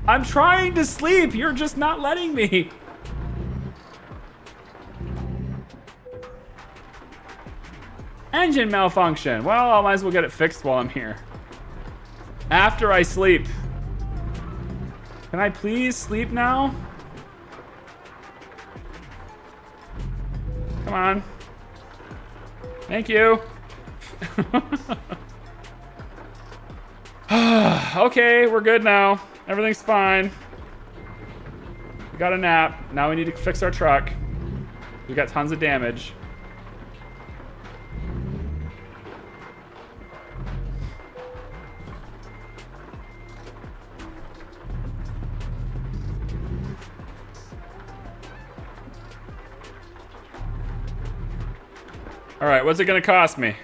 I'm trying to sleep, you're just not letting me. Engine malfunction. Well, I might as well get it fixed while I'm here. After I sleep. Can I please sleep now? Come on. Thank you. Okay, we're good now. Everything's fine. We got a nap. Now we need to fix our truck. We got tons of damage. All right, what's it gonna cost me?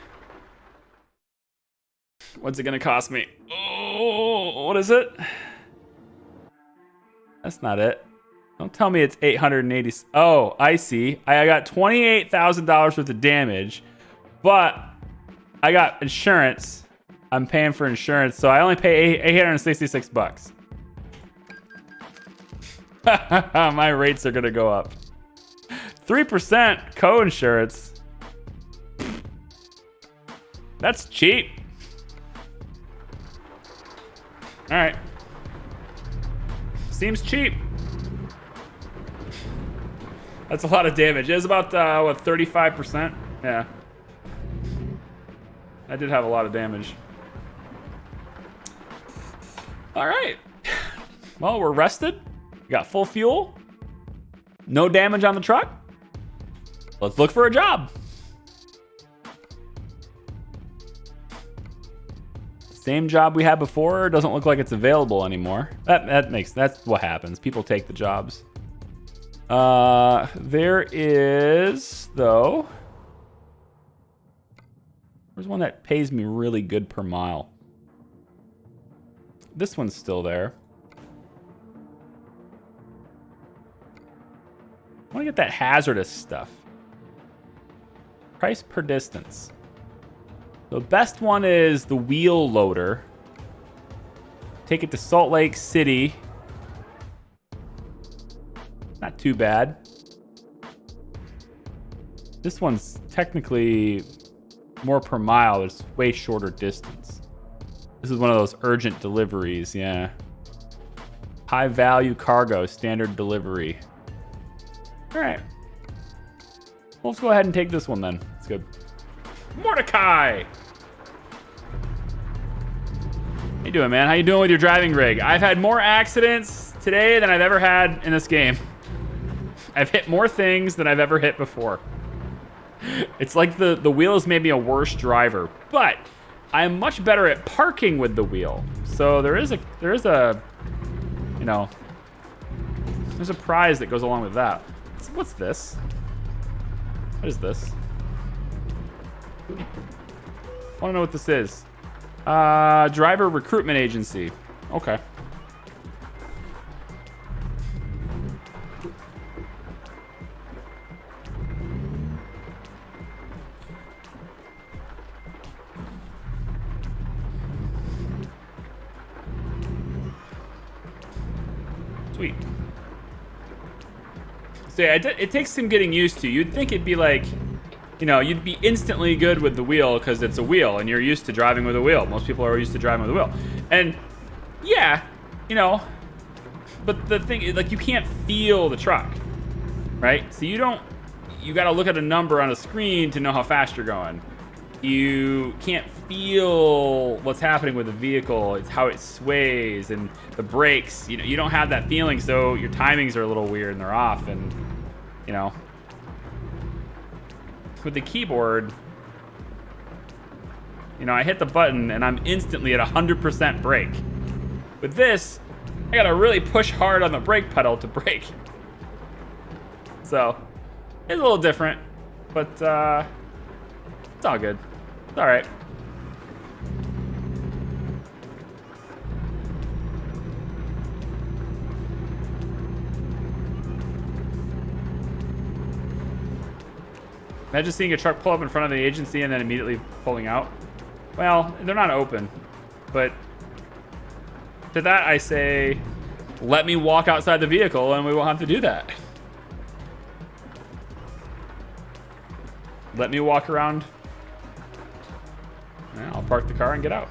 What's it gonna cost me? Oh, what is it? That's not it. Don't tell me it's 880. Oh, I see. I got $28,000 worth of damage, but I got insurance. I'm paying for insurance, so I only pay 866 bucks. My rates are gonna go up. 3% co-insurance. That's cheap. All right. Seems cheap. That's a lot of damage. It was about, what, 35%? Yeah. I did have a lot of damage. All right. Well, we're rested. We got full fuel. No damage on the truck. Let's look for a job. Same job we had before doesn't look like it's available anymore. That's what happens. People take the jobs. There is, though. There's one that pays me really good per mile. This one's still there. I want to get that hazardous stuff. Price per distance. The best one is the wheel loader. Take it to Salt Lake City. Not too bad. This one's technically more per mile. It's way shorter distance. This is one of those urgent deliveries, yeah. High value cargo, standard delivery. All right. Well, let's go ahead and take this one then. It's good. Mordecai! How you doing, man? How you doing with your driving rig? I've had more accidents today than I've ever had in this game. I've hit more things than I've ever hit before. It's like the wheel has made me a worse driver, but I'm much better at parking with the wheel. So there is a you know, there's a prize that goes along with that. What's this? What is this? I want to know what this is. Driver recruitment agency. Okay. Sweet. So yeah, it takes some getting used to. You'd think it'd be like, you know, you'd be instantly good with the wheel because it's a wheel and you're used to driving with a wheel. Most people are used to driving with a wheel. And yeah, you know, but the thing is, like, you can't feel the truck, right? So you got to look at a number on a screen to know how fast you're going. You can't feel what's happening with the vehicle. It's how it sways and the brakes. You know, you don't have that feeling, so your timings are a little weird and they're off. And, you know, with the keyboard, you know, I hit the button and I'm instantly at 100% brake. With this, I gotta really push hard on the brake pedal to brake. So, it's a little different, but it's all good. It's all right. Imagine seeing a truck pull up in front of the agency and then immediately pulling out. Well, they're not open, but to that I say, let me walk outside the vehicle and we won't have to do that. Let me walk around. Yeah, I'll park the car and get out.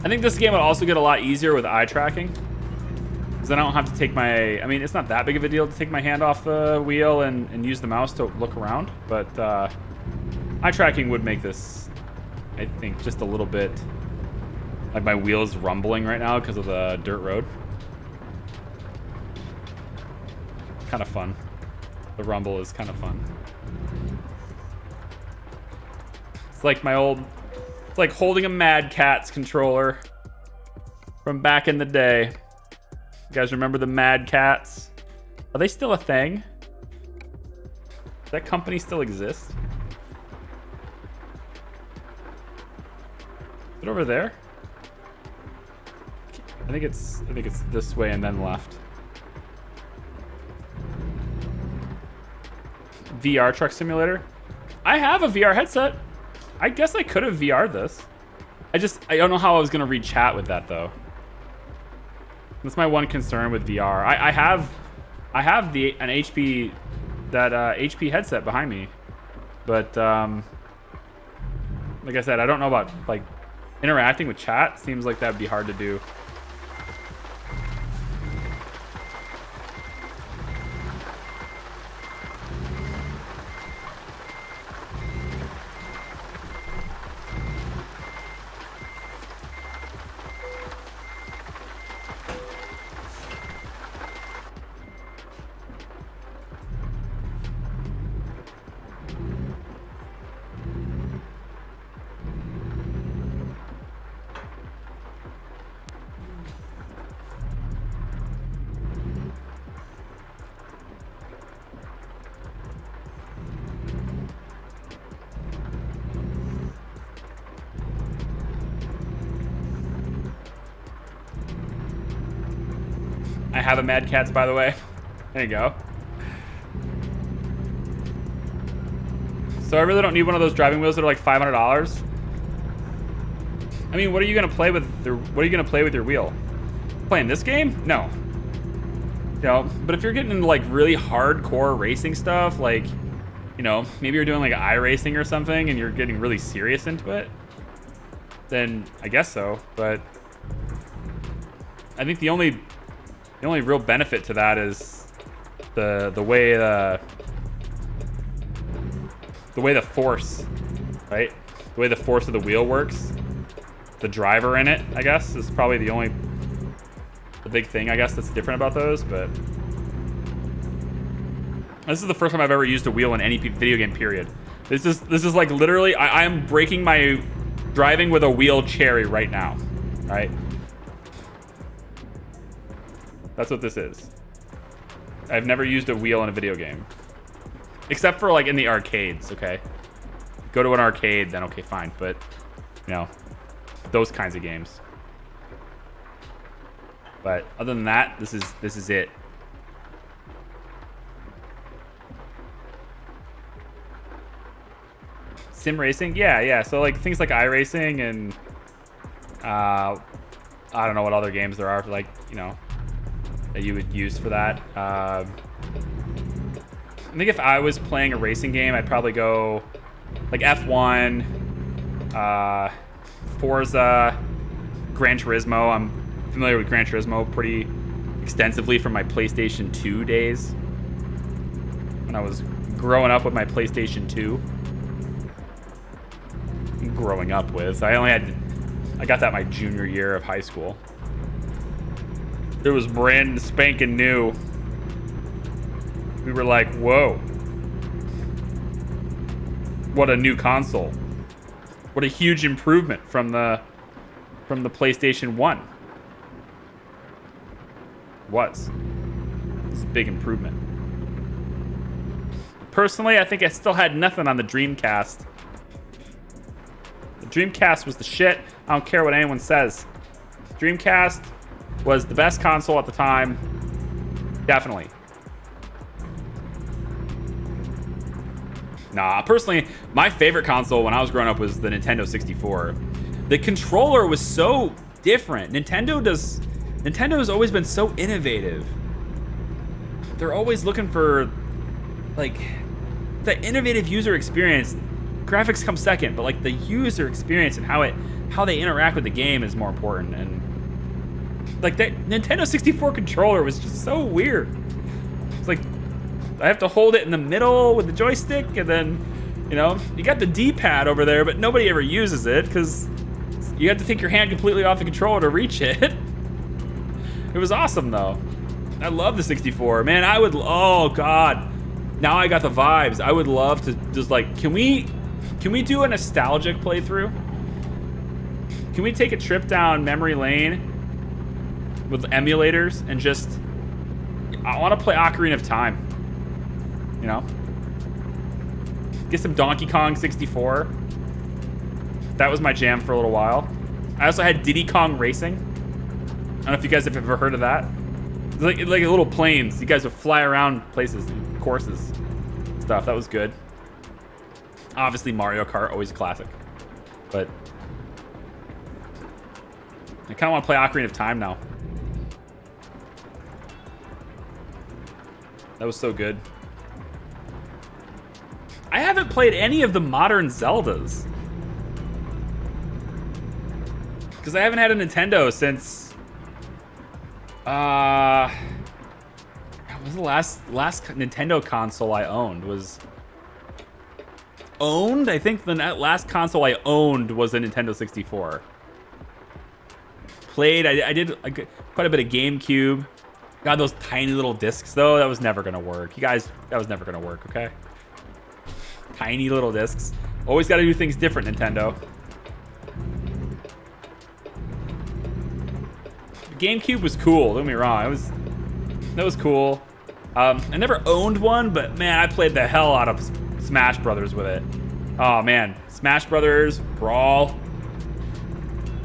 I think this game would also get a lot easier with eye tracking, because I don't have to take my, I mean, it's not that big of a deal to take my hand off the wheel and use the mouse to look around, but eye tracking would make this, I think, just a little bit, like my wheel is rumbling right now because of the dirt road. Kind of fun. The rumble is kind of fun. It's like my old, it's like holding a Mad Catz controller from back in the day. You guys remember the Mad Catz? Are they still a thing? Does that company still exist? Is it over there? I think it's this way and then left. VR truck simulator. I have a VR headset. I guess I could have VR'd this. I don't know how I was gonna read chat with that though. That's my one concern with VR. I have an HP HP headset behind me, but like I said, I don't know about like interacting with chat. Seems like that'd be hard to do. I have a Mad Catz, by the way. There you go. So I really don't need one of those driving wheels that are like $500. I mean, what are you gonna play with? What are you gonna play with your wheel? Playing this game? No. You know, but if you're getting into like really hardcore racing stuff, like, you know, maybe you're doing like iRacing or something, and you're getting really serious into it, then I guess so. But I think the only real benefit to that is the way the force, right? The way the force of the wheel works. The driver in it, I guess, is probably the big thing, I guess, that's different about those. But this is the first time I've ever used a wheel in any video game, period. This is like literally, I am breaking my driving with a wheel cherry right now, right? That's what this is. I've never used a wheel in a video game. Except for like in the arcades, okay? Go to an arcade, then okay, fine. But, you know, those kinds of games. But other than that, this is it. Sim racing? Yeah. So like things like iRacing and I don't know what other games there are, like, you know, that you would use for that. I think if I was playing a racing game, I'd probably go like F1, Forza, Gran Turismo. I'm familiar with Gran Turismo pretty extensively from my PlayStation 2 days, when I was growing up with my PlayStation 2. Growing up with, I got that my junior year of high school. It was brand spanking new. We were like, whoa. What a new console. What a huge improvement from the PlayStation 1. It's a big improvement. Personally, I think I still had nothing on the Dreamcast. The Dreamcast was the shit. I don't care what anyone says. Dreamcast, was the best console at the time. Definitely. Nah, personally, my favorite console when I was growing up was the Nintendo 64. The controller was so different. Nintendo's always been so innovative. They're always looking for, like, the innovative user experience. Graphics come second, but like the user experience and how they interact with the game is more important. And like that Nintendo 64 controller was just so weird. It's like I have to hold it in the middle with the joystick, and then, you know, you got the D-pad over there, but nobody ever uses it because you have to take your hand completely off the controller to reach it. It was awesome though. I love the 64, man. Oh God, now I got the vibes. I would love to just like, can we do a nostalgic playthrough? Can we take a trip down memory lane with emulators and just, I want to play Ocarina of Time, you know? Get some Donkey Kong 64. That was my jam for a little while. I also had Diddy Kong Racing. I don't know if you guys have ever heard of that. It's like little planes. You guys would fly around places, courses, stuff. That was good. Obviously, Mario Kart, always a classic. But I kind of want to play Ocarina of Time now. That was so good. I haven't played any of the modern Zeldas. Because I haven't had a Nintendo since... what was the last Nintendo console I owned? I think the last console I owned was a Nintendo 64. I did quite a bit of GameCube. Got those tiny little discs though. That was never gonna work. You guys, that was never gonna work, okay? Tiny little discs. Always gotta do things different, Nintendo. GameCube was cool, don't get me wrong. That was cool. I never owned one, but man, I played the hell out of Smash Brothers with it. Oh man, Smash Brothers, Brawl.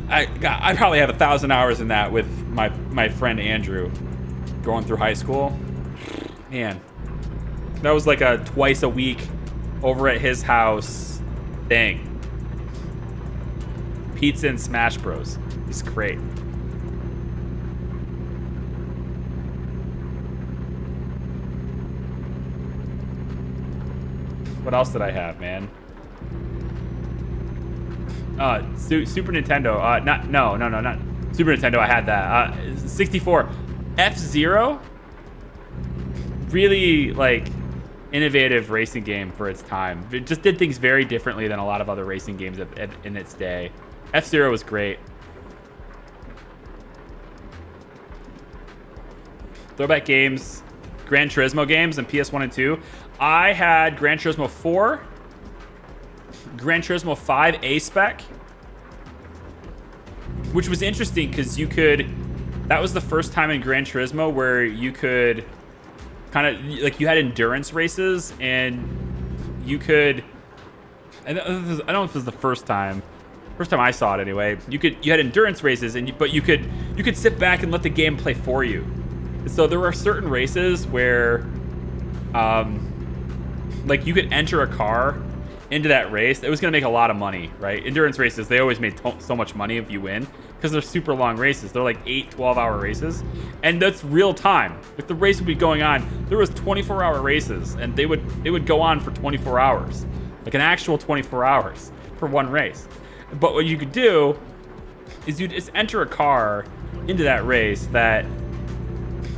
I probably have 1,000 hours in that with my friend Andrew, going through high school. Man, that was like a twice a week over at his house thing. Pizza and Smash Bros. It's great. What else did I have, man? Super Nintendo. Not Super Nintendo. I had that. 64. F-Zero. Really like innovative racing game for its time. It just did things very differently than a lot of other racing games in its day. F-Zero was great. Throwback games, Gran Turismo games, and PS1 and 2. I had Gran Turismo 4, Gran Turismo 5 A-Spec, which was interesting because that was the first time in Gran Turismo where you could kind of, like, you had endurance races, and you could, I don't know if it was the first time I saw it anyway. You had endurance races, but you could sit back and let the game play for you. So there were certain races where, like, you could enter a car into that race. It was going to make a lot of money, right? Endurance races, they always made so much money if you win because they're super long races. They're like 8-12-hour races, and that's real time. If the race would be going on, there was 24-hour races, and they would go on for 24 hours, like an actual 24 hours for one race. But what you could do is you just enter a car into that race that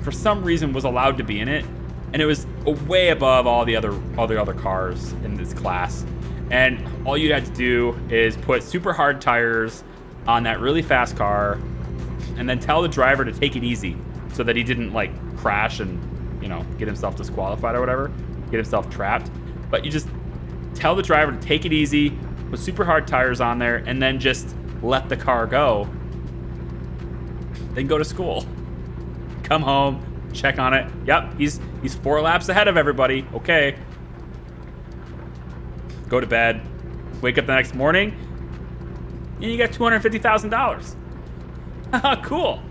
for some reason was allowed to be in it, and it was way above all the other cars in this class. And all you had to do is put super hard tires on that really fast car, and then tell the driver to take it easy so that he didn't like crash and, you know, get himself disqualified or whatever, get himself trapped. But you just tell the driver to take it easy, put super hard tires on there, and then just let the car go. Then go to school. Come home, check on it. Yep, he's 4 laps ahead of everybody. Okay. Go to bed. Wake up the next morning, and you got $250,000. Cool.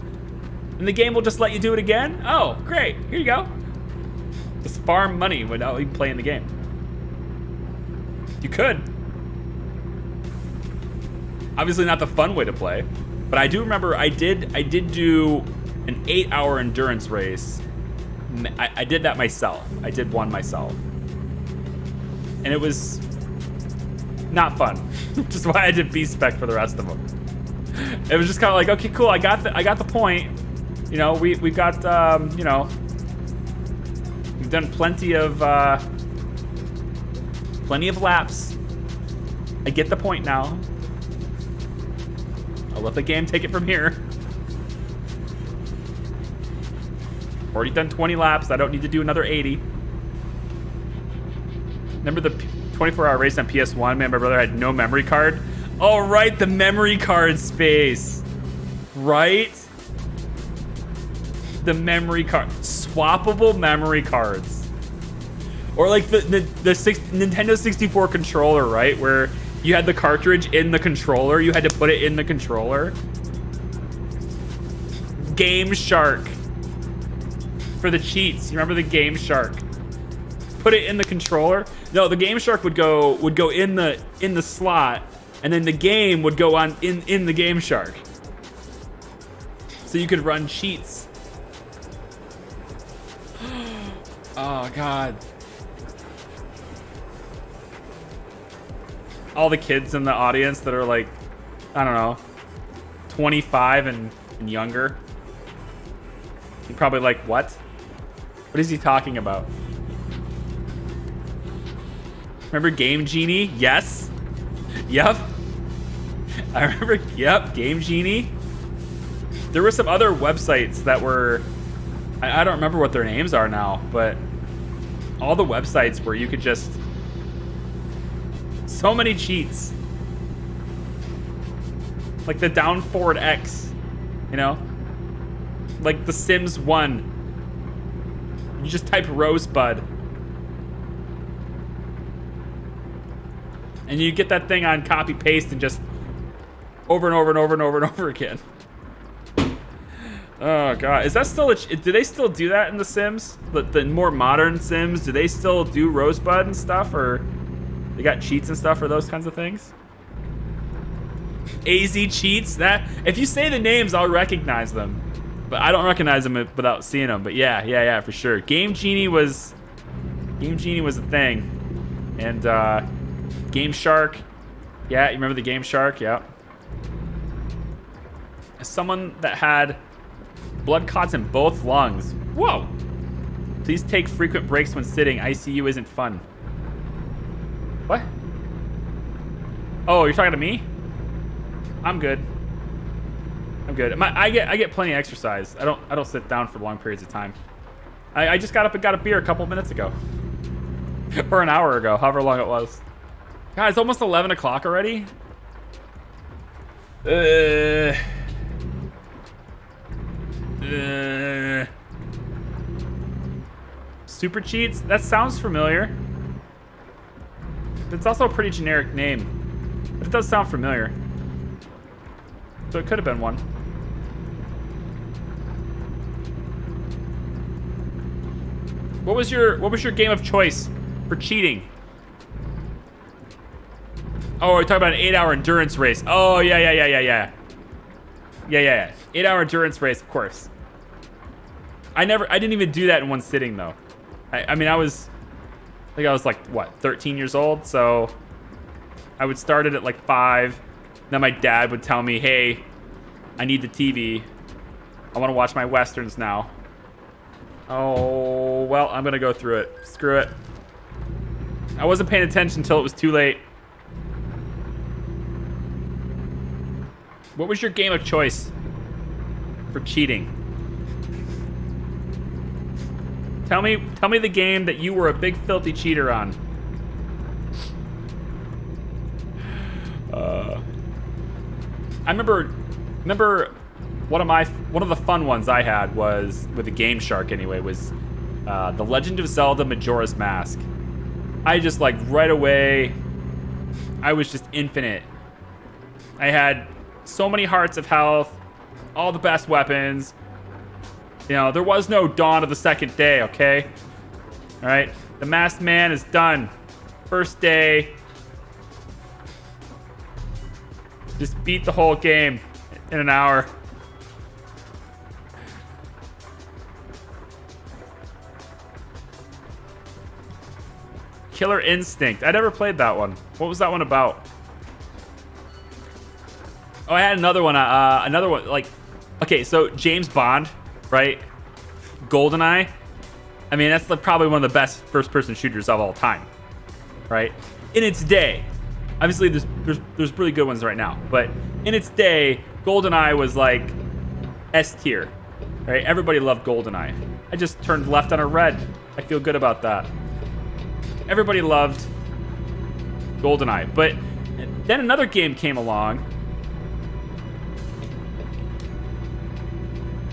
And the game will just let you do it again? Oh, great. Here you go. Just farm money without even playing the game. You could. Obviously not the fun way to play, but I do remember I did do an 8-hour endurance race. I did that myself. I did one myself. And it was not fun. Which is why I did B-Spec for the rest of them. It was just kind of like, okay, cool, I got the point. You know, we've got you know, we've done plenty of laps. I get the point now. I'll let the game take it from here. Already done 20 laps. I don't need to do another 80. Remember the 24-hour race on PS1? Man, my brother had no memory card. Oh, right, the memory card space. Right? The memory card. Swappable memory cards. Or like the Nintendo 64 controller, right? Where you had the cartridge in the controller. You had to put it in the controller. Game Shark. For the cheats. You remember the Game Shark? Put it in the controller. No, the Game Shark would go in the slot, and then the game would go on in the Game Shark. So you could run cheats. Oh god. All the kids in the audience that are like, I don't know, 25 and younger. You're probably like, what? What is he talking about? Remember Game Genie? Yes. Yep. I remember, yep, Game Genie. There were some other websites that were, I don't remember what their names are now, but all the websites where you could just, so many cheats. Like the down forward X, you know? Like the Sims 1. You just type Rosebud. And you get that thing on copy paste and just over and over and over and over and over again. Oh god, is that still do they still do that in the Sims? The more modern Sims, do they still do Rosebud and stuff, or they got cheats and stuff for those kinds of things? AZ cheats? That if you say the names, I'll recognize them. But I don't recognize them without seeing them. But yeah, for sure. Game Genie was a thing. And Game Shark. Yeah, you remember the Game Shark? Yeah. As someone that had blood clots in both lungs. Whoa! Please take frequent breaks when sitting. ICU isn't fun. What? Oh, you're talking to me? I'm good. I'm good. I get plenty of exercise. I don't sit down for long periods of time. I just got up and got a beer a couple minutes ago. Or an hour ago, however long it was. God, it's almost 11 o'clock already. Super cheats? That sounds familiar. It's also a pretty generic name. But it does sound familiar. So it could have been one. What was your game of choice for cheating? Oh, we're talking about an 8-hour endurance race. Oh, yeah. 8-hour endurance race, of course. I didn't even do that in one sitting though. I mean, I think I was like, what, 13 years old? So I would start it at like 5. Then my dad would tell me, hey, I need the TV. I want to watch my Westerns now. Oh, well, I'm going to go through it. Screw it. I wasn't paying attention until it was too late. What was your game of choice for cheating? Tell me the game that you were a big filthy cheater on. I remember one of the fun ones I had was with the Game Shark anyway, was The Legend of Zelda Majora's Mask. I just like right away, I was just infinite. I had so many hearts of health, all the best weapons, There was no dawn of the second day, okay? All right? The masked man is done. First day. Just beat the whole game in an hour. Killer Instinct. I never played that one. What was that one about? Oh, I had another one. Like, okay, so James Bond, right? GoldenEye. I mean, that's probably one of the best first-person shooters of all time, right? In its day. Obviously, there's really good ones right now, but in its day, GoldenEye was like S tier, right? Everybody loved GoldenEye. I just turned left on a red. I feel good about that. Everybody loved GoldenEye, but then another game came along.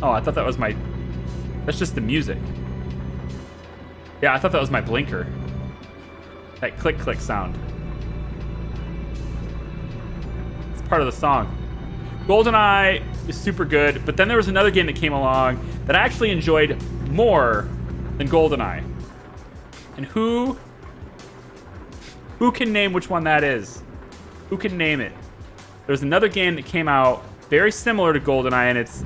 Oh, I thought that was my... That's just the music. Yeah, I thought that was my blinker. That click-click sound. It's part of the song. GoldenEye is super good, but then there was another game that came along that I actually enjoyed more than GoldenEye. And who can name which one that is? Who can name it? There's another game that came out very similar to GoldenEye and it's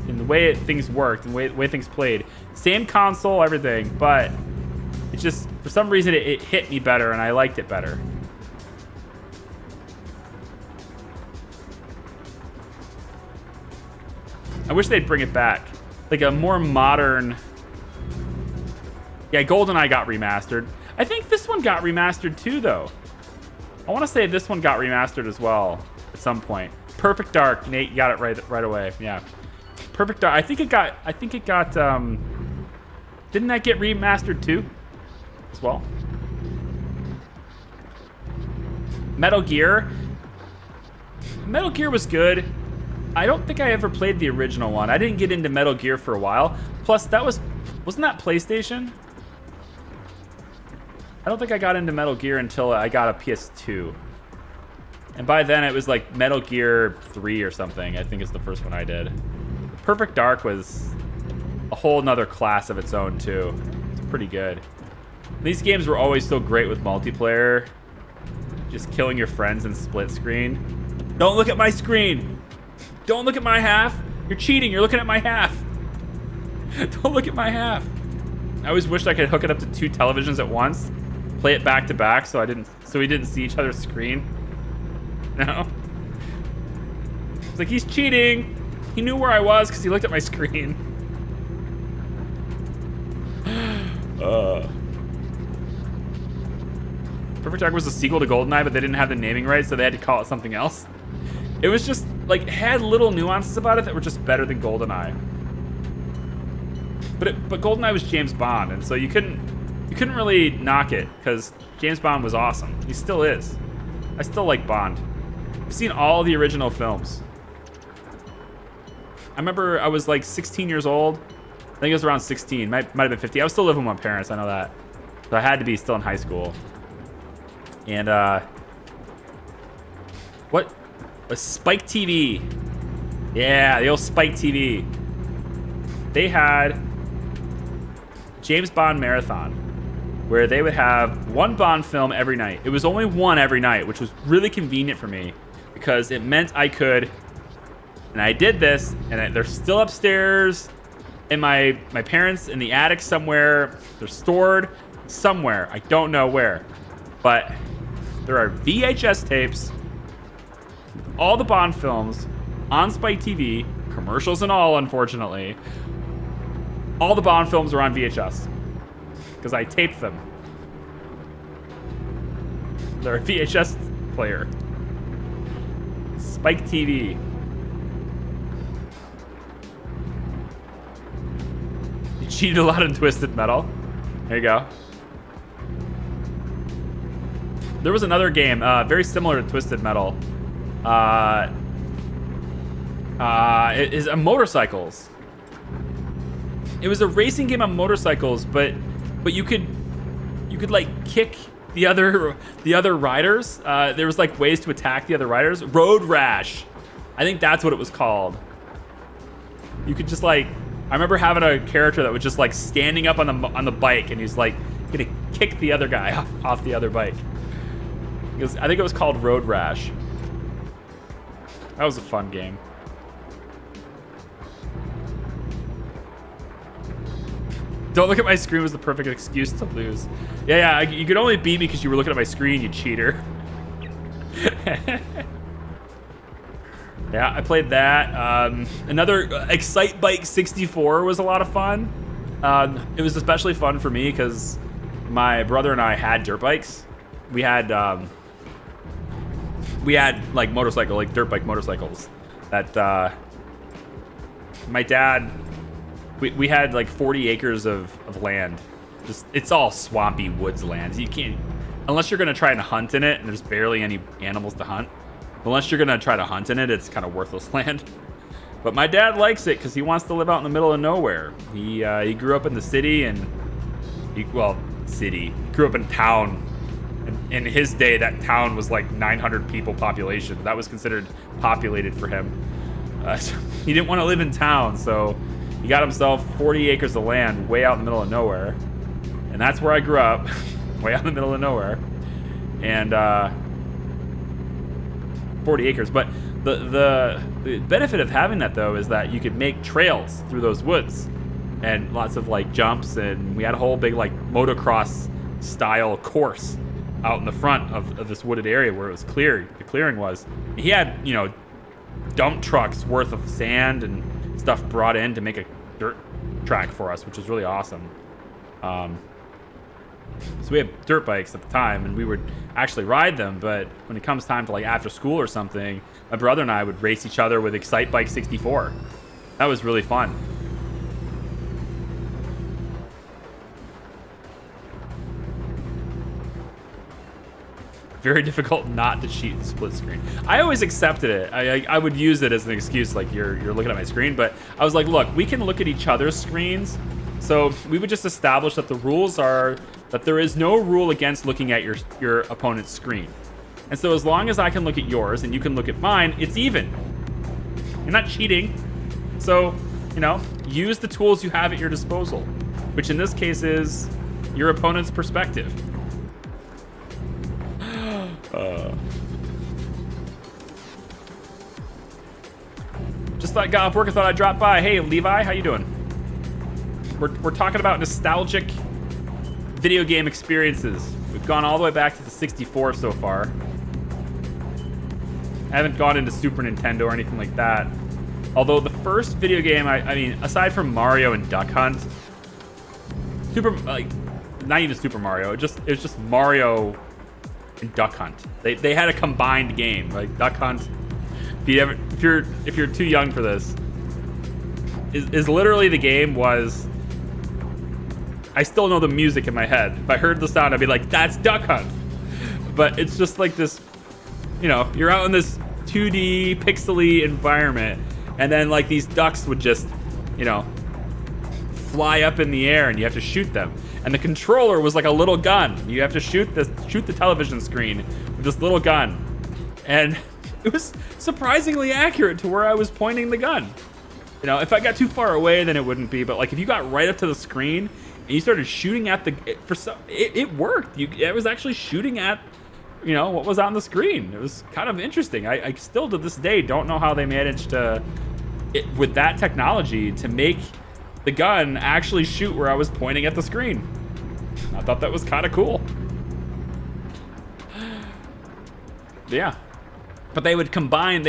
in the way things worked and the way things played. Same console, everything, but it just, for some reason, it hit me better and I liked it better. I wish they'd bring it back. Like a more modern... Yeah, GoldenEye got remastered. I think this one got remastered too, though. I want to say this one got remastered as well at some point. Perfect Dark, Nate, you got it right away. Yeah, Perfect Dark. I think it got. Didn't that get remastered too, as well? Metal Gear. Metal Gear was good. I don't think I ever played the original one. I didn't get into Metal Gear for a while. Plus, wasn't that PlayStation? I don't think I got into Metal Gear until I got a PS2. And by then, it was like Metal Gear 3 or something. I think it's the first one I did. Perfect Dark was a whole nother class of its own, too. It's pretty good. These games were always so great with multiplayer. Just killing your friends in split screen. Don't look at my screen! Don't look at my half! You're cheating, you're looking at my half! Don't look at my half! I always wished I could hook it up to 2 televisions at once. Play it back to back so we didn't see each other's screen. No. It's like, he's cheating. He knew where I was because he looked at my screen. Perfect Dark was a sequel to GoldenEye, but they didn't have the naming rights, so they had to call it something else. It was just, like, had little nuances about it that were just better than GoldenEye. But GoldenEye was James Bond, and so you couldn't really knock it, because James Bond was awesome. He still is. I still like Bond. I've seen all the original films. I remember I was like 16 years old. I think it was around 16. Might have been 50. I was still living with my parents, I know that. So I had to be still in high school. And, what? A Spike TV. Yeah, the old Spike TV. They had James Bond Marathon, where they would have one Bond film every night. It was only one every night, which was really convenient for me because it meant I could, and I did this, and they're still upstairs in my parents' in the attic somewhere. They're stored somewhere. I don't know where, but there are VHS tapes, all the Bond films on Spike TV, commercials and all, unfortunately. All the Bond films are on VHS because I taped them. They're a VHS player. Spike TV. You cheated a lot in Twisted Metal. There you go. There was another game very similar to Twisted Metal. It is motorcycles. It was a racing game on motorcycles, but you could like kick the other riders. There was like ways to attack the other riders. Road Rash, I think that's what it was called. You could just like I remember having a character that was just like standing up on the bike, and he's like gonna kick the other guy off the other bike. I think it was called Road Rash. That was a fun game. Don't look at my screen was the perfect excuse to lose. Yeah, you could only beat me because you were looking at my screen, you cheater. Yeah, I played that. Another Excite Bike 64 was a lot of fun. It was especially fun for me because my brother and I had dirt bikes. We had like dirt bike motorcycles that my dad. We had like 40 acres of land. Just it's all swampy woods land. You can't, unless you're gonna try and hunt in it, and there's barely any animals to hunt. Unless you're gonna try to hunt in it, it's kind of worthless land. But my dad likes it because he wants to live out in the middle of nowhere. He grew up in the city, and he grew up in town. And in his day, that town was like 900 people population. That was considered populated for him. So he didn't want to live in town, so he got himself 40 acres of land way out in the middle of nowhere. And that's where I grew up, way out in the middle of nowhere. And 40 acres. But the benefit of having that, though, is that you could make trails through those woods. And lots of, like, jumps. And we had a whole big, like, motocross-style course out in the front of this wooded area where it was cleared. The clearing was. He had, you know, dump trucks worth of sand and stuff brought in to make a dirt track for us, which was really awesome. So we had dirt bikes at the time, and we would actually ride them. But when it comes time to like after school or something, my brother and I would race each other with Excite Bike 64. That was really fun. Very difficult not to cheat the split screen. I always accepted it. I would use it as an excuse, like you're looking at my screen, but I was like, look, we can look at each other's screens. So we would just establish that the rules are that there is no rule against looking at your opponent's screen. And so as long as I can look at yours and you can look at mine, it's even. You're not cheating. So, you know, use the tools you have at your disposal, which in this case is your opponent's perspective. Just got off work. I thought I'd drop by. Hey, Levi, how you doing? We're talking about nostalgic video game experiences. We've gone all the way back to the 64 so far. I haven't gone into Super Nintendo or anything like that. Although the first video game, I mean, aside from Mario and Duck Hunt, not even Super Mario. It was just Mario and Duck Hunt. They had a combined game, like Duck Hunt. If you're too young for this, is literally the game was. I still know the music in my head. If I heard the sound, I'd be like, "That's Duck Hunt." But it's just like this, you know, you're out in this 2D pixely environment, and then like these ducks would just, you know, fly up in the air, and you have to shoot them. And the controller was like a little gun. You have to shoot the television screen with this little gun. And it was surprisingly accurate to where I was pointing the gun. You know, if I got too far away, then it wouldn't be. But like if you got right up to the screen and you started shooting at it worked. It was actually shooting at, you know, what was on the screen. It was kind of interesting. I still to this day don't know how they managed to, with that technology, to make the gun actually shoot where I was pointing at the screen. I thought that was kind of cool. Yeah. But they combined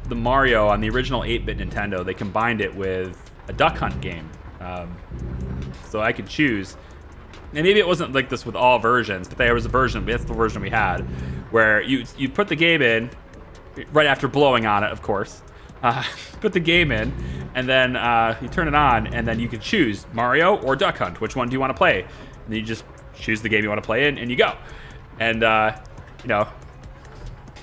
the Mario on the original 8-bit Nintendo. They combined it with a Duck Hunt game. So I could choose. And maybe it wasn't like this with all versions, but there was a version, that's the version we had, where you put the game in, right after blowing on it, of course. Put the game in, and then you turn it on, and then you can choose Mario or Duck Hunt. Which one do you want to play? And then you just choose the game you want to play in, and you go. And, you know,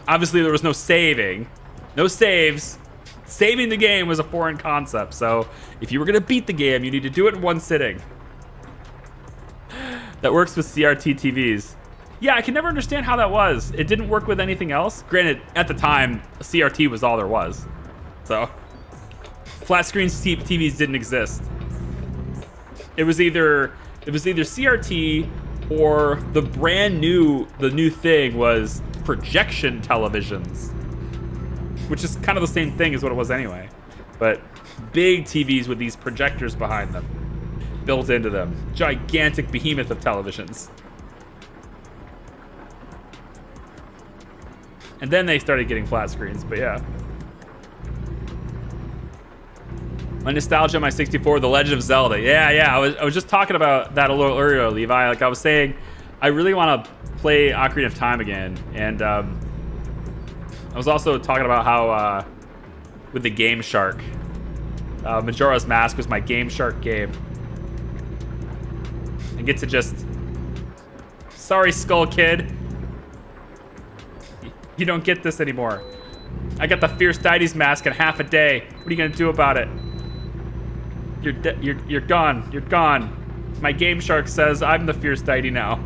obviously there was no saving. No saves. Saving the game was a foreign concept, so if you were going to beat the game, you need to do it in one sitting. That works with CRT TVs. Yeah, I can never understand how that was. It didn't work with anything else. Granted, at the time, CRT was all there was. So, Flat screen TVs didn't exist. It was either CRT or the new thing was projection televisions, which is kind of the same thing as what it was anyway. But big TVs with these projectors behind them, built into them. Gigantic behemoth of televisions. And then they started getting flat screens, but yeah. My nostalgia, my 64, The Legend of Zelda. Yeah. I was just talking about that a little earlier, Levi. Like I was saying, I really want to play Ocarina of Time again. And I was also talking about how with the Game Shark, Majora's Mask was my Game Shark game. I get to just, sorry, Skull Kid, you don't get this anymore. I got the Fierce Deities mask in half a day. What are you gonna do about it? You're gone. You're gone. My Game Shark says I'm the Fierce Deity now.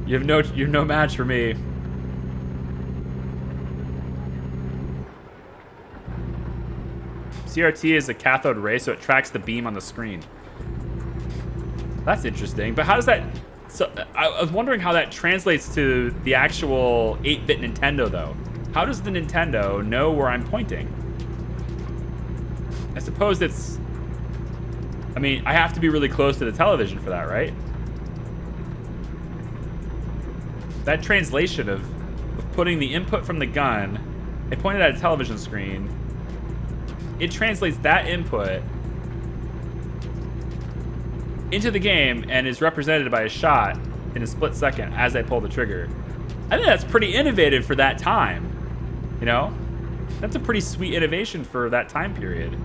You're no match for me. CRT is a cathode ray, so it tracks the beam on the screen. That's interesting. But how does that... So I was wondering how that translates to the actual 8-bit Nintendo, though. How does the Nintendo know where I'm pointing? I suppose it's... I mean, I have to be really close to the television for that, right? That translation of putting the input from the gun, I pointed at a television screen, it translates that input into the game and is represented by a shot in a split second as I pull the trigger. I think that's pretty innovative for that time. You know? That's a pretty sweet innovation for that time period.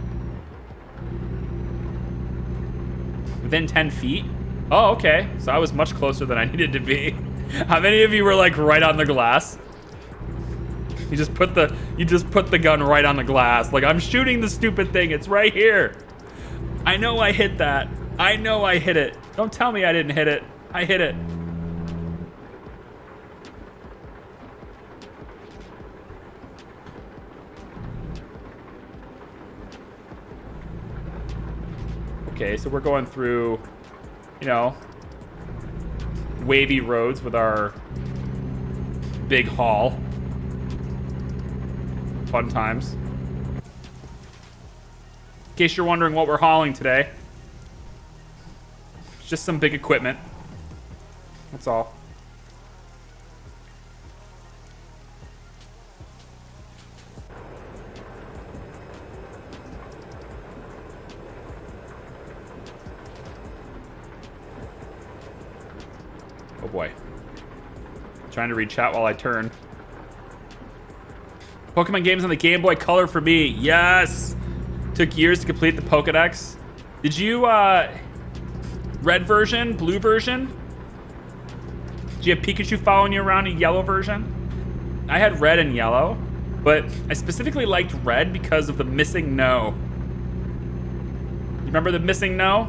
Within 10 feet? Oh, okay. So I was much closer than I needed to be. How many of you were like right on the glass? You just put the gun right on the glass. Like, I'm shooting the stupid thing. It's right here. I know I hit that. I know I hit it. Don't tell me I didn't hit it. I hit it. Okay, so we're going through, you know, wavy roads with our big haul. Fun times. In case you're wondering what we're hauling today, it's just some big equipment. That's all. Oh boy. Trying to read chat while I turn. Pokemon games on the Game Boy Color for me. Yes! Took years to complete the Pokedex. Did you, red version? Blue version? Did you have Pikachu following you around in yellow version? I had red and yellow, but I specifically liked red because of the missing no. You remember the missing no?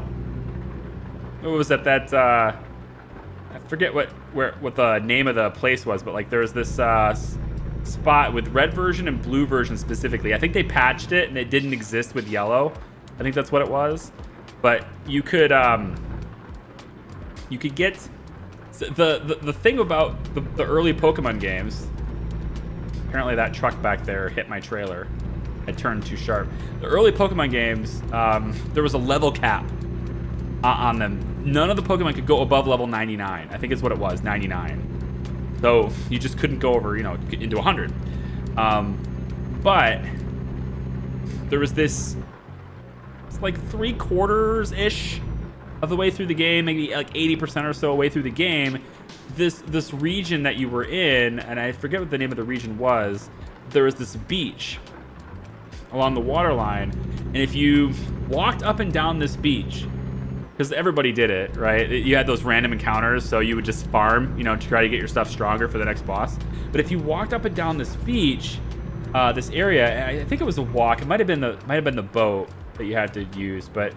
What was that? I forget what the name of the place was, but like there was this spot with red version and blue version specifically. I think they patched it and it didn't exist with yellow. I think that's what it was. But you could get the thing about the early Pokemon games. Apparently that truck back there hit my trailer. I turned too sharp. The early Pokemon games, there was a level cap on them. None of the Pokemon could go above level 99. I think it's what it was, 99. So you just couldn't go over, you know, into 100. But there was this, it's like 3/4-ish of the way through the game, maybe like 80% or so way through the game, this region that you were in, and I forget what the name of the region was, there was this beach along the waterline, and if you walked up and down this beach, because everybody did it, right? You had those random encounters, so you would just farm, you know, to try to get your stuff stronger for the next boss. But if you walked up and down this beach, this area, I think it was a walk. It might have been the boat that you had to use, but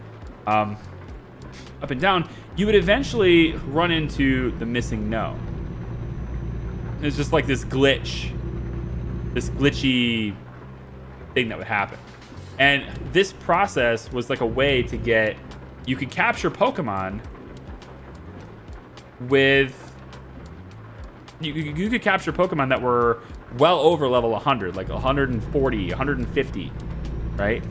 up and down, you would eventually run into the missing no. It's just like this glitchy thing that would happen. And this process was like a way to get, you could capture Pokemon with, you could capture Pokemon that were well over level 100, like 140, 150, right?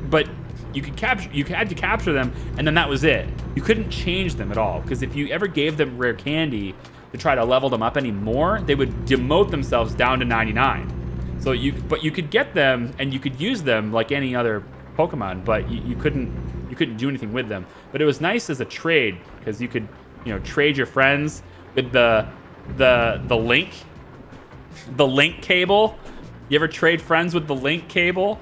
But you had to capture them, and then that was it. You couldn't change them at all, because if you ever gave them rare candy to try to level them up anymore, they would demote themselves down to 99. So you could get them and you could use them like any other Pokemon, but you couldn't do anything with them. But it was nice as a trade, because you could, you know, trade your friends with the link cable. You ever trade friends with the link cable?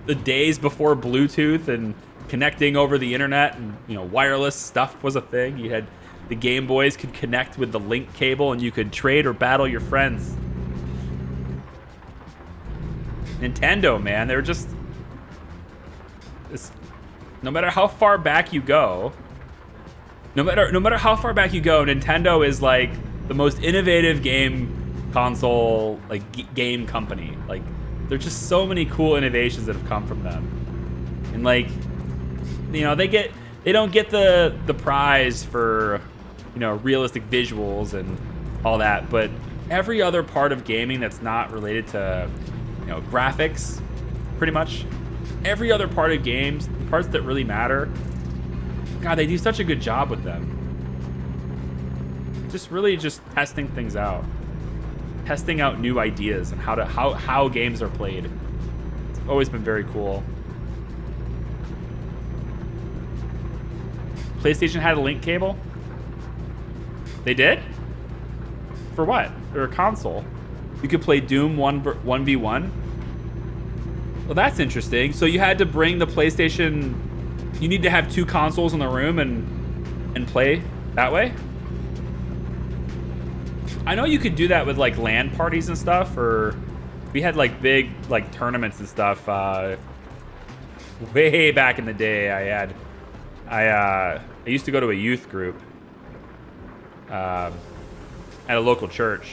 The days before Bluetooth and connecting over the internet and, you know, wireless stuff was a thing. You had the Game Boys could connect with the link cable and you could trade or battle your friends. Nintendo, man, they're just, no matter how far back you go, Nintendo is like the most innovative game console, like game company. Like, there's just so many cool innovations that have come from them. And like, you know, they don't get the prize for, you know, realistic visuals and all that, but every other part of gaming that's not related to, you know, graphics, pretty much every other part of games, the parts that really matter, God, they do such a good job with them. Just really just testing things out. Testing out new ideas and how games are played. It's always been very cool. PlayStation had a link cable? They did? For what? Or a console? You could play Doom 1v1? Well, that's interesting. So you had to bring the PlayStation... You need to have two consoles in the room and play that way? I know you could do that with like LAN parties and stuff, or we had like big like tournaments and stuff way back in the day. I used to go to a youth group at a local church.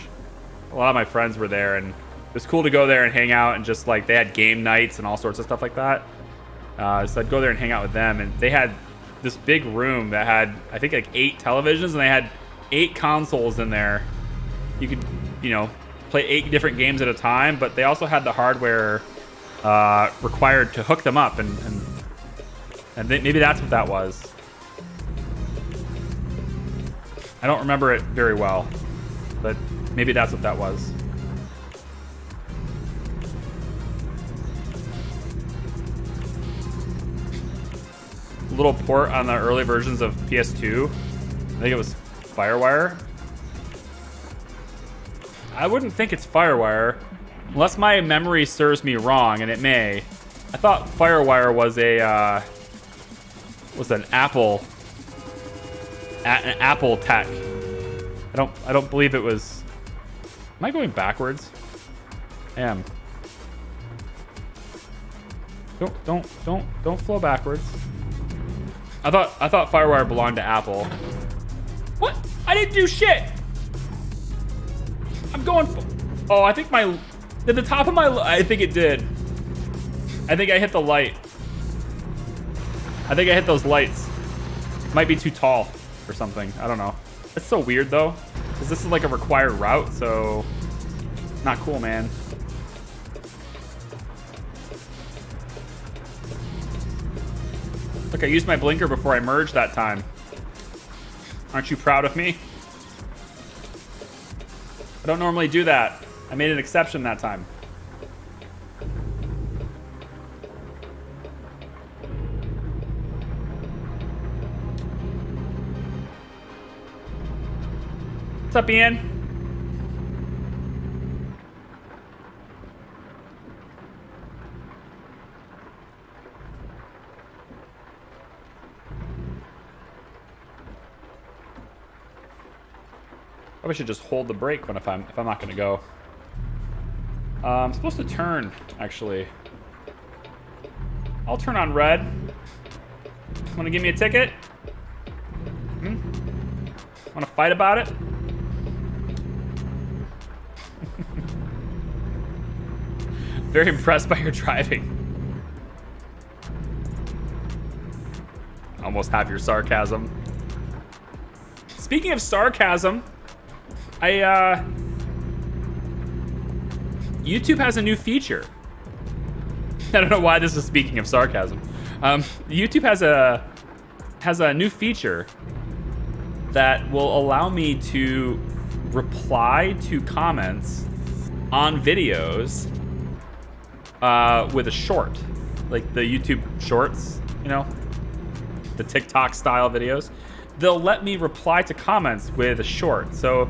A lot of my friends were there, and it was cool to go there and hang out, and just like they had game nights and all sorts of stuff like that. So I'd go there and hang out with them, and they had this big room that had, I think, like 8 televisions, and they had 8 consoles in there. You could, you know, play 8 different games at a time, but they also had the hardware required to hook them up, and maybe that's what that was. I don't remember it very well, but maybe that's what that was. Little port on the early versions of PS2. I think it was FireWire. I wouldn't think it's FireWire, unless my memory serves me wrong, and it may. I thought FireWire was an Apple tech. I don't believe it was. Am I going backwards? I am. Don't flow backwards. I thought FireWire belonged to Apple. What? I didn't do shit. I'm going. Oh, I think did the top of my. I think it did. I think I hit the light. I think I hit those lights. Might be too tall or something. I don't know. It's so weird though, because this is like a required route, so not cool, man. Look, I used my blinker before I merged that time. Aren't you proud of me? I don't normally do that. I made an exception that time. What's up, Ian? Probably should just hold the brake if I'm not gonna go. I'm supposed to turn, actually. I'll turn on red. Wanna give me a ticket? Wanna fight about it? Very impressed by your driving. almost have your sarcasm. Speaking of sarcasm, YouTube has a new feature. I don't know why this is speaking of sarcasm. YouTube has a new feature that will allow me to reply to comments on videos with a short, like the YouTube Shorts, you know, the TikTok style videos. They'll let me reply to comments with a short. So,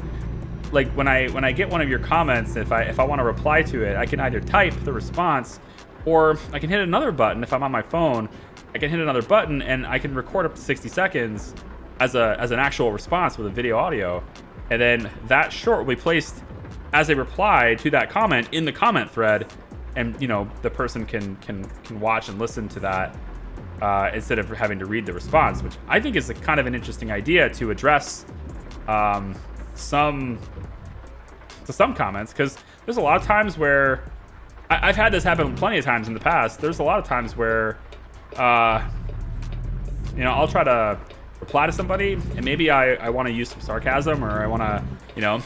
like when I get one of your comments, if I want to reply to it, I can either type the response, or I can hit another button. If I'm on my phone, I can hit another button and I can record up to 60 seconds as an actual response with a video audio, and then that short will be placed as a reply to that comment in the comment thread, and you know the person can watch and listen to that instead of having to read the response, which I think is a kind of an interesting idea to address some comments, because there's a lot of times where I've had this happen plenty of times in the past. There's a lot of times where you know, I'll try to reply to somebody and maybe I want to use some sarcasm, or I want to, you know,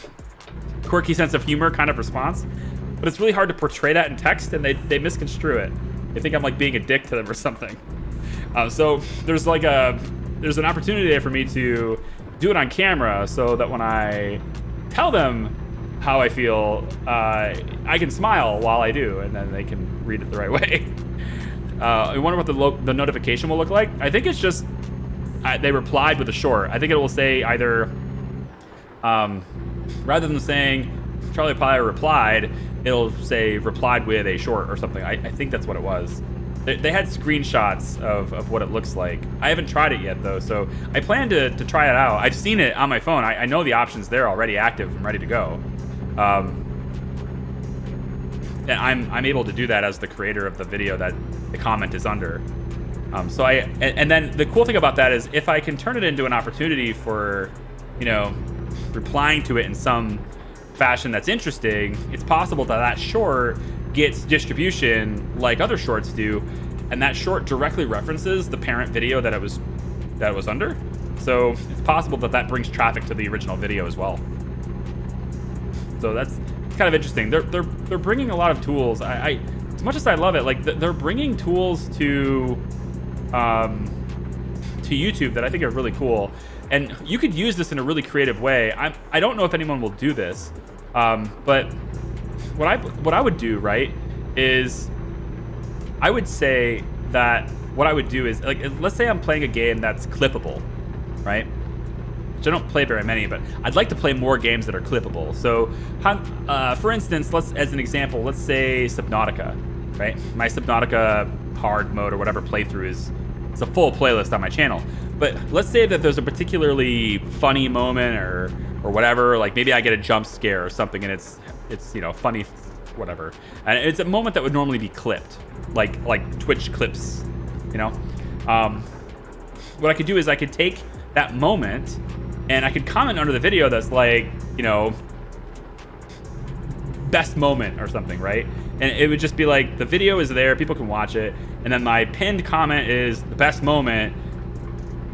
quirky sense of humor kind of response, but it's really hard to portray that in text, and they misconstrue it. They think I'm like being a dick to them or something. So there's an opportunity there for me to do it on camera, so that when I tell them how I feel, I can smile while I do, and then they can read it the right way. I wonder what the notification will look like. I think it's just they replied with a short. I think it will say either, rather than saying Charlie Pye replied, it'll say replied with a short or something. I think that's what it was. They had screenshots of what it looks like. I haven't tried it yet though, so I plan to try it out. I've seen it on my phone. I know the option's there already active and ready to go. And I'm able to do that as the creator of the video that the comment is under. So and then the cool thing about that is if I can turn it into an opportunity for, you know, replying to it in some fashion that's interesting, it's possible that short gets distribution like other shorts do, and that short directly references the parent video that it was under. So it's possible that brings traffic to the original video as well. So that's kind of interesting. They're bringing a lot of tools. I as much as I love it, like they're bringing tools to YouTube that I think are really cool, and you could use this in a really creative way. I don't know if anyone will do this, but what I would do, right, is I would say that what I would do is, like, let's say I'm playing a game that's clippable, right? Which I don't play very many, but I'd like to play more games that are clippable. So, for instance, as an example, let's say Subnautica, right? My Subnautica hard mode or whatever playthrough it's a full playlist on my channel. But let's say that there's a particularly funny moment or whatever, like maybe I get a jump scare or something, and it's you know, funny, whatever, and it's a moment that would normally be clipped, like Twitch clips, you know. What I could do is I could take that moment and I could comment under the video that's like, you know, best moment or something, right? And it would just be like, the video is there, people can watch it, and then my pinned comment is the best moment,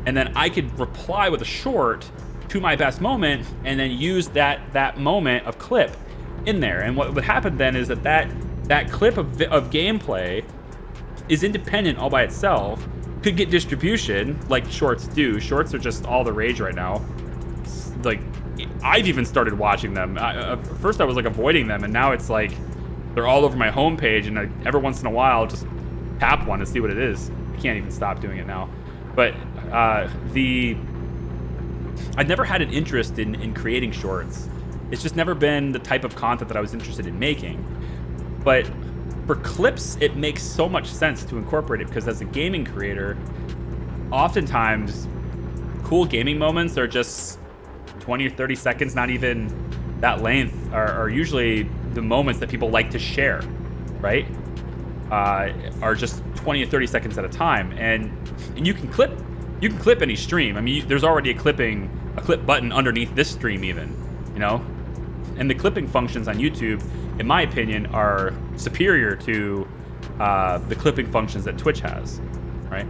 and then I could reply with a short to my best moment and then use that moment of clip in there. And what would happen then is that clip of gameplay is independent all by itself, could get distribution like shorts do. Shorts are just all the rage right now. It's like, I've even started watching them. First I was like avoiding them, and now it's like they're all over my homepage, and I, every once in a while, just tap one to see what it is. I can't even stop doing it now. But I've never had an interest in creating shorts. It's just never been the type of content that I was interested in making. But for clips, it makes so much sense to incorporate it, because as a gaming creator, oftentimes cool gaming moments are just 20 or 30 seconds, not even that length, are usually the moments that people like to share, right? Are just 20 or 30 seconds at a time, and you can clip any stream. I mean, there's already a clip button underneath this stream even, you know? And the clipping functions on YouTube, in my opinion, are superior to the clipping functions that Twitch has, right?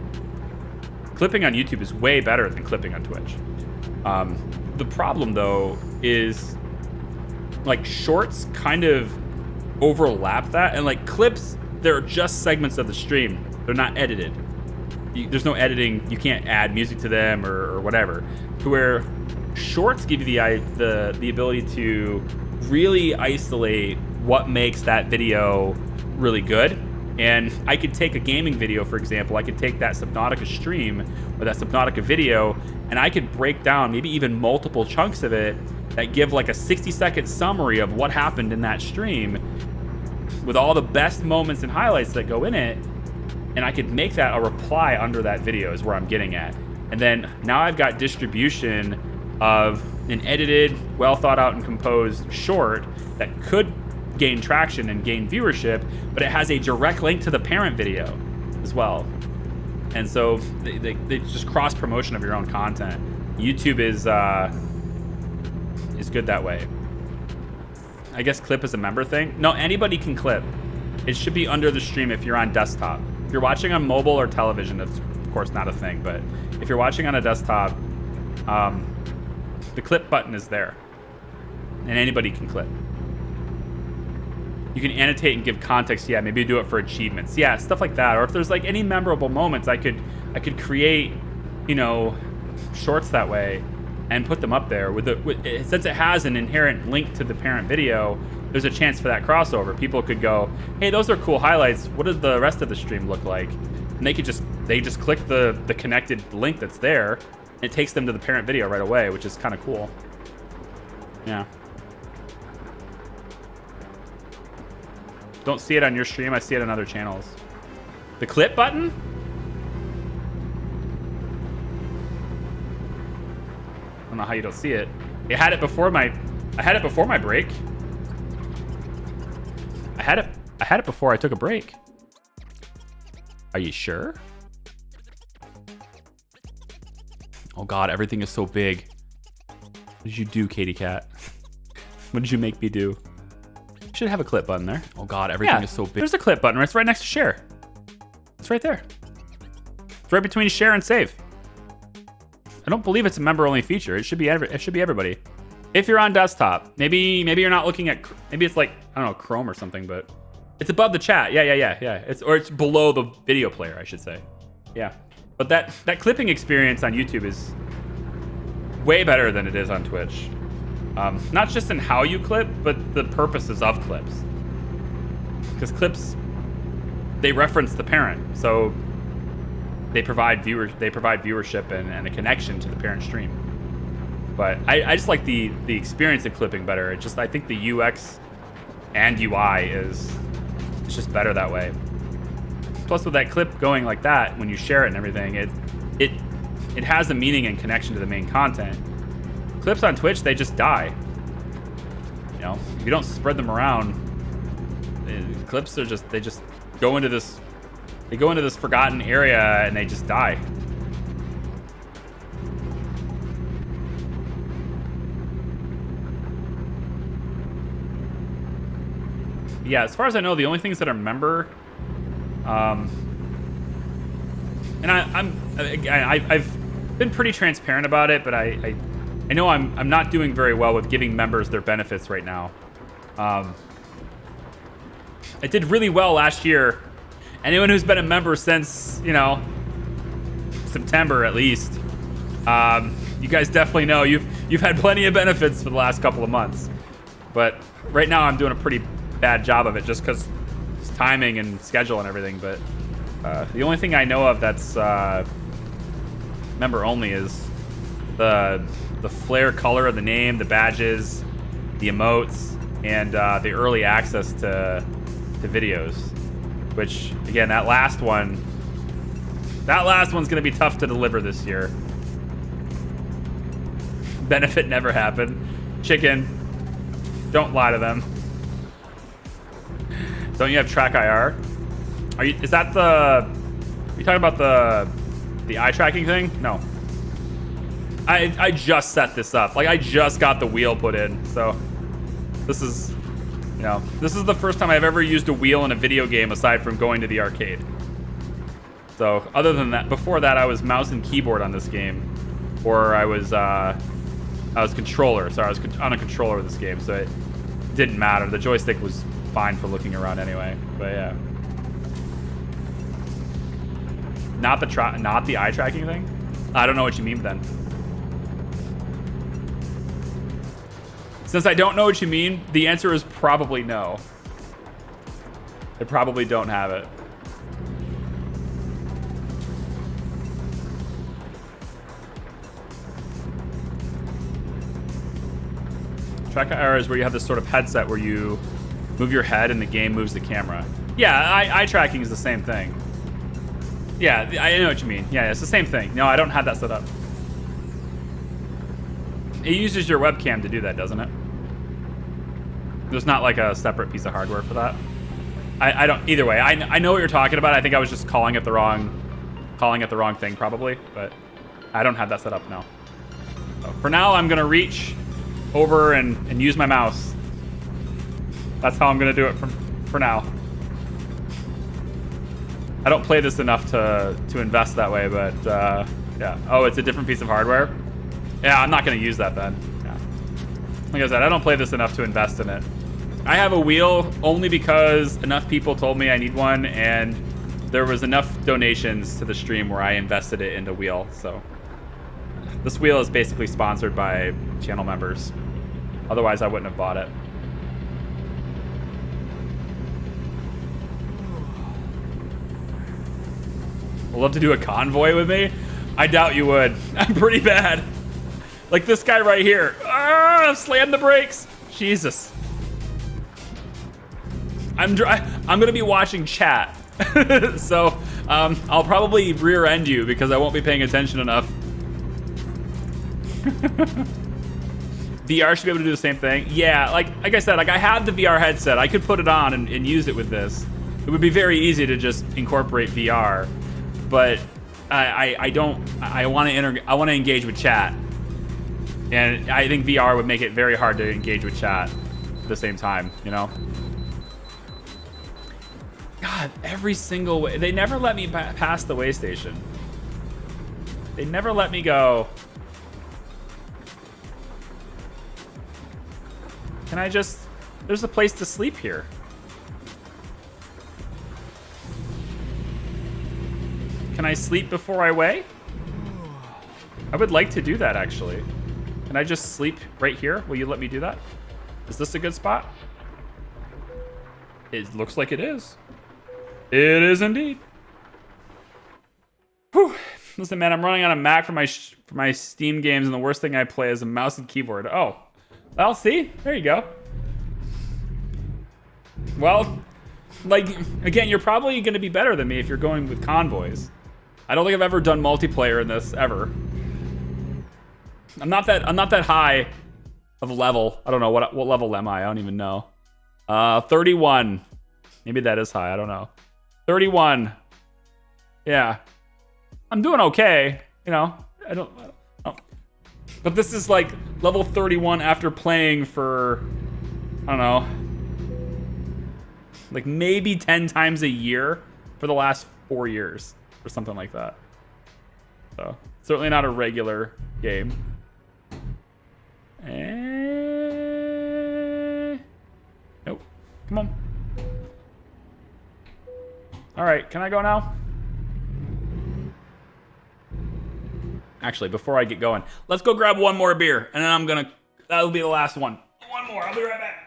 Clipping on YouTube is way better than clipping on Twitch. The problem though is like shorts kind of overlap that, and like clips, they're just segments of the stream. They're not edited. There's no editing. You can't add music to them or whatever. To where shorts give you the ability to really isolate what makes that video really good. And I could take a gaming video, for example. I could take that Subnautica stream or that Subnautica video, and I could break down maybe even multiple chunks of it that give like a 60-second summary of what happened in that stream with all the best moments and highlights that go in it. And I could make that a reply under that video is where I'm getting at. And then now I've got distribution of an edited, well thought out and composed short that could gain traction and gain viewership, but it has a direct link to the parent video as well. And so they just cross promotion of your own content. YouTube is good that way. I guess clip is a member thing. No, anybody can clip. It should be under the stream if you're on desktop. If you're watching on mobile or television, it's of course not a thing, but if you're watching on a desktop, the clip button is there and anybody can clip. You can annotate and give context. Yeah, maybe do it for achievements. Yeah, stuff like that. Or if there's like any memorable moments, I could create, you know, shorts that way and put them up there since it has an inherent link to the parent video. There's a chance for that crossover. People could go, hey, those are cool highlights. What does the rest of the stream look like? And they just click the connected link that's there. And it takes them to the parent video right away, which is kind of cool. Yeah. Don't see it on your stream. I see it on other channels. The clip button? I don't know how you don't see it. I had it before my break. I had it before I took a break. Are you sure? Oh God, everything is so big. What did you do, Katie Cat? What did you make me do? Should have a clip button there. Oh God, everything is so big. There's a clip button. It's right next to share. It's right there. It's right between share and save. I don't believe it's a member-only feature. It should be everybody. If you're on desktop, maybe you're not looking at. Maybe it's like, I don't know, Chrome or something, but it's above the chat. Yeah. It's below the video player, I should say. Yeah, but that clipping experience on YouTube is way better than it is on Twitch. Not just in how you clip, but the purposes of clips. Because clips, they reference the parent, so they provide viewership and a connection to the parent stream. But I just like the experience of clipping better. I think the UX and UI is just better that way. Plus, with that clip going like that, when you share it and everything, it has a meaning and connection to the main content. Clips on Twitch, they just die. You know, if you don't spread them around, clips are they just go into this forgotten area and they just die. Yeah, as far as I know, the only things that are member, and I've been pretty transparent about it, but I know I'm not doing very well with giving members their benefits right now. I did really well last year. Anyone who's been a member since, you know, September at least, you guys definitely know you've had plenty of benefits for the last couple of months. But right now I'm doing a pretty bad job of it just because it's timing and schedule and everything. But the only thing I know of that's member only is the flare color of the name, the badges, the emotes, and the early access to videos. Which, again, that last one's gonna be tough to deliver this year. Benefit never happened. Chicken, don't lie to them. Don't you have track IR? You talking about the eye tracking thing? No. I just set this up. Like, I just got the wheel put in, so this is the first time I've ever used a wheel in a video game aside from going to the arcade. So other than that, before that, I was mouse and keyboard on this game, or I was controller. Sorry, I was on a controller with this game, so it didn't matter. The joystick was fine for looking around anyway. But yeah, not the eye tracking thing. I don't know what you mean then. Since I don't know what you mean, the answer is probably no. They probably don't have it. Track error is where you have this sort of headset where you move your head and the game moves the camera. Yeah, eye tracking is the same thing. Yeah, I know what you mean. Yeah, it's the same thing. No, I don't have that set up. It uses your webcam to do that, doesn't it? There's not like a separate piece of hardware for that. I don't. Either way, I know what you're talking about. I think I was just calling it the wrong thing probably, but I don't have that set up now. So for now, I'm gonna reach over and use my mouse. That's how I'm gonna do it for now. I don't play this enough to invest that way, but yeah. Oh, it's a different piece of hardware. Yeah, I'm not gonna use that then. Yeah. Like I said, I don't play this enough to invest in it. I have a wheel only because enough people told me I need one, and there was enough donations to the stream where I invested it into wheel. So this wheel is basically sponsored by channel members. Otherwise, I wouldn't have bought it. Would love to do a convoy with me? I doubt you would. I'm pretty bad. Like this guy right here. Ah, slam the brakes. Jesus. I'm gonna be watching chat, so I'll probably rear end you because I won't be paying attention enough. VR should be able to do the same thing. Yeah, like I said, like I have the VR headset. I could put it on and use it with this. It would be very easy to just incorporate VR, but I don't. I want to engage with chat, and I think VR would make it very hard to engage with chat at the same time. You know. God, every single way. They never let me pass the way station. They never let me go. Can I just... There's a place to sleep here. Can I sleep before I weigh? I would like to do that, actually. Can I just sleep right here? Will you let me do that? Is this a good spot? It looks like it is. It is indeed. Whew. Listen, man, I'm running on a Mac for my Steam games, and the worst thing I play is a mouse and keyboard. Oh, well, see, there you go. Well, like again, you're probably going to be better than me if you're going with convoys. I don't think I've ever done multiplayer in this ever. I'm not that high of a level. I don't know what level am I? I don't even know. 31. Maybe that is high. I don't know. 31. Yeah. I'm doing okay. You know, I don't. But this is like level 31 after playing for, I don't know, like maybe 10 times a year for the last 4 years or something like that. So certainly not a regular game. Nope. Come on. All right, can I go now? Actually, before I get going, let's go grab one more beer, and then that'll be the last one. One more, I'll be right back.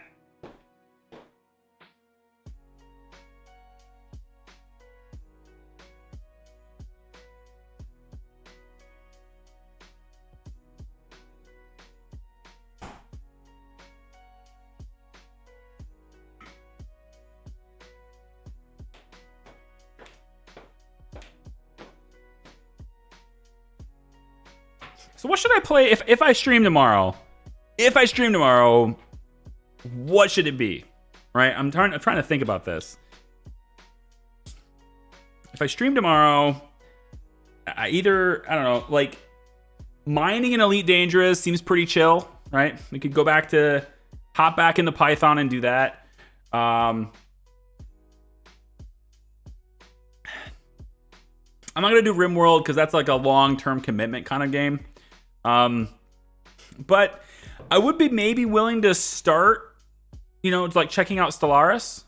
So what should I play if I stream tomorrow? If I stream tomorrow, what should it be? Right? I'm trying to think about this. If I stream tomorrow, I don't know, like mining in Elite Dangerous seems pretty chill, right? We could hop back into Python and do that. I'm not gonna do RimWorld because that's like a long-term commitment kind of game. But I would be maybe willing to start, you know, like checking out Stellaris.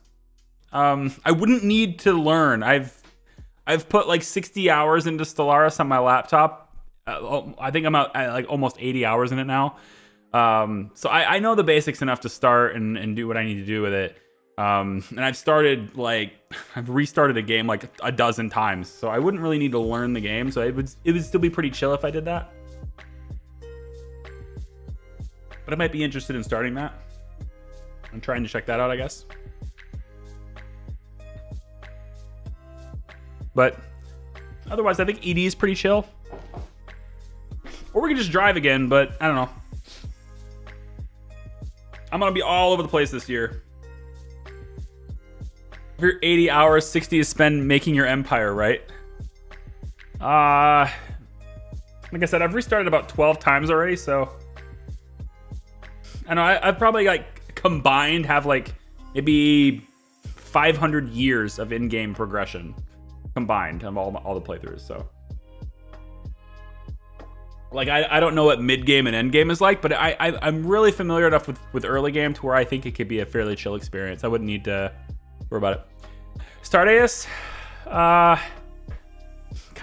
I wouldn't need to learn. I've put like 60 hours into Stellaris on my laptop. I think I'm at like almost 80 hours in it now. So I know the basics enough to start and do what I need to do with it. And I've restarted a game like a dozen times, so I wouldn't really need to learn the game. So it would still be pretty chill if I did that. But I might be interested in starting that. I'm trying to check that out, I guess. But otherwise, I think ED is pretty chill. Or we could just drive again, but I don't know. I'm going to be all over the place this year. If you're 80 hours, 60 to spend making your empire, right? Like I said, I've restarted about 12 times already, so... I know, I've probably, like, combined have, like, maybe 500 years of in-game progression. Combined of all the playthroughs, so... Like, I don't know what mid-game and end-game is like, but I'm really familiar enough with early game to where I think it could be a fairly chill experience. I wouldn't need to worry about it. Stardeus, kind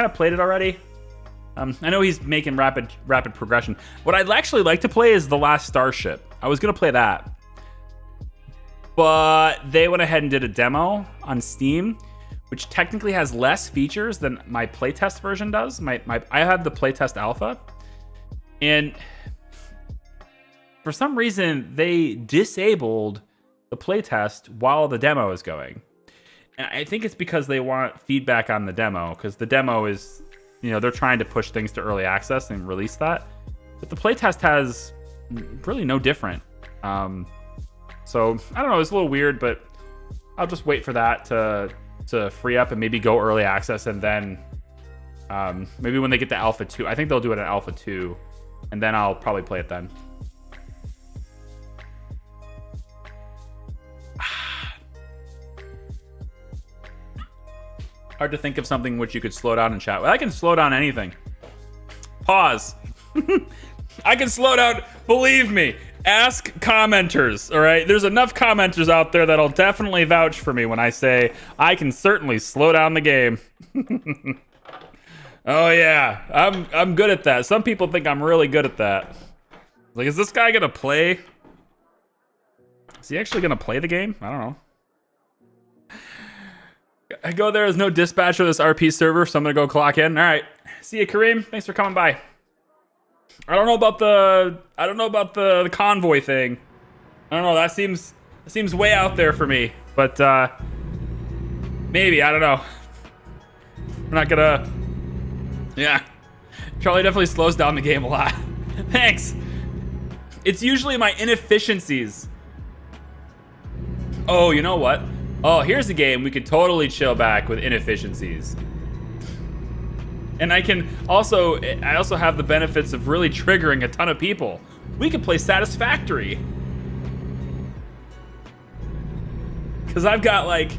of played it already. I know he's making rapid progression. What I'd actually like to play is The Last Starship. I was going to play that. But they went ahead and did a demo on Steam, which technically has less features than my playtest version does. I have the playtest alpha. And for some reason, they disabled the playtest while the demo is going. And I think it's because they want feedback on the demo, because the demo is, you know, they're trying to push things to early access and release that. But the playtest has really no different. So I don't know, it's a little weird, but I'll just wait for that to free up and maybe go early access, and then maybe when they get to Alpha 2, I think they'll do it at Alpha 2, and then I'll probably play it then. Hard to think of something which you could slow down and chat with. I can slow down anything. Pause. I can slow down, believe me. Ask commenters, all right? There's enough commenters out there that'll definitely vouch for me when I say I can certainly slow down the game. Oh yeah, I'm good at that. Some people think I'm really good at that. Like, is this guy gonna play? Is he actually gonna play the game? I don't know. I go there as no dispatcher of this RP server, so I'm gonna go clock in. All right, see you, Kareem. Thanks for coming by. I don't know about the convoy thing. I don't know. That seems way out there for me. But maybe, I don't know. I'm not gonna. Yeah, Charlie definitely slows down the game a lot. Thanks. It's usually my inefficiencies. Oh, you know what? Oh, here's a game we could totally chill back with inefficiencies. And I also have the benefits of really triggering a ton of people. We could play Satisfactory. Because I've got like,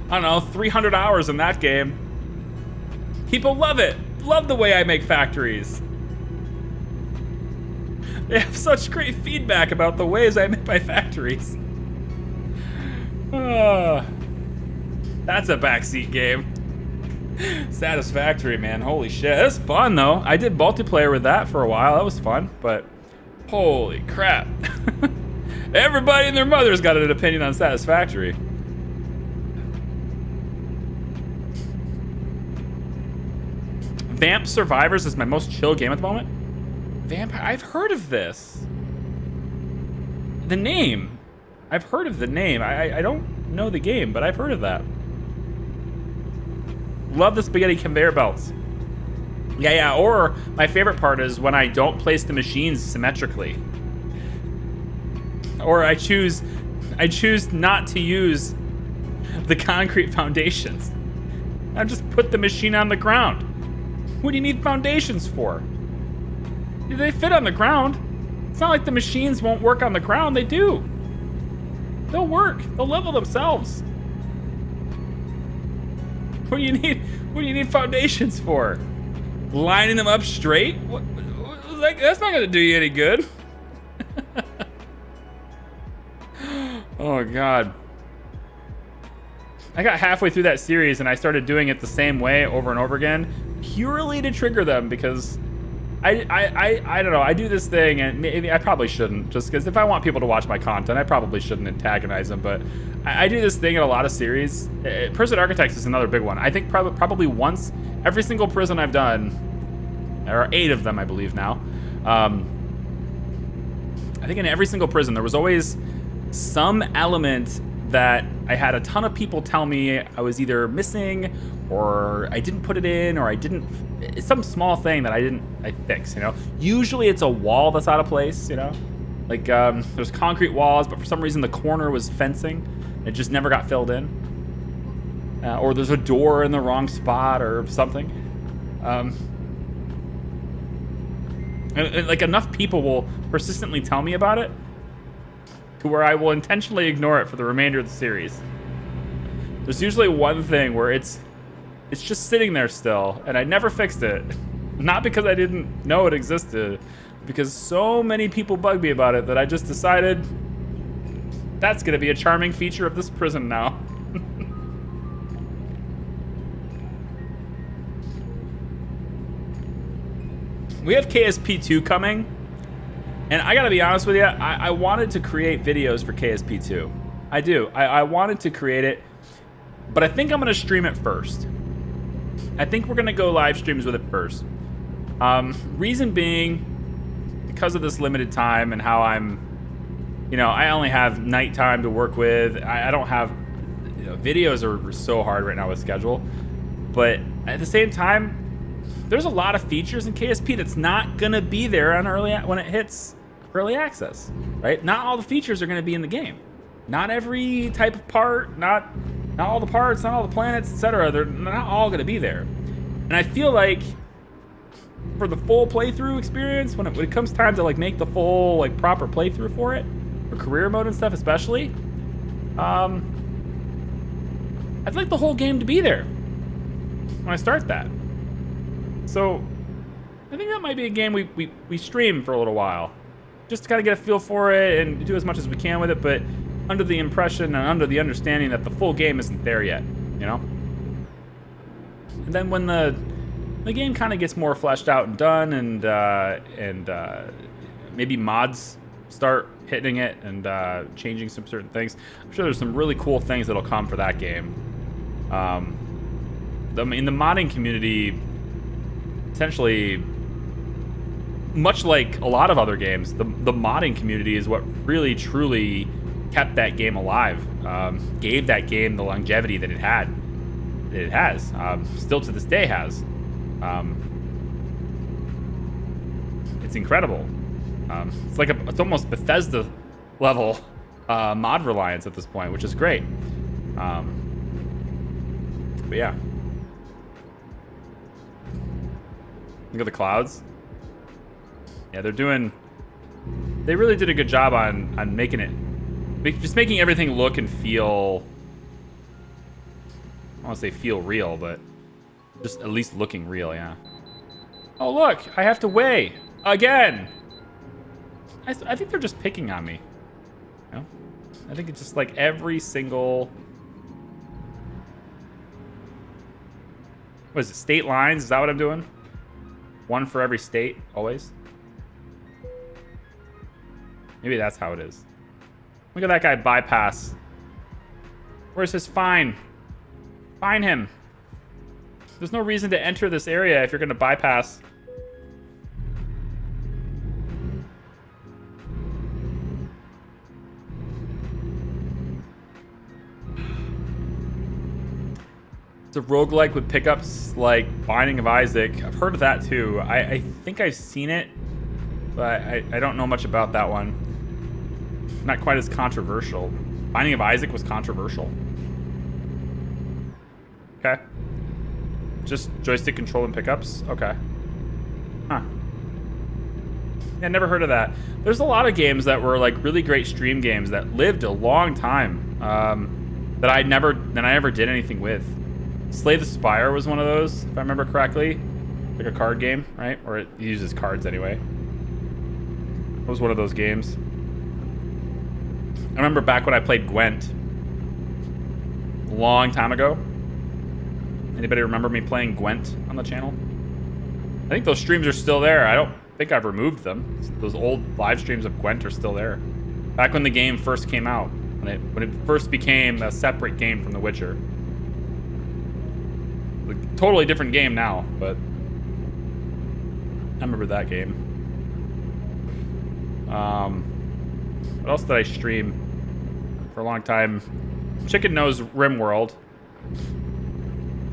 I don't know, 300 hours in that game. People love it. Love the way I make factories. They have such great feedback about the ways I make my factories. That's a backseat game. Satisfactory, man. Holy shit. That's fun, though. I did multiplayer with that for a while. That was fun, but holy crap. Everybody and their mother's got an opinion on Satisfactory. Vamp Survivors is my most chill game at the moment. Vampire, I've heard of this. The name. I've heard of the name. I don't know the game, but I've heard of that. Love the spaghetti conveyor belts. Yeah, or my favorite part is when I don't place the machines symmetrically. Or I choose not to use the concrete foundations. I just put the machine on the ground. What do you need foundations for? They fit on the ground. It's not like the machines won't work on the ground. They do. They'll work. They'll level themselves. What do you need? What do you need foundations for? Lining them up straight? Like, that's not gonna do you any good. Oh God. I got halfway through that series and I started doing it the same way over and over again, purely to trigger them, because I don't know, I do this thing, and maybe I probably shouldn't, just because if I want people to watch my content, I probably shouldn't antagonize them, but I do this thing in a lot of series. Prison Architects is another big one. I think probably once every single prison I've done, there are 8 of them, I believe now. I think in every single prison there was always some element that I had a ton of people tell me I was either missing, or I didn't put it in, or it's some small thing that I fix, you know? Usually it's a wall that's out of place, you know? Like, there's concrete walls, but for some reason the corner was fencing. It just never got filled in. Or there's a door in the wrong spot or something. And like, enough people will persistently tell me about it to where I will intentionally ignore it for the remainder of the series. There's usually one thing where it's just sitting there still, and I never fixed it. Not because I didn't know it existed, because so many people bug me about it that I just decided that's gonna be a charming feature of this prison now. We have KSP2 coming, and I gotta be honest with you, I wanted to create videos for KSP2. I do. I wanted to create it, but I think I'm gonna stream it first. I think we're gonna go live streams with it first. Reason being, because of this limited time and how I'm, you know, I only have nighttime to work with. I don't have, you know, videos are so hard right now with schedule. But at the same time, there's a lot of features in KSP that's not gonna be there on when it hits early access, right? Not all the features are gonna be in the game. Not every type of part, not all the parts, not all the planets, etc. They're not all gonna be there. And I feel like for the full playthrough experience, when it comes time to like make the full like proper playthrough for it, for career mode and stuff especially, I'd like the whole game to be there when I start that. So I think that might be a game we stream for a little while, just to kind of get a feel for it and do as much as we can with it, but under the impression and under the understanding that the full game isn't there yet, you know? And then when the game kind of gets more fleshed out and done, and maybe mods start hitting it and changing some certain things, I'm sure there's some really cool things that'll come for that game. In the modding community, essentially, much like a lot of other games, the modding community is what really truly kept that game alive, gave that game the longevity that it has, still to this day has. It's incredible. It's like it's almost Bethesda level mod reliance at this point, which is great. But yeah, look at the clouds. Yeah, they really did a good job on making it, just making everything look and feel, I don't want to say feel real, but just at least looking real, yeah. Oh, look, I have to weigh again. I think they're just picking on me. You know? I think it's just like every single, what is it, state lines? Is that what I'm doing? One for every state, always? Maybe that's how it is. Look at that guy bypass. Where's his fine? Fine him. There's no reason to enter this area if you're gonna bypass. It's a roguelike with pickups like Binding of Isaac. I've heard of that too. I think I've seen it, but I don't know much about that one. Not quite as controversial. Binding of Isaac was controversial. Okay. Just joystick control and pickups? Okay. Huh. Yeah, never heard of that. There's a lot of games that were like really great stream games that lived a long time, that I never did anything with. Slay the Spire was one of those, if I remember correctly. Like a card game, right? Or it uses cards anyway. It was one of those games. I remember back when I played Gwent. A long time ago. Anybody remember me playing Gwent on the channel? I think those streams are still there. I don't think I've removed them. Those old live streams of Gwent are still there. Back when the game first came out. When it first became a separate game from The Witcher. A totally different game now, but I remember that game. What else did I stream for a long time? Chicken Nose RimWorld.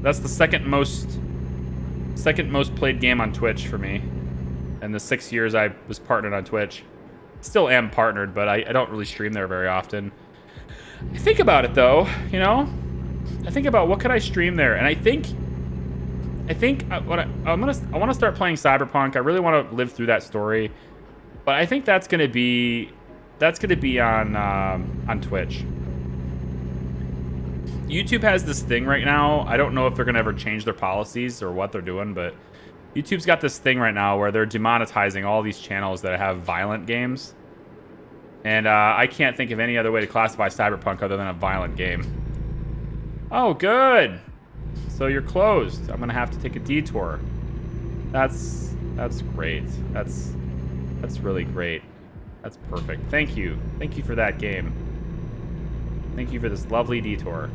That's the second most played game on Twitch for me. In the 6 years I was partnered on Twitch. Still am partnered, but I don't really stream there very often. I think about it though, you know? I think about what could I stream there, and I think I want to start playing Cyberpunk. I really want to live through that story, but I think that's gonna be on Twitch. YouTube has this thing right now. I don't know if they're gonna ever change their policies or what they're doing, but YouTube's got this thing right now where they're demonetizing all these channels that have violent games. And I can't think of any other way to classify Cyberpunk other than a violent game. Oh, good. So you're closed. I'm gonna have to take a detour. That's great. That's really great. That's perfect. Thank you. Thank you for that game. Thank you for this lovely detour.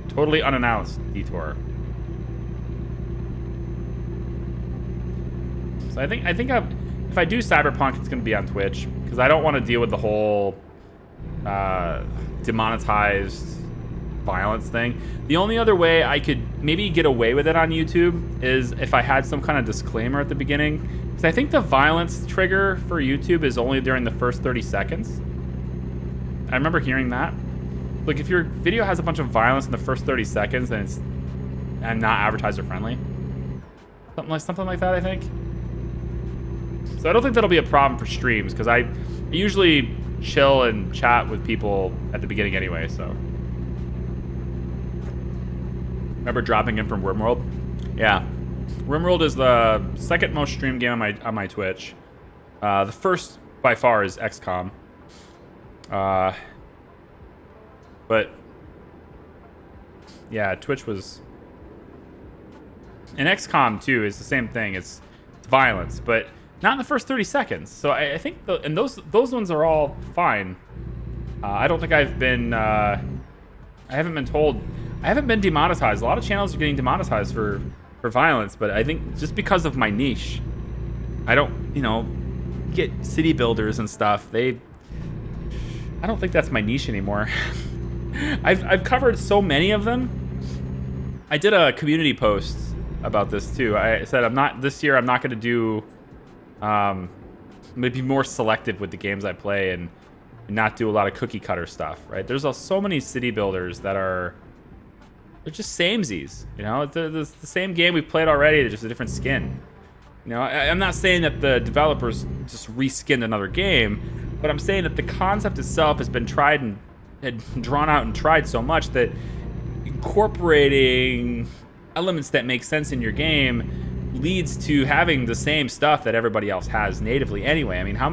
Totally unannounced detour. So I think if I do Cyberpunk, it's gonna be on Twitch because I don't want to deal with the whole demonetized violence thing. The only other way I could maybe get away with it on YouTube is if I had some kind of disclaimer at the beginning, because I think the violence trigger for YouTube is only during the first 30 seconds. I remember hearing that. Like, if your video has a bunch of violence in the first 30 seconds, then it's not advertiser friendly. Something like that, I think. So I don't think that'll be a problem for streams, because I usually chill and chat with people at the beginning anyway, so. Remember dropping in from RimWorld? Yeah. RimWorld is the second most streamed game on my Twitch. The first, by far, is XCOM. But yeah, Twitch was, and XCOM too is the same thing. It's violence, but not in the first 30 seconds. So I think and those ones are all fine. I don't think I've been I haven't been demonetized. A lot of channels are getting demonetized for violence, but I think just because of my niche, I don't, get city builders and stuff. I don't think that's my niche anymore. I've covered so many of them. I did a community post about this too. I said this year I'm not going to do maybe more selective with the games I play and not do a lot of cookie cutter stuff, right? There's so many city builders that they're just samesies, the same game we've played already, just a different skin. I'm not saying that the developers just reskinned another game, but I'm saying that the concept itself has been tried and drawn out and tried so much that incorporating elements that make sense in your game leads to having the same stuff that everybody else has natively anyway. I mean, how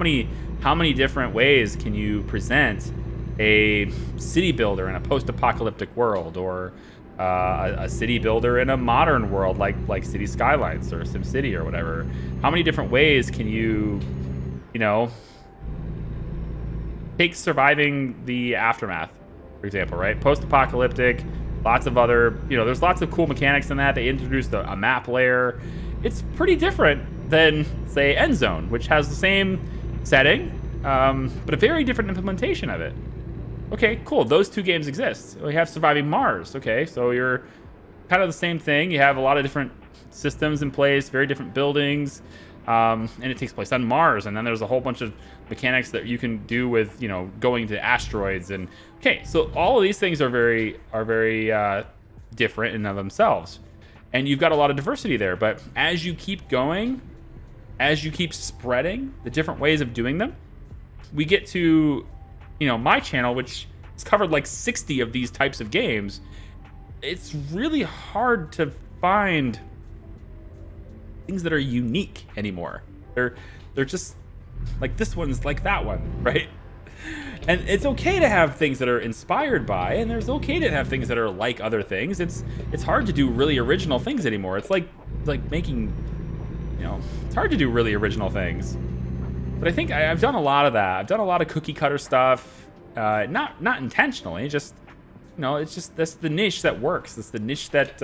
many different ways can you present a city builder in a post-apocalyptic world, or a city builder in a modern world like City Skylines or SimCity or whatever? How many different ways can you take surviving the aftermath, for example, right? Post-apocalyptic, lots of other, there's lots of cool mechanics in that. They introduced a map layer. It's pretty different than, say, Endzone, which has the same setting, but a very different implementation of it. Okay, cool. Those two games exist. We have Surviving Mars. Okay, so you're kind of the same thing. You have a lot of different systems in place, very different buildings, and it takes place on Mars. And then there's a whole bunch of mechanics that you can do with, going to asteroids. And okay, so all of these things are very different in and of themselves. And you've got a lot of diversity there. But as you keep going, as you keep spreading the different ways of doing them, we get to my channel, which has covered like 60 of these types of games, it's really hard to find things that are unique anymore. They're just like this one's like that one, right? And it's okay to have things that are inspired by, and there's okay to have things that are like other things. It's hard to do really original things anymore. It's like making, it's hard to do really original things. But I think I've done a lot of that. I've done a lot of cookie cutter stuff, not intentionally, just it's just that's the niche that works. That's the niche that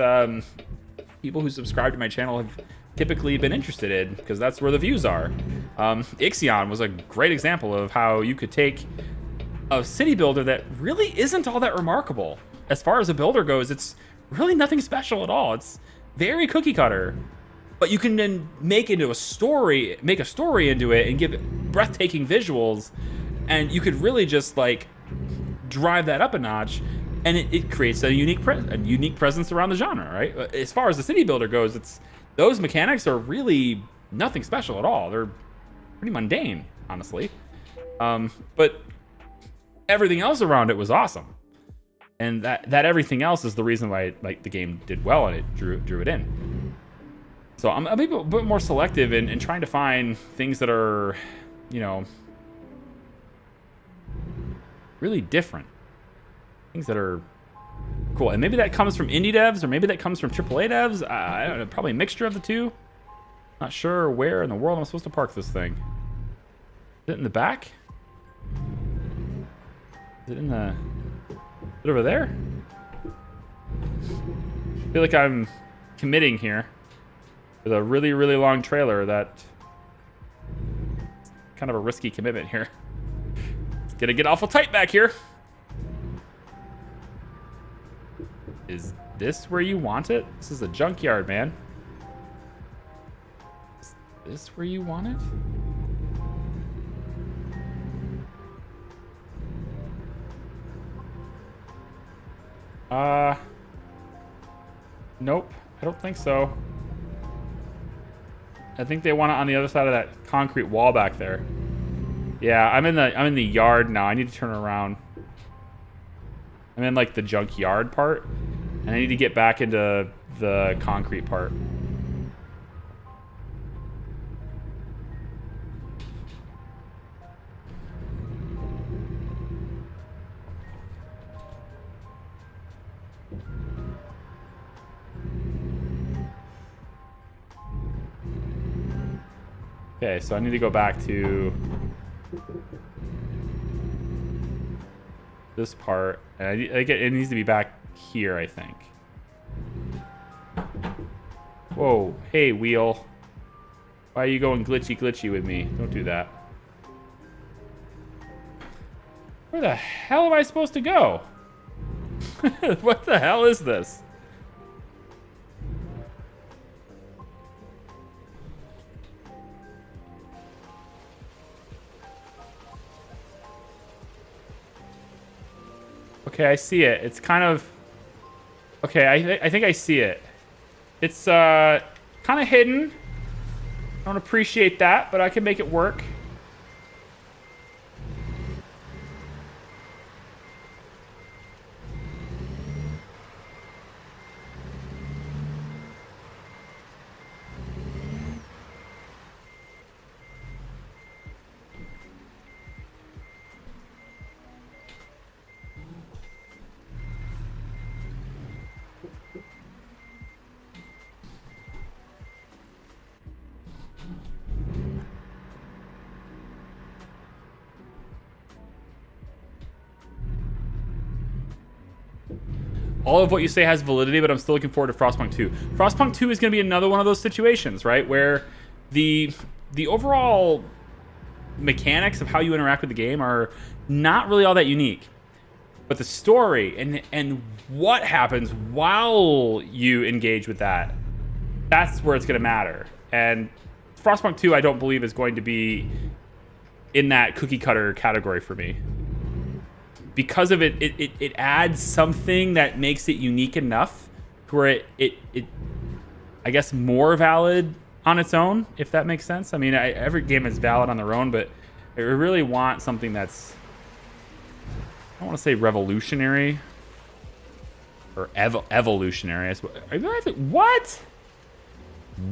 people who subscribe to my channel have typically been interested in, because that's where the views are. Ixion was a great example of how you could take a city builder that really isn't all that remarkable. As far as a builder goes, it's really nothing special at all. It's very cookie cutter. But you can then make a story into it and give it breathtaking visuals, and you could really just like drive that up a notch, and it creates a unique presence around the genre, right? As far as the city builder goes, those mechanics are really nothing special at all. They're pretty mundane, honestly. But everything else around it was awesome, and that everything else is the reason why the game did well and it drew it in. So I'm a bit more selective in trying to find things that are, really different. Things that are cool. And maybe that comes from indie devs, or maybe that comes from AAA devs. I don't know, probably a mixture of the two. Not sure where in the world I'm supposed to park this thing. Is it in the back? Is it over there? I feel like I'm committing here with a really, really long trailer. That kind of a risky commitment here. It's gonna get awful tight back here. Is this where you want it? This is a junkyard, man. Is this where you want it? Nope, I don't think so. I think they want it on the other side of that concrete wall back there. Yeah, I'm in the yard now. I need to turn around. I'm in like the junkyard part, and I need to get back into the concrete part. Okay, so I need to go back to this part, and it needs to be back here, I think. Whoa, hey wheel. Why are you going glitchy with me? Don't do that. Where the hell am I supposed to go? What the hell is this? Okay, I see it. It's kind of... Okay, I think I see it. It's kind of hidden. I don't appreciate that, but I can make it work. All of what you say has validity, but I'm still looking forward to Frostpunk 2. Frostpunk 2 is going to be another one of those situations, right, where the overall mechanics of how you interact with the game are not really all that unique. But the story and what happens while you engage with that's where it's going to matter. And Frostpunk 2, I don't believe, is going to be in that cookie cutter category for me. Because of it adds something that makes it unique enough to where it I guess more valid on its own, if that makes sense. I mean, every game is valid on their own, but I really want something that's, I don't want to say revolutionary, Or evolutionary. What?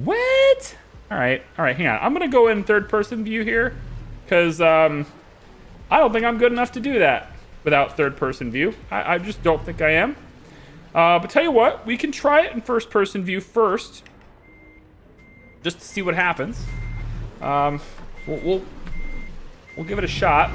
What? All right, hang on. I'm gonna go in third-person view here, because I don't think I'm good enough to do that without third-person view. I just don't think I am. But tell you what, we can try it in first-person view first, just to see what happens. We'll give it a shot.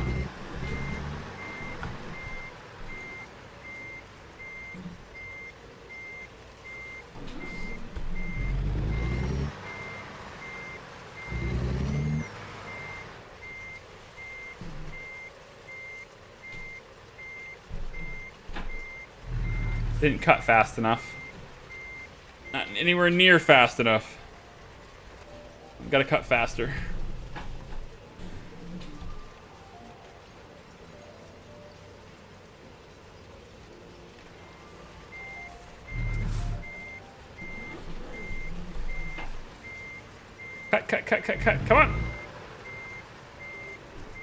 Didn't cut fast enough. Not anywhere near fast enough. Gotta cut faster. Cut. Come on.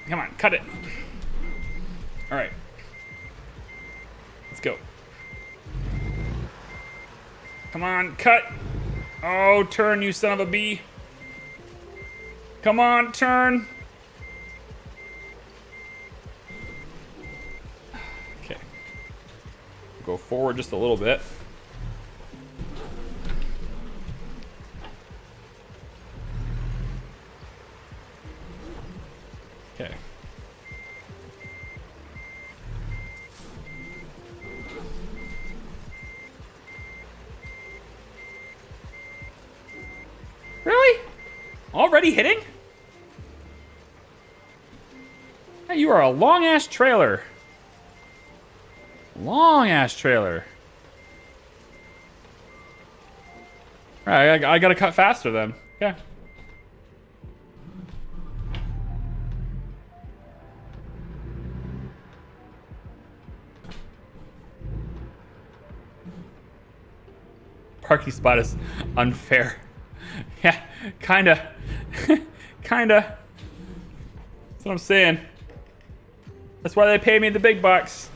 Come on, cut it. All right. Let's go. Come on, cut. Oh, turn, you son of a bee. Come on, turn. Okay. Go forward just a little bit. Okay. Really? Already hitting? Hey, you are a long-ass trailer. Long-ass trailer. All right, I gotta cut faster then. Okay. Parking spot is unfair. Yeah, kinda. Kinda. That's what I'm saying. That's why they pay me the big bucks.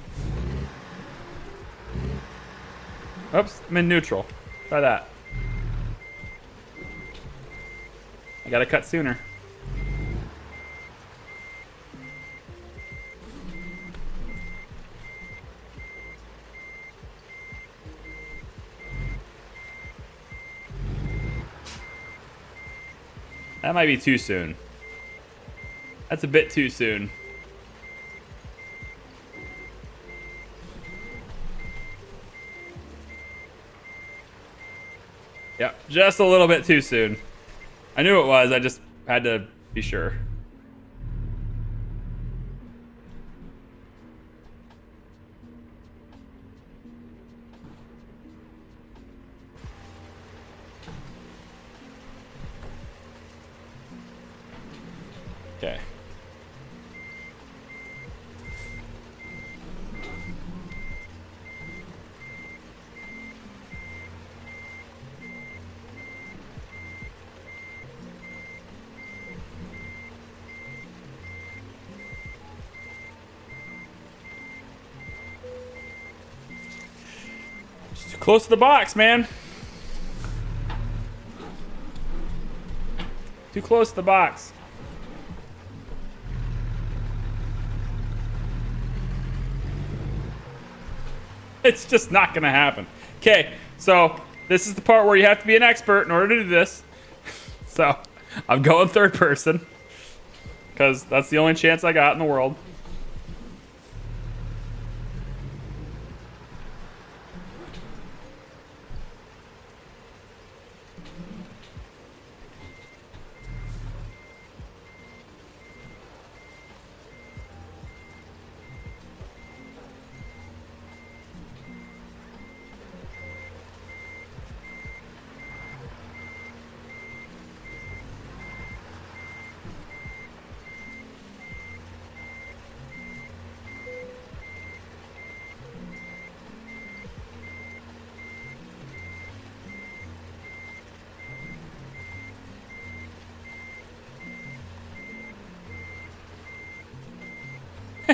Oops, I'm in neutral. Try that. I gotta cut sooner. That might be too soon. That's a bit too soon. Yep, just a little bit too soon. I knew it was, I just had to be sure. Okay. Just too close to the box, man. Too close to the box. It's just not gonna happen. Okay, so this is the part where you have to be an expert in order to do this. So I'm going third person because that's the only chance I got in the world.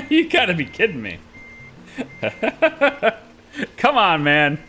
You gotta be kidding me. Come on, man.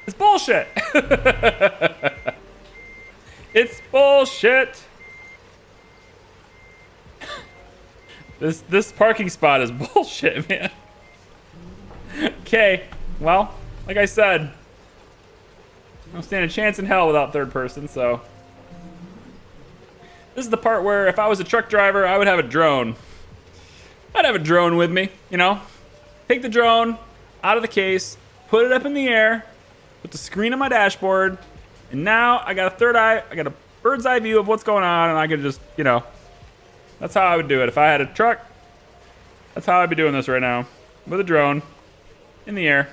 It's bullshit. It's bullshit. This parking spot is bullshit, man. Okay, well, like I said, I don't stand a chance in hell without third person, so. This is the part where if I was a truck driver, I would have a drone. I'd have a drone with me, you know? Take the drone out of the case, put it up in the air, put the screen on my dashboard, and now I got a third eye, I got a bird's eye view of what's going on, and I could just, you know, that's how I would do it. If I had a truck, that's how I'd be doing this right now. With a drone, in the air.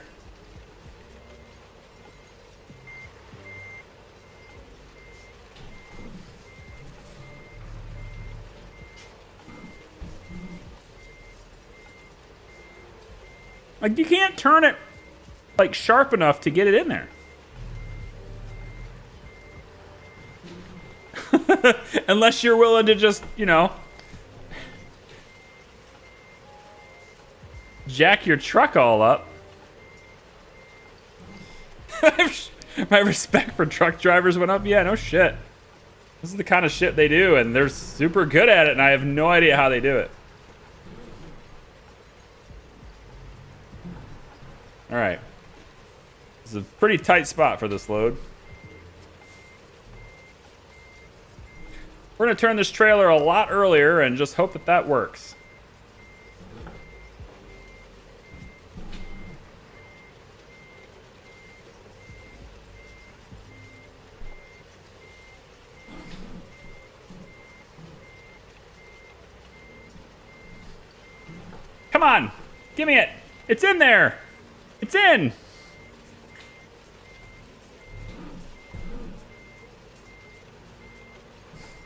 Like, you can't turn it, like, sharp enough to get it in there. Unless you're willing to just, you know, jack your truck all up. My respect for truck drivers went up. Yeah, no shit. This is the kind of shit they do, and they're super good at it, and I have no idea how they do it. All right. This is a pretty tight spot for this load. We're going to turn this trailer a lot earlier and just hope that that works. Come on. Give me it. It's in there. It's in.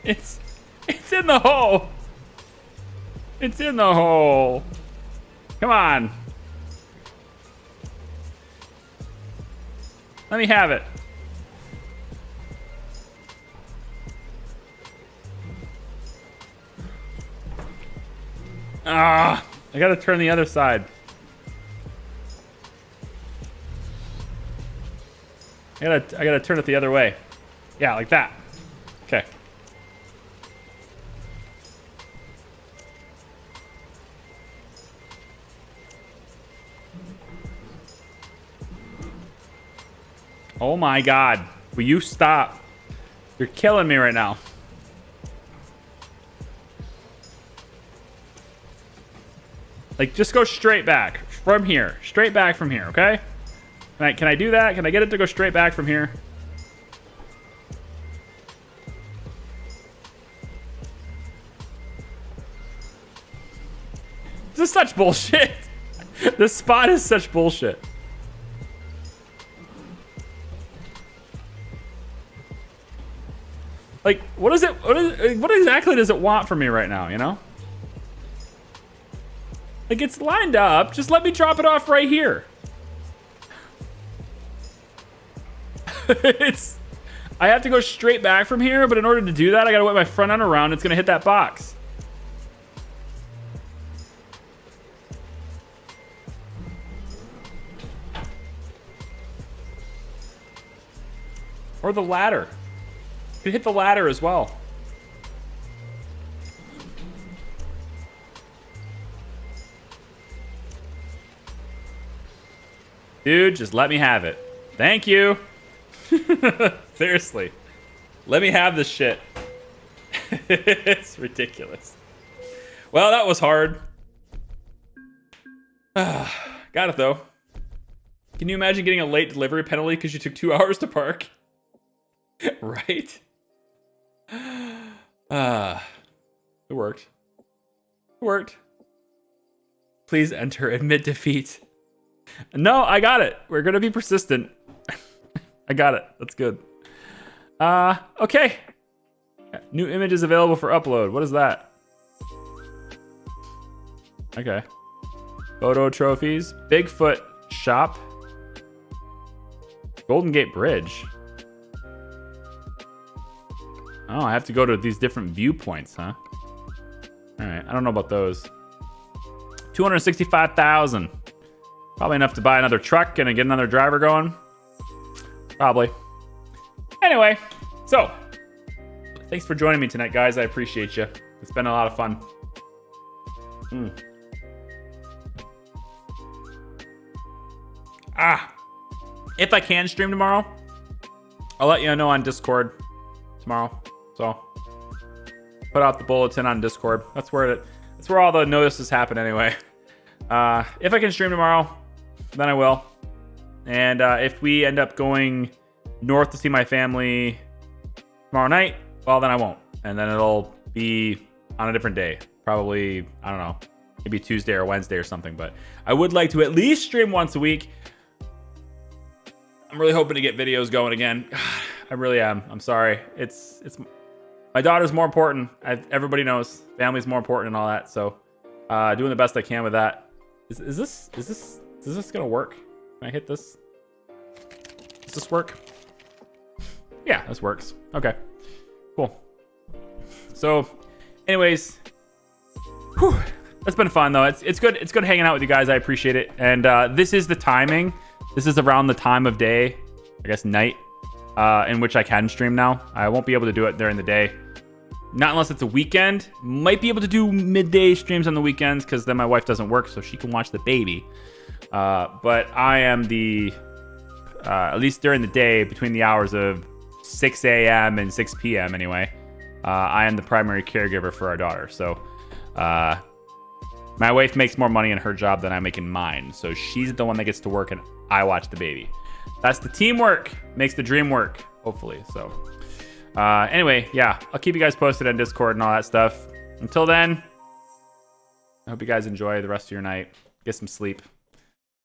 It's in the hole. It's in the hole. Come on. Let me have it. Ah, I gotta turn the other side. I gotta turn it the other way. Yeah, like that. Okay. Oh my God. Will you stop? You're killing me right now. Like, just go straight back from here. Straight back from here, okay? Can I do that? Can I get it to go straight back from here? This is such bullshit. This spot is such bullshit. Like, what exactly does it want from me right now, you know? Like, it's lined up. Just let me drop it off right here. I have to go straight back from here, but in order to do that, I gotta whip my front end around. It's gonna hit that box. Or the ladder. You could hit the ladder as well. Dude, just let me have it. Thank you. Seriously. Let me have this shit. It's ridiculous. Well, that was hard. Got it, though. Can you imagine getting a late delivery penalty because you took 2 hours to park? Right? It worked. It worked. Please enter admit defeat. No, I got it. We're gonna be persistent. I got it. That's good. Okay. New images available for upload. What is that? Okay. Photo trophies. Bigfoot shop. Golden Gate Bridge. Oh, I have to go to these different viewpoints, huh? All right. I don't know about those. 265,000. Probably enough to buy another truck and get another driver going. Probably. Anyway, so thanks for joining me tonight, guys. I appreciate you. It's been a lot of fun. If I can stream tomorrow, I'll let you know on Discord tomorrow. So put out the bulletin on Discord. That's where all the notices happen anyway. If I can stream tomorrow, then I will. And if we end up going north to see my family tomorrow night, well, then I won't. And then it'll be on a different day. Probably, I don't know, maybe Tuesday or Wednesday or something. But I would like to at least stream once a week. I'm really hoping to get videos going again. I really am. I'm sorry. It's my daughter's more important. Everybody knows family's more important and all that. So doing the best I can with that. Is this gonna work? Can I hit this? Does this work? Yeah, this works. Okay, cool. So, anyways, that's been fun though. It's good. It's good hanging out with you guys. I appreciate it. And this is the timing. This is around the time of day, I guess night, in which I can stream now. I won't be able to do it during the day. Not unless it's a weekend. Might be able to do midday streams on the weekends because then my wife doesn't work, so she can watch the baby. But I am at least during the day, between the hours of 6 a.m. and 6 p.m. anyway, I am the primary caregiver for our daughter. So my wife makes more money in her job than I make in mine. So she's the one that gets to work and I watch the baby. That's the teamwork. Makes the dream work, hopefully. So anyway, yeah, I'll keep you guys posted on Discord and all that stuff. Until then, I hope you guys enjoy the rest of your night. Get some sleep.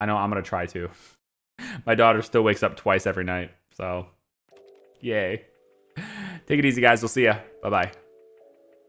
I know I'm going to try to. My daughter still wakes up twice every night. So, yay. Take it easy, guys. We'll see ya. Bye-bye.